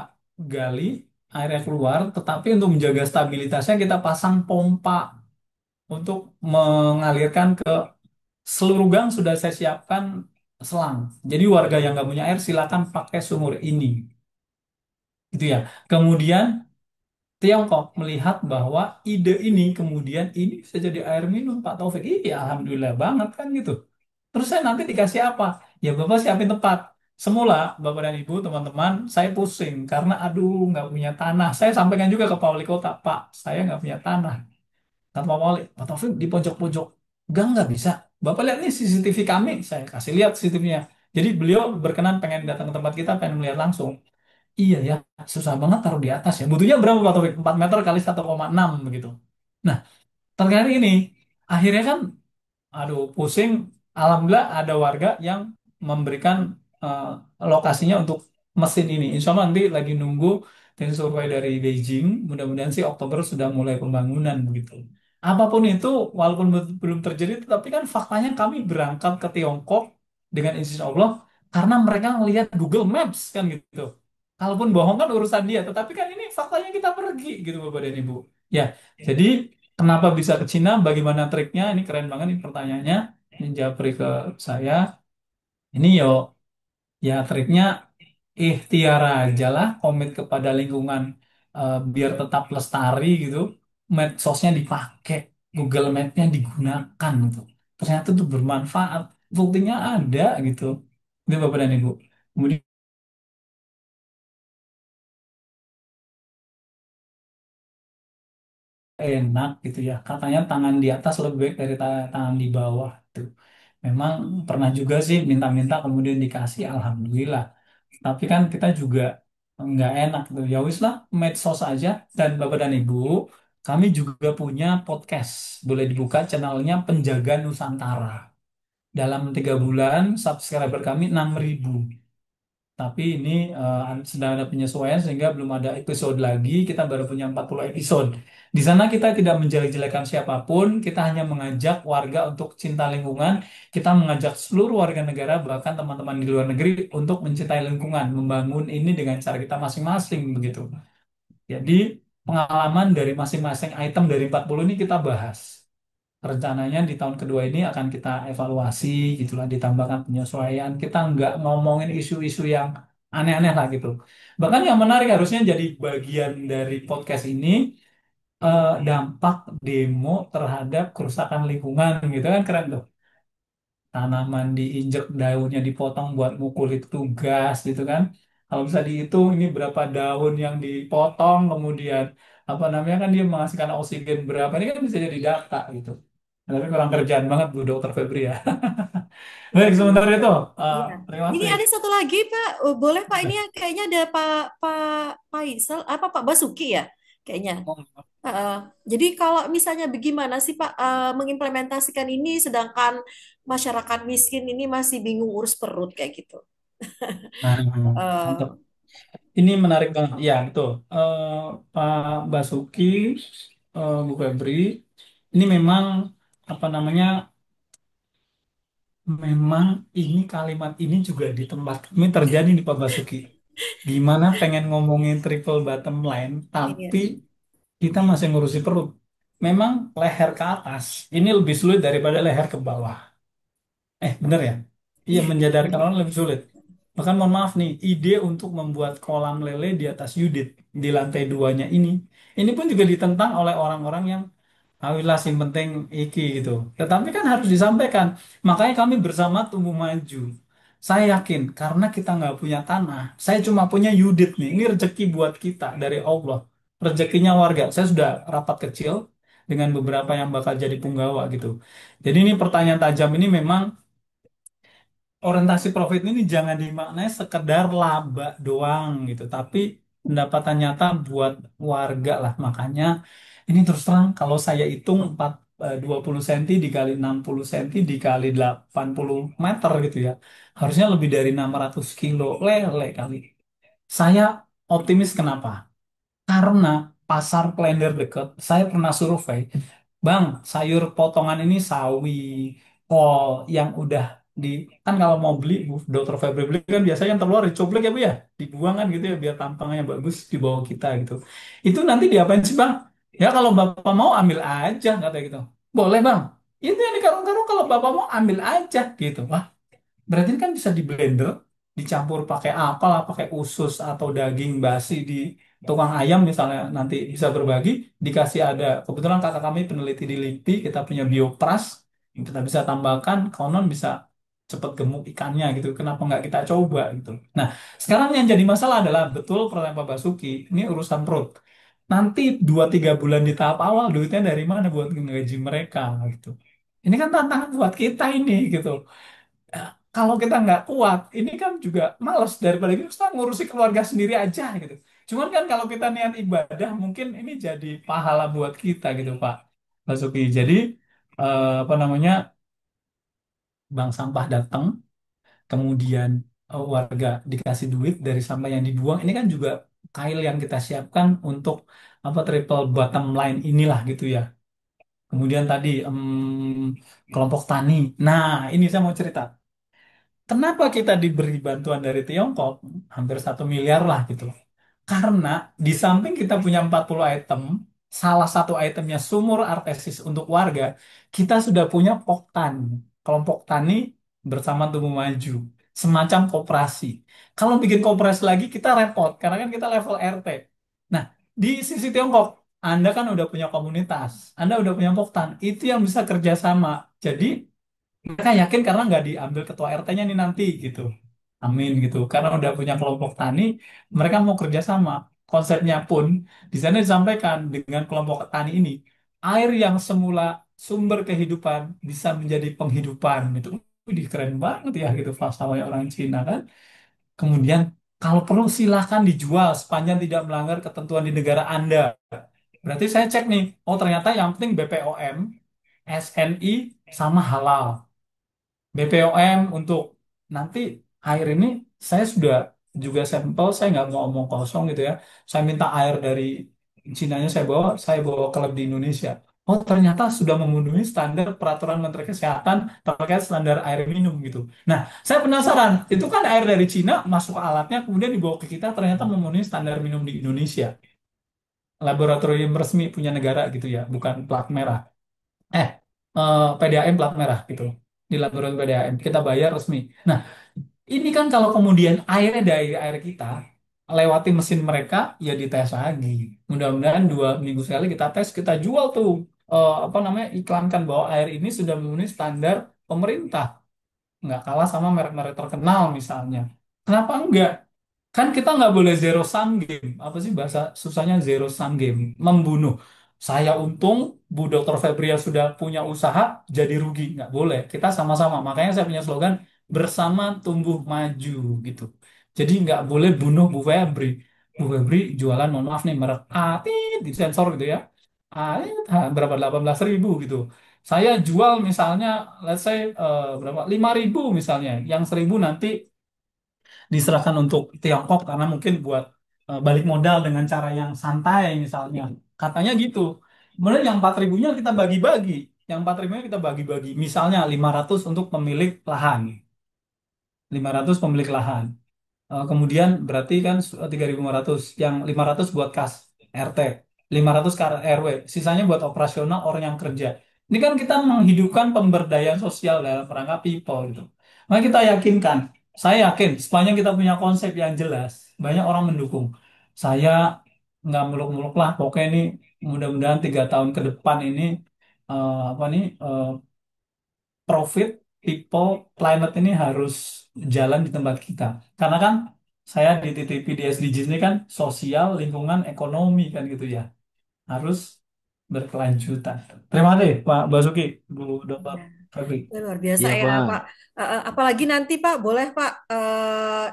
gali, airnya keluar, tetapi untuk menjaga stabilitasnya kita pasang pompa untuk mengalirkan ke seluruh gang sudah saya siapkan selang. Jadi warga yang nggak punya air silakan pakai sumur ini, gitu ya. Kemudian Tiongkok melihat bahwa ide ini kemudian ini bisa jadi air minum Pak Taufik. Iya, alhamdulillah banget kan gitu. Terus saya nanti dikasih apa? Ya Bapak siapin tempat. Semula Bapak dan Ibu teman-teman saya pusing karena aduh nggak punya tanah. Saya sampaikan juga ke Pak Wali Kota, Pak saya nggak punya tanah. Kata Pak Wali, Pak Taufik di pojok-pojok gang nggak bisa. Bapak lihat nih CCTV kami, saya kasih lihat CCTV-nya. Jadi beliau berkenan pengen datang ke tempat kita, pengen melihat langsung. Iya ya, susah banget taruh di atas ya. Butuhnya berapa Pak Taufik? 4 meter kali 1,6 begitu. Nah, terkait ini, akhirnya kan aduh, pusing. Alhamdulillah ada warga yang memberikan eh, lokasinya untuk mesin ini. Insya Allah nanti lagi nunggu tim survei dari Beijing. Mudah-mudahan sih Oktober sudah mulai pembangunan begitu. Apapun itu, walaupun belum terjadi, tapi kan faktanya kami berangkat ke Tiongkok dengan izin Allah karena mereka ngelihat Google Maps kan gitu. Kalaupun bohong kan urusan dia, tetapi kan ini faktanya kita pergi gitu Bapak dan Ibu. Ya, jadi kenapa bisa ke Cina? Bagaimana triknya? Ini keren banget nih pertanyaannya. Ini Japri ke saya. Ini yo, ya triknya ikhtiar aja lah, komit kepada lingkungan biar tetap lestari gitu. Medsosnya dipakai, Google Map-nya digunakan gitu. Ternyata itu bermanfaat. Buktinya ada gitu. Itu Bapak dan Ibu. Kemudian enak gitu ya. Katanya tangan di atas lebih baik dari tangan di bawah. Tuh. Memang pernah juga sih minta-minta kemudian dikasih, alhamdulillah. Tapi kan kita juga nggak enak tuh. Ya wis lah, medsos aja. Dan Bapak dan Ibu, kami juga punya podcast. Boleh dibuka channelnya Penjaga Nusantara. Dalam 3 bulan, subscriber kami 6.000. Tapi ini sedang ada penyesuaian sehingga belum ada episode lagi. Kita baru punya 40 episode. Di sana kita tidak menjelek-jelekan siapapun. Kita hanya mengajak warga untuk cinta lingkungan. Kita mengajak seluruh warga negara, bahkan teman-teman di luar negeri untuk mencintai lingkungan. Membangun ini dengan cara kita masing-masing begitu. Jadi pengalaman dari masing-masing item dari 40 ini kita bahas. Rencananya di tahun kedua ini akan kita evaluasi gitulah ditambahkan penyesuaian. Kita nggak ngomongin isu-isu yang aneh-aneh lah gitu. Bahkan yang menarik harusnya jadi bagian dari podcast ini dampak demo terhadap kerusakan lingkungan gitu kan keren tuh. Tanaman diinjek daunnya dipotong buat mukul itu gas gitu kan. Kalau bisa dihitung ini berapa daun yang dipotong kemudian apa namanya kan dia menghasilkan oksigen berapa ini kan bisa jadi data gitu. Tapi kurang kerjaan banget Bu Dokter Febri ya. Baik, sementara itu, Iya. terima Ini kasih. ada satu lagi Pak. Boleh Pak, ini kayaknya ada Pak Faisal apa Pak Basuki ya kayaknya. Heeh. Jadi kalau misalnya bagaimana sih Pak mengimplementasikan ini sedangkan masyarakat miskin ini masih bingung urus perut kayak gitu. Nah, mantap. Eh, Ini menarik banget. Ya, betul. Pak Basuki, Bu Febri, ini memang apa namanya? Memang ini kalimat ini juga di tempat kami terjadi nih Pak Basuki. Gimana pengen ngomongin triple bottom line, tapi iya. kita masih ngurusi perut. Memang leher ke atas ini lebih sulit daripada leher ke bawah. Bener ya? Iya, Iya, menjadarkan benar. orang lebih sulit. Bahkan mohon maaf nih, ide untuk membuat kolam lele di atas Yudit di lantai duanya ini pun juga ditentang oleh orang-orang yang awilah yang penting iki gitu. Tetapi kan harus disampaikan. Makanya kami bersama tumbuh maju. Saya yakin karena kita nggak punya tanah, saya cuma punya Yudit nih. Ini rezeki buat kita dari Allah. Rezekinya warga. Saya sudah rapat kecil dengan beberapa yang bakal jadi punggawa gitu. Jadi ini pertanyaan tajam ini memang orientasi profit ini jangan dimaknai sekedar laba doang gitu, tapi pendapatan nyata buat warga lah. Makanya ini terus terang kalau saya hitung 20 cm dikali 60 cm dikali 80 meter gitu ya. Harusnya lebih dari 600 kilo lele kali. Saya optimis kenapa? Karena pasar Klender deket, saya pernah survei, Bang, sayur potongan ini sawi, kol yang udah di kan kalau mau beli Dokter Febri beli kan biasanya yang terluar dicuplek ya Bu ya, dibuang kan gitu ya biar tampangnya bagus di bawah kita gitu. Itu nanti diapain sih Bang? Ya kalau Bapak mau ambil aja kata gitu. Boleh Bang. Itu yang di karung-karung kalau Bapak mau ambil aja gitu. Wah, berarti kan bisa di blender, dicampur pakai apalah, pakai usus atau daging basi di tukang ayam misalnya nanti bisa berbagi, dikasih ada. Kebetulan kakak kami peneliti di LIPI, kita punya biopras, yang kita bisa tambahkan, konon bisa cepet gemuk ikannya gitu. Kenapa nggak kita coba gitu? Nah, sekarang yang jadi masalah adalah betul pertanyaan Pak Basuki, ini urusan perut. Nanti 2-3 bulan di tahap awal duitnya dari mana buat gaji mereka gitu. Ini kan tantangan buat kita ini gitu. Ya, kalau kita nggak kuat, ini kan juga males daripada kita ngurusi keluarga sendiri aja gitu. Cuman kan kalau kita niat ibadah, mungkin ini jadi pahala buat kita gitu Pak Basuki. Jadi apa namanya, bank sampah datang, kemudian warga dikasih duit dari sampah yang dibuang. Ini kan juga kail yang kita siapkan untuk apa triple bottom line inilah gitu ya. Kemudian tadi kelompok tani. Nah, ini saya mau cerita. Kenapa kita diberi bantuan dari Tiongkok? Hampir 1 miliar lah gitu. Karena di samping kita punya 40 item, salah satu itemnya sumur artesis untuk warga, kita sudah punya Poktan, kelompok tani bersama Tumbuh Maju, semacam koperasi. Kalau bikin koperasi lagi kita repot, karena kan kita level RT. Nah, di sisi Tiongkok, Anda kan udah punya komunitas, Anda udah punya Poktan, itu yang bisa kerjasama. Jadi mereka yakin karena nggak diambil ketua RT-nya nih nanti gitu. Amin gitu. Karena udah punya kelompok tani, mereka mau kerjasama. Konsepnya pun di sana disampaikan dengan kelompok tani ini, air yang semula sumber kehidupan bisa menjadi penghidupan gitu. Wih, keren banget ya gitu falsafahnya orang Cina kan. Kemudian kalau perlu silahkan dijual sepanjang tidak melanggar ketentuan di negara Anda. Berarti saya cek nih, oh ternyata yang penting BPOM, SNI, sama halal. BPOM untuk nanti air ini saya sudah juga sampel, saya nggak mau omong kosong gitu ya. Saya minta air dari Cinanya, saya bawa ke lab di Indonesia. Oh ternyata sudah memenuhi standar peraturan Menteri Kesehatan terkait standar air minum gitu. Nah saya penasaran, itu kan air dari Cina masuk ke alatnya kemudian dibawa ke kita ternyata memenuhi standar minum di Indonesia. Laboratorium resmi punya negara gitu ya, bukan plat merah. Eh, PDAM plat merah gitu. Di laboratorium PDAM kita bayar resmi. Nah, ini kan kalau kemudian airnya dari air kita lewati mesin mereka ya dites lagi. Mudah-mudahan 2 minggu sekali kita tes, kita jual tuh apa namanya iklankan bahwa air ini sudah memenuhi standar pemerintah, nggak kalah sama merek-merek terkenal misalnya. Kenapa enggak? Kan kita nggak boleh zero sum game. Apa sih bahasa susahnya zero sum game? Membunuh. Saya untung, Bu Dr. Febria sudah punya usaha, jadi rugi. Nggak boleh. Kita sama-sama. Makanya saya punya slogan, bersama tumbuh maju gitu. Jadi nggak boleh bunuh Bu Febri. Bu Febri jualan, mohon maaf nih, merek A, disensor gitu ya. A, berapa, 18.000 gitu. Saya jual misalnya, let's say, berapa, 5.000 misalnya. Yang 1.000 nanti diserahkan untuk Tiongkok karena mungkin buat balik modal dengan cara yang santai misalnya. Katanya gitu. Kemudian yang 4.000-nya kita bagi-bagi. Yang 4.000-nya kita bagi-bagi. Misalnya 500 untuk pemilik lahan. 500 pemilik lahan. Kemudian berarti kan 3.500. Yang 500 buat kas RT. 500 ke RW. Sisanya buat operasional orang yang kerja. Ini kan kita menghidupkan pemberdayaan sosial dalam rangka people gitu. Maka kita yakinkan. Saya yakin sepanjang kita punya konsep yang jelas, banyak orang mendukung. Saya nggak muluk-muluk lah. Pokoknya ini mudah-mudahan 3 tahun ke depan ini apa nih profit, people, planet ini harus jalan di tempat kita. Karena kan saya dititipi di SDGs ini kan sosial, lingkungan, ekonomi kan gitu ya. Harus berkelanjutan. Terima kasih Pak Basuki, Bu Dr. Ya. Febri. Ya, luar biasa Iya, ya Pak. Pak. Apalagi nanti Pak, boleh Pak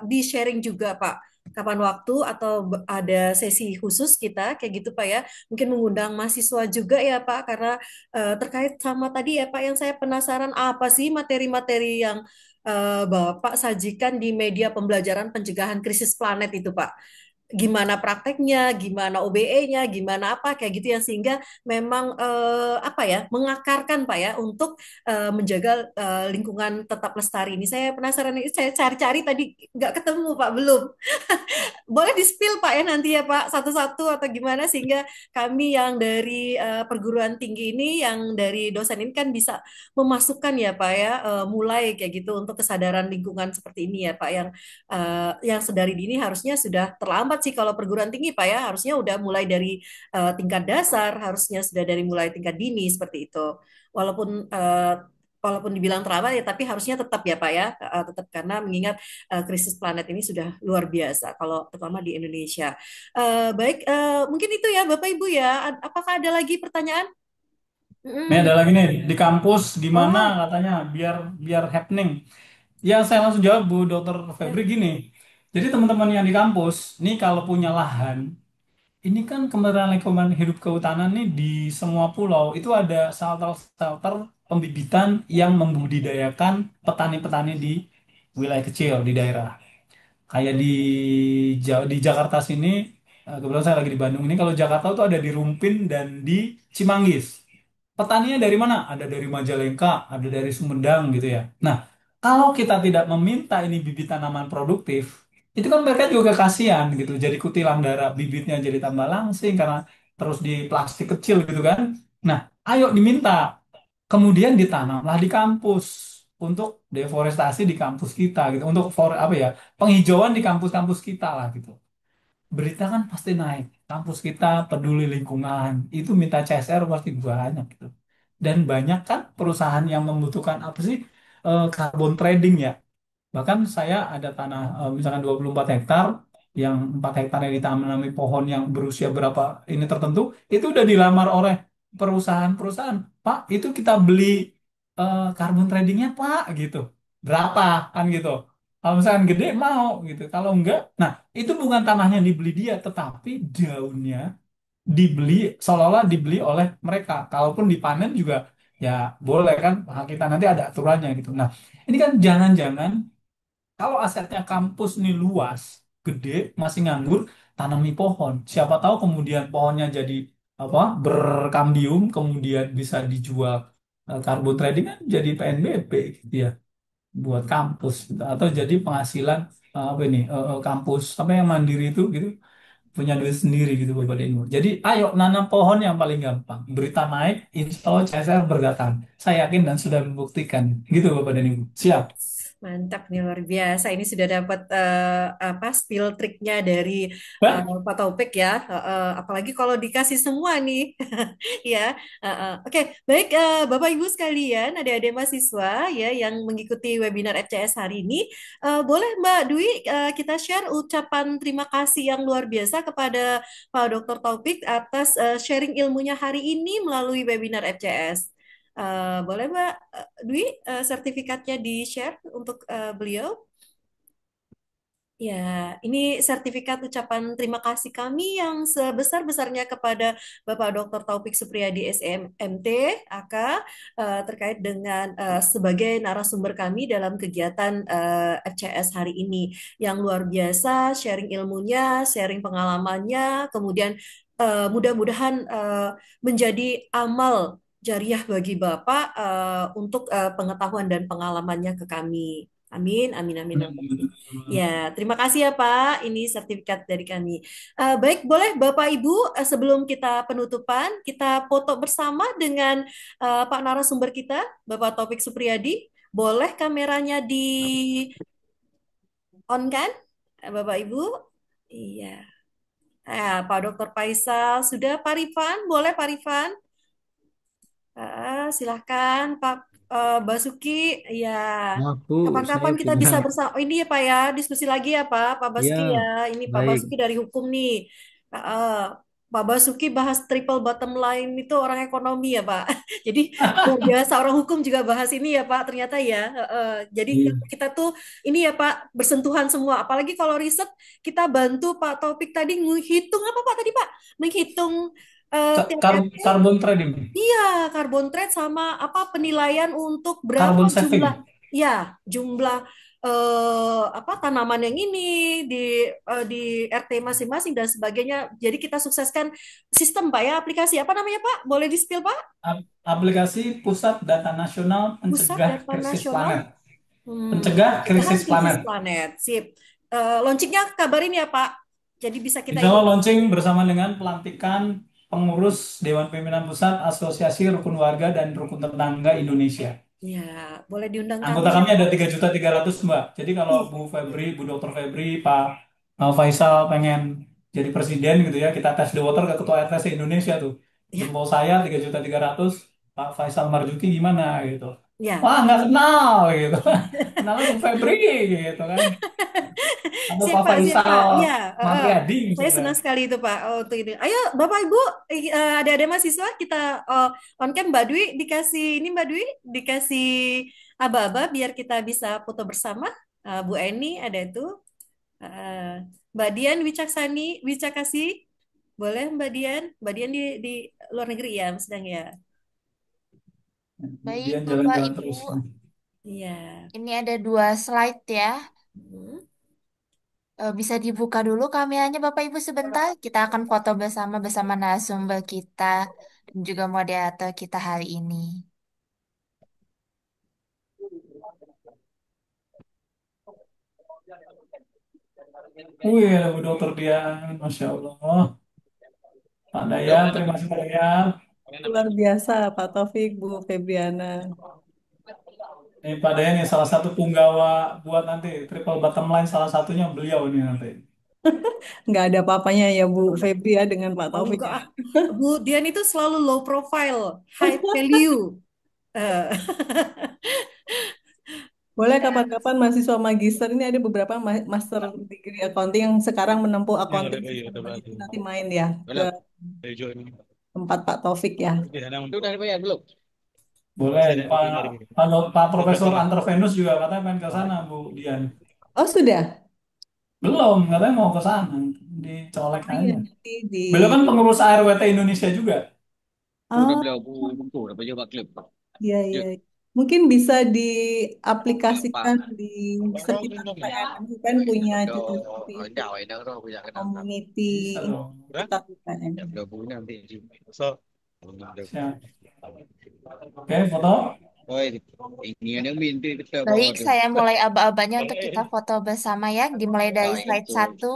di-sharing juga Pak. Kapan waktu atau ada sesi khusus kita kayak gitu Pak ya. Mungkin mengundang mahasiswa juga ya Pak, karena terkait sama tadi ya Pak yang saya penasaran apa sih materi-materi yang Bapak sajikan di media pembelajaran pencegahan krisis planet itu Pak. gimana prakteknya, gimana OBE-nya, gimana apa kayak gitu ya sehingga memang apa ya mengakarkan Pak ya untuk menjaga lingkungan tetap lestari. Ini saya penasaran ini saya cari-cari tadi nggak ketemu Pak belum. Boleh di-spill Pak ya nanti ya Pak satu-satu atau gimana sehingga kami yang dari perguruan tinggi ini yang dari dosen ini kan bisa memasukkan ya Pak ya mulai kayak gitu untuk kesadaran lingkungan seperti ini ya Pak yang sedari dini harusnya sudah terlambat sih kalau perguruan tinggi Pak ya harusnya udah mulai dari tingkat dasar harusnya sudah dari mulai tingkat dini seperti itu walaupun walaupun dibilang terlambat ya tapi harusnya tetap ya Pak ya tetap karena mengingat krisis planet ini sudah luar biasa kalau terutama di Indonesia. Baik mungkin itu ya Bapak Ibu ya apakah ada lagi pertanyaan? Nih Mm-mm. ada lagi nih di kampus gimana Oh katanya biar biar happening. Ya saya langsung jawab Bu Dokter ya. Febri gini. Jadi teman-teman yang di kampus, nih kalau punya lahan, ini kan Kementerian Lingkungan Hidup Kehutanan nih di semua pulau itu ada shelter-shelter pembibitan yang membudidayakan petani-petani di wilayah kecil di daerah. Kayak di Jakarta sini, kebetulan saya lagi di Bandung ini. Kalau Jakarta itu ada di Rumpin dan di Cimanggis. Petaninya dari mana? Ada dari Majalengka, ada dari Sumedang gitu ya. Nah, kalau kita tidak meminta ini bibit tanaman produktif, itu kan mereka juga kasihan gitu. Jadi kutilang darah, bibitnya jadi tambah langsing karena terus di plastik kecil gitu kan. Nah, ayo diminta. Kemudian ditanamlah di kampus untuk deforestasi di kampus kita gitu. Untuk apa ya? Penghijauan di kampus-kampus kita lah gitu. Berita kan pasti naik. Kampus kita peduli lingkungan. Itu minta CSR pasti banyak gitu. Dan banyak kan perusahaan yang membutuhkan apa sih? Carbon trading ya. Bahkan saya ada tanah misalkan 24 hektar yang 4 hektar yang ditanami pohon yang berusia berapa ini tertentu itu udah dilamar oleh perusahaan-perusahaan. Pak, itu kita beli carbon tradingnya Pak gitu. Berapa kan gitu. Kalau misalkan gede mau gitu. Kalau enggak, nah itu bukan tanahnya dibeli dia, tetapi daunnya dibeli seolah-olah dibeli oleh mereka. Kalaupun dipanen juga ya boleh kan. Hak kita nanti ada aturannya gitu. Nah, ini kan jangan-jangan kalau asetnya kampus nih luas, gede, masih nganggur, tanami pohon. Siapa tahu kemudian pohonnya jadi apa berkambium, kemudian bisa dijual carbon trading kan jadi PNBP gitu ya buat kampus gitu. Atau jadi penghasilan apa ini kampus apa yang mandiri itu gitu punya duit sendiri gitu Bapak dan Ibu. Jadi ayo nanam pohon yang paling gampang. Berita naik, insya Allah CSR berdatangan. Saya yakin dan sudah membuktikan. Gitu Bapak dan Ibu. Siap. Mantap nih luar biasa. Ini sudah dapat apa spill triknya dari Pak? Pak Taufik ya. Apalagi kalau dikasih semua nih, ya. Oke, baik Bapak Ibu sekalian, adik-adik mahasiswa ya yang mengikuti webinar FCS hari ini, boleh Mbak Dwi kita share ucapan terima kasih yang luar biasa kepada Pak Dr. Taufik atas sharing ilmunya hari ini melalui webinar FCS. Boleh Mbak Dwi sertifikatnya di-share untuk beliau? Ya, ini sertifikat ucapan terima kasih kami yang sebesar-besarnya kepada Bapak Dr. Taufik Supriyadi SMMT AK terkait dengan sebagai narasumber kami dalam kegiatan FCS hari ini yang luar biasa, sharing ilmunya, sharing pengalamannya, kemudian mudah-mudahan menjadi amal jariah bagi Bapak untuk pengetahuan dan pengalamannya ke kami. Amin, amin, amin. Amin. Ya, terima kasih ya Pak. Ini sertifikat dari kami. Baik, boleh Bapak Ibu sebelum kita penutupan, kita foto bersama dengan Pak narasumber kita, Bapak Taufik Supriyadi. Boleh kameranya di on kan, Bapak Ibu? Iya. Pak Dr. Faisal, sudah Pak Rifan? Boleh Pak Rifan? Silahkan Pak Basuki, ya Aku, saya kapan-kapan kita punya, bisa bersama. Oh, ini ya Pak ya, diskusi lagi ya Pak ya, Basuki ya. Ini Pak baik. Basuki dari hukum nih. Pak Basuki bahas triple bottom line itu orang ekonomi ya Pak. Jadi luar biasa orang hukum juga bahas ini ya Pak. Ternyata ya. Jadi Iya. kita tuh ini ya Pak bersentuhan semua. Apalagi kalau riset kita bantu Pak Topik tadi menghitung apa Pak tadi Pak? Menghitung tiap Carbon trading, iya, carbon trade sama apa penilaian untuk berapa carbon jumlah saving. ya jumlah apa tanaman yang ini di di RT masing-masing dan sebagainya. Jadi kita sukseskan sistem Pak ya, aplikasi apa namanya Pak? Boleh di-spill Pak? Aplikasi Pusat Data Nasional Pusat Pencegah Data Krisis Nasional Planet. Pencegah Pencegahan Krisis Krisis Planet. Planet. Sip. Launchingnya kabarin ya Pak. Jadi bisa kita Insya Allah ikuti. launching bersama dengan pelantikan pengurus Dewan Pimpinan Pusat Asosiasi Rukun Warga dan Rukun Tetangga Indonesia. Ya, boleh diundang kami Anggota ya kami ada Pak. 3.300.000 Mbak. Jadi kalau Ih, Bu Febri, Bu Dr. Febri, Pak Faisal pengen jadi presiden gitu ya, kita tes the water ke Ketua RT se-Indonesia tuh. ya, Jempol saya 3.300.000, Pak Faisal Marzuki gimana gitu. ya. Wah nggak kenal gitu. Kenalnya Bu Febri gitu kan. Atau Pak Siap Faisal Pak. Ya, Mapriadi saya misalnya. senang sekali itu Pak. Oh, untuk ini. Ayo Bapak Ibu, adik-adik mahasiswa kita on cam Mbak Dwi dikasih ini Mbak Dwi dikasih aba-aba biar kita bisa foto bersama. Bu Eni ada itu. Mbak Dian Wicakasi, boleh Mbak Dian? Mbak Dian di luar negeri ya, sedang ya. Baik, Dia Bapak jalan-jalan Ibu. terus. Iya. Ini ada dua slide ya. Hmm. Bisa dibuka dulu kameranya Bapak Ibu sebentar. Kita akan foto bersama bersama narasumber kita dan juga moderator kita hari ini. Wih, ada Bu Dokter Dian, Masya Allah. Pak Dayan, terima kasih Pak Dayan. Luar biasa, Pak Taufik, Bu Febriana. Ini Pak Dayan yang salah satu punggawa buat nanti triple bottom line salah satunya beliau ini nanti. Nggak ada apa-apanya ya, Bu Febri ya, dengan Pak Oh Taufik enggak, ya. Bu Dian itu selalu low profile, high value. Eh, Boleh kapan-kapan mahasiswa magister ini ada beberapa master degree accounting yang sekarang menempuh accounting system. Itu nanti main ya ke tempat Pak Taufik ya. Udah dibayar belum? Boleh, Pak Profesor Antervenus juga katanya main ke sana, Bu Dian. Oh sudah? Belum, katanya mau ke sana, dicolek Oh iya aja. nanti di. Beliau kan pengurus ARWT Indonesia juga. Udah Oh beliau buku, udah belajar buat klub. iya iya. Yuk, Mungkin bisa gampang. diaplikasikan di sekitar PNM kan punya Udah juga seperti itu rendah, enak tuh punya kenal. community Bisa dong. sekitar PNM. Ya, udah buku nanti. Siap. Oke, foto. Oh, ini yang minta kita bawa Baik, tuh. saya mulai aba-abanya untuk kita foto bersama ya. Dimulai dari Nah, slide itu 1.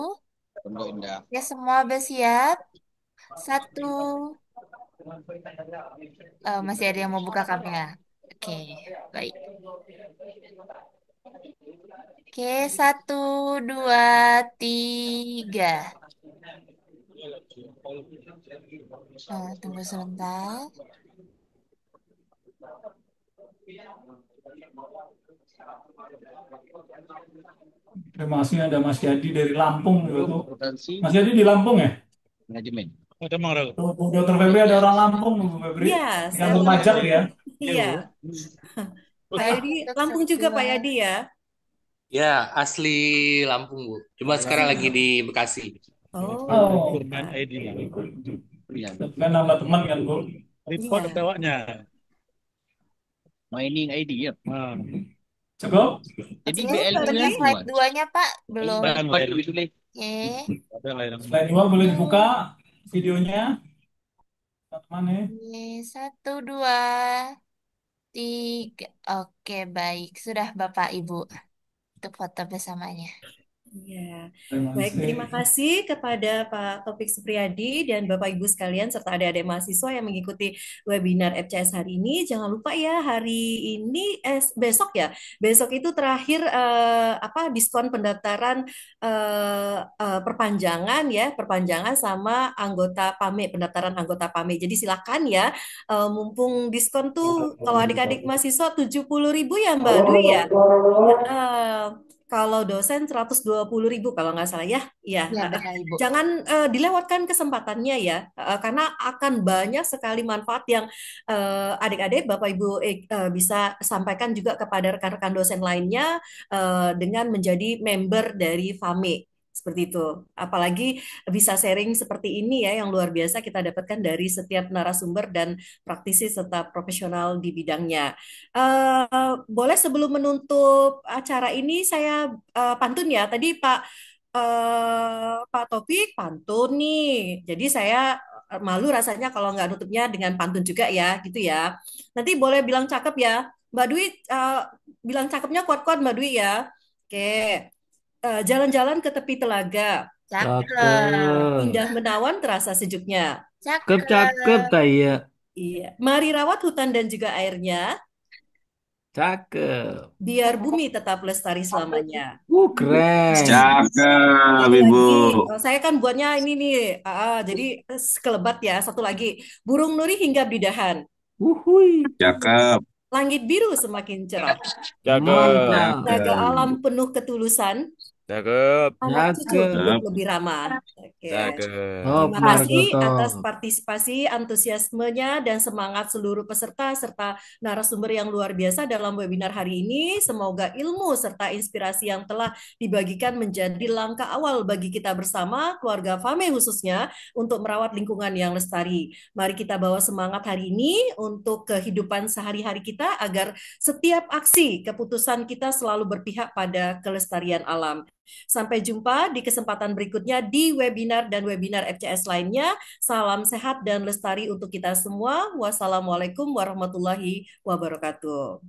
benda indah. Ya, semua bersiap. Satu. Masih ada yang mau buka kamera. Oke, baik. Oke, satu, dua, tiga. Tunggu sebentar. Terima kasih ada Mas Yadi dari Lampung juga tuh. Akuntansi, Mas Yadi di Lampung ya? manajemen. Tuh, Bu Dokter Febri ada orang Lampung, Bu Febri. Iya, Di saya kantor pajak Lampung. ya. Iya, Pak Baik, Yadi untuk Lampung juga Pak sebelah. Yadi ya. Ya, asli Lampung, Bu. Cuma sekarang lagi di Bekasi. Oh, Oh, Iya. kan nambah teman kan, Bu? iya. Mining ID ya. Cukup? Jadi Oke, BL itu sebentar yang slide buat. 2-nya, Pak. Belum. Oke. Slide 2 boleh dibuka videonya, teman-teman nih. Oke, satu, dua, tiga. Oke, baik. Sudah Bapak Ibu. Untuk foto bersamanya. Iya, Terima baik. Terima kasih. kasih kepada Pak Taufik Supriyadi dan Bapak Ibu sekalian serta adik-adik mahasiswa yang mengikuti webinar FCS hari ini. Jangan lupa ya hari ini besok ya. Besok itu terakhir apa diskon pendaftaran perpanjangan ya, perpanjangan sama anggota PAME, pendaftaran anggota PAME. Jadi silakan ya, mumpung diskon tuh kalau adik-adik mahasiswa 70.000 ya Mbak Dwi ya. Eh, Kalau dosen 120.000 kalau nggak salah ya, ya. Ya, benar Ibu. Jangan dilewatkan kesempatannya ya, karena akan banyak sekali manfaat yang adik-adik, Bapak Ibu bisa sampaikan juga kepada rekan-rekan dosen lainnya dengan menjadi member dari FAME. Seperti itu. Apalagi bisa sharing seperti ini ya yang luar biasa kita dapatkan dari setiap narasumber dan praktisi serta profesional di bidangnya. Boleh sebelum menutup acara ini saya pantun ya. Tadi Pak Topik pantun nih. Jadi saya malu rasanya kalau nggak nutupnya dengan pantun juga ya, gitu ya. Nanti boleh bilang cakep ya. Mbak Dwi bilang cakepnya kuat-kuat Mbak Dwi ya. Oke. Jalan-jalan ke tepi telaga, Cakep. indah Cakep. menawan terasa sejuknya. Cakep cakep Cakep. Taya. Iya. Mari rawat hutan dan juga airnya, Cakep. biar bumi tetap lestari selamanya. Keren. Cakep, Satu Ibu. lagi, saya kan buatnya ini nih, jadi sekelebat ya. Satu lagi, burung nuri hinggap di dahan, Wuhui. Cakep. langit biru semakin cerah, Mantap. naga Cakep. alam penuh ketulusan, Cakep. anak cucu Cakep. hidup Cakep. lebih ramah. Oke. Cakep. Top Terima kasih Margoto. atas partisipasi, antusiasmenya, dan semangat seluruh peserta serta narasumber yang luar biasa dalam webinar hari ini. Semoga ilmu serta inspirasi yang telah dibagikan menjadi langkah awal bagi kita bersama, keluarga Fame khususnya, untuk merawat lingkungan yang lestari. Mari kita bawa semangat hari ini untuk kehidupan sehari-hari kita agar setiap aksi keputusan kita selalu berpihak pada kelestarian alam. Sampai jumpa di kesempatan berikutnya di webinar dan webinar FCS lainnya. Salam sehat dan lestari untuk kita semua. Wassalamualaikum warahmatullahi wabarakatuh.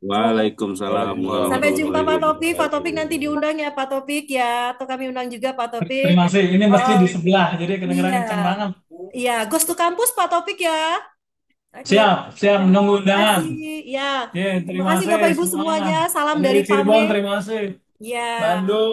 Waalaikumsalam Sampai jumpa Pak warahmatullahi Topik. Pak Topik nanti wabarakatuh. diundang ya Pak Topik ya. Atau kami undang juga Pak Topik. Terima kasih. Ini masjid di Oh, sebelah, jadi kedengeran iya. kencang banget. Iya, Ghost to Campus Pak Topik ya. Oke. Siap, siap menunggu undangan. Kasih. Ya. Ya, Terima terima kasih kasih Bapak Ibu semuanya. semuanya. Salam Dari dari Cirebon, Fame. terima kasih. Ya. Bandung.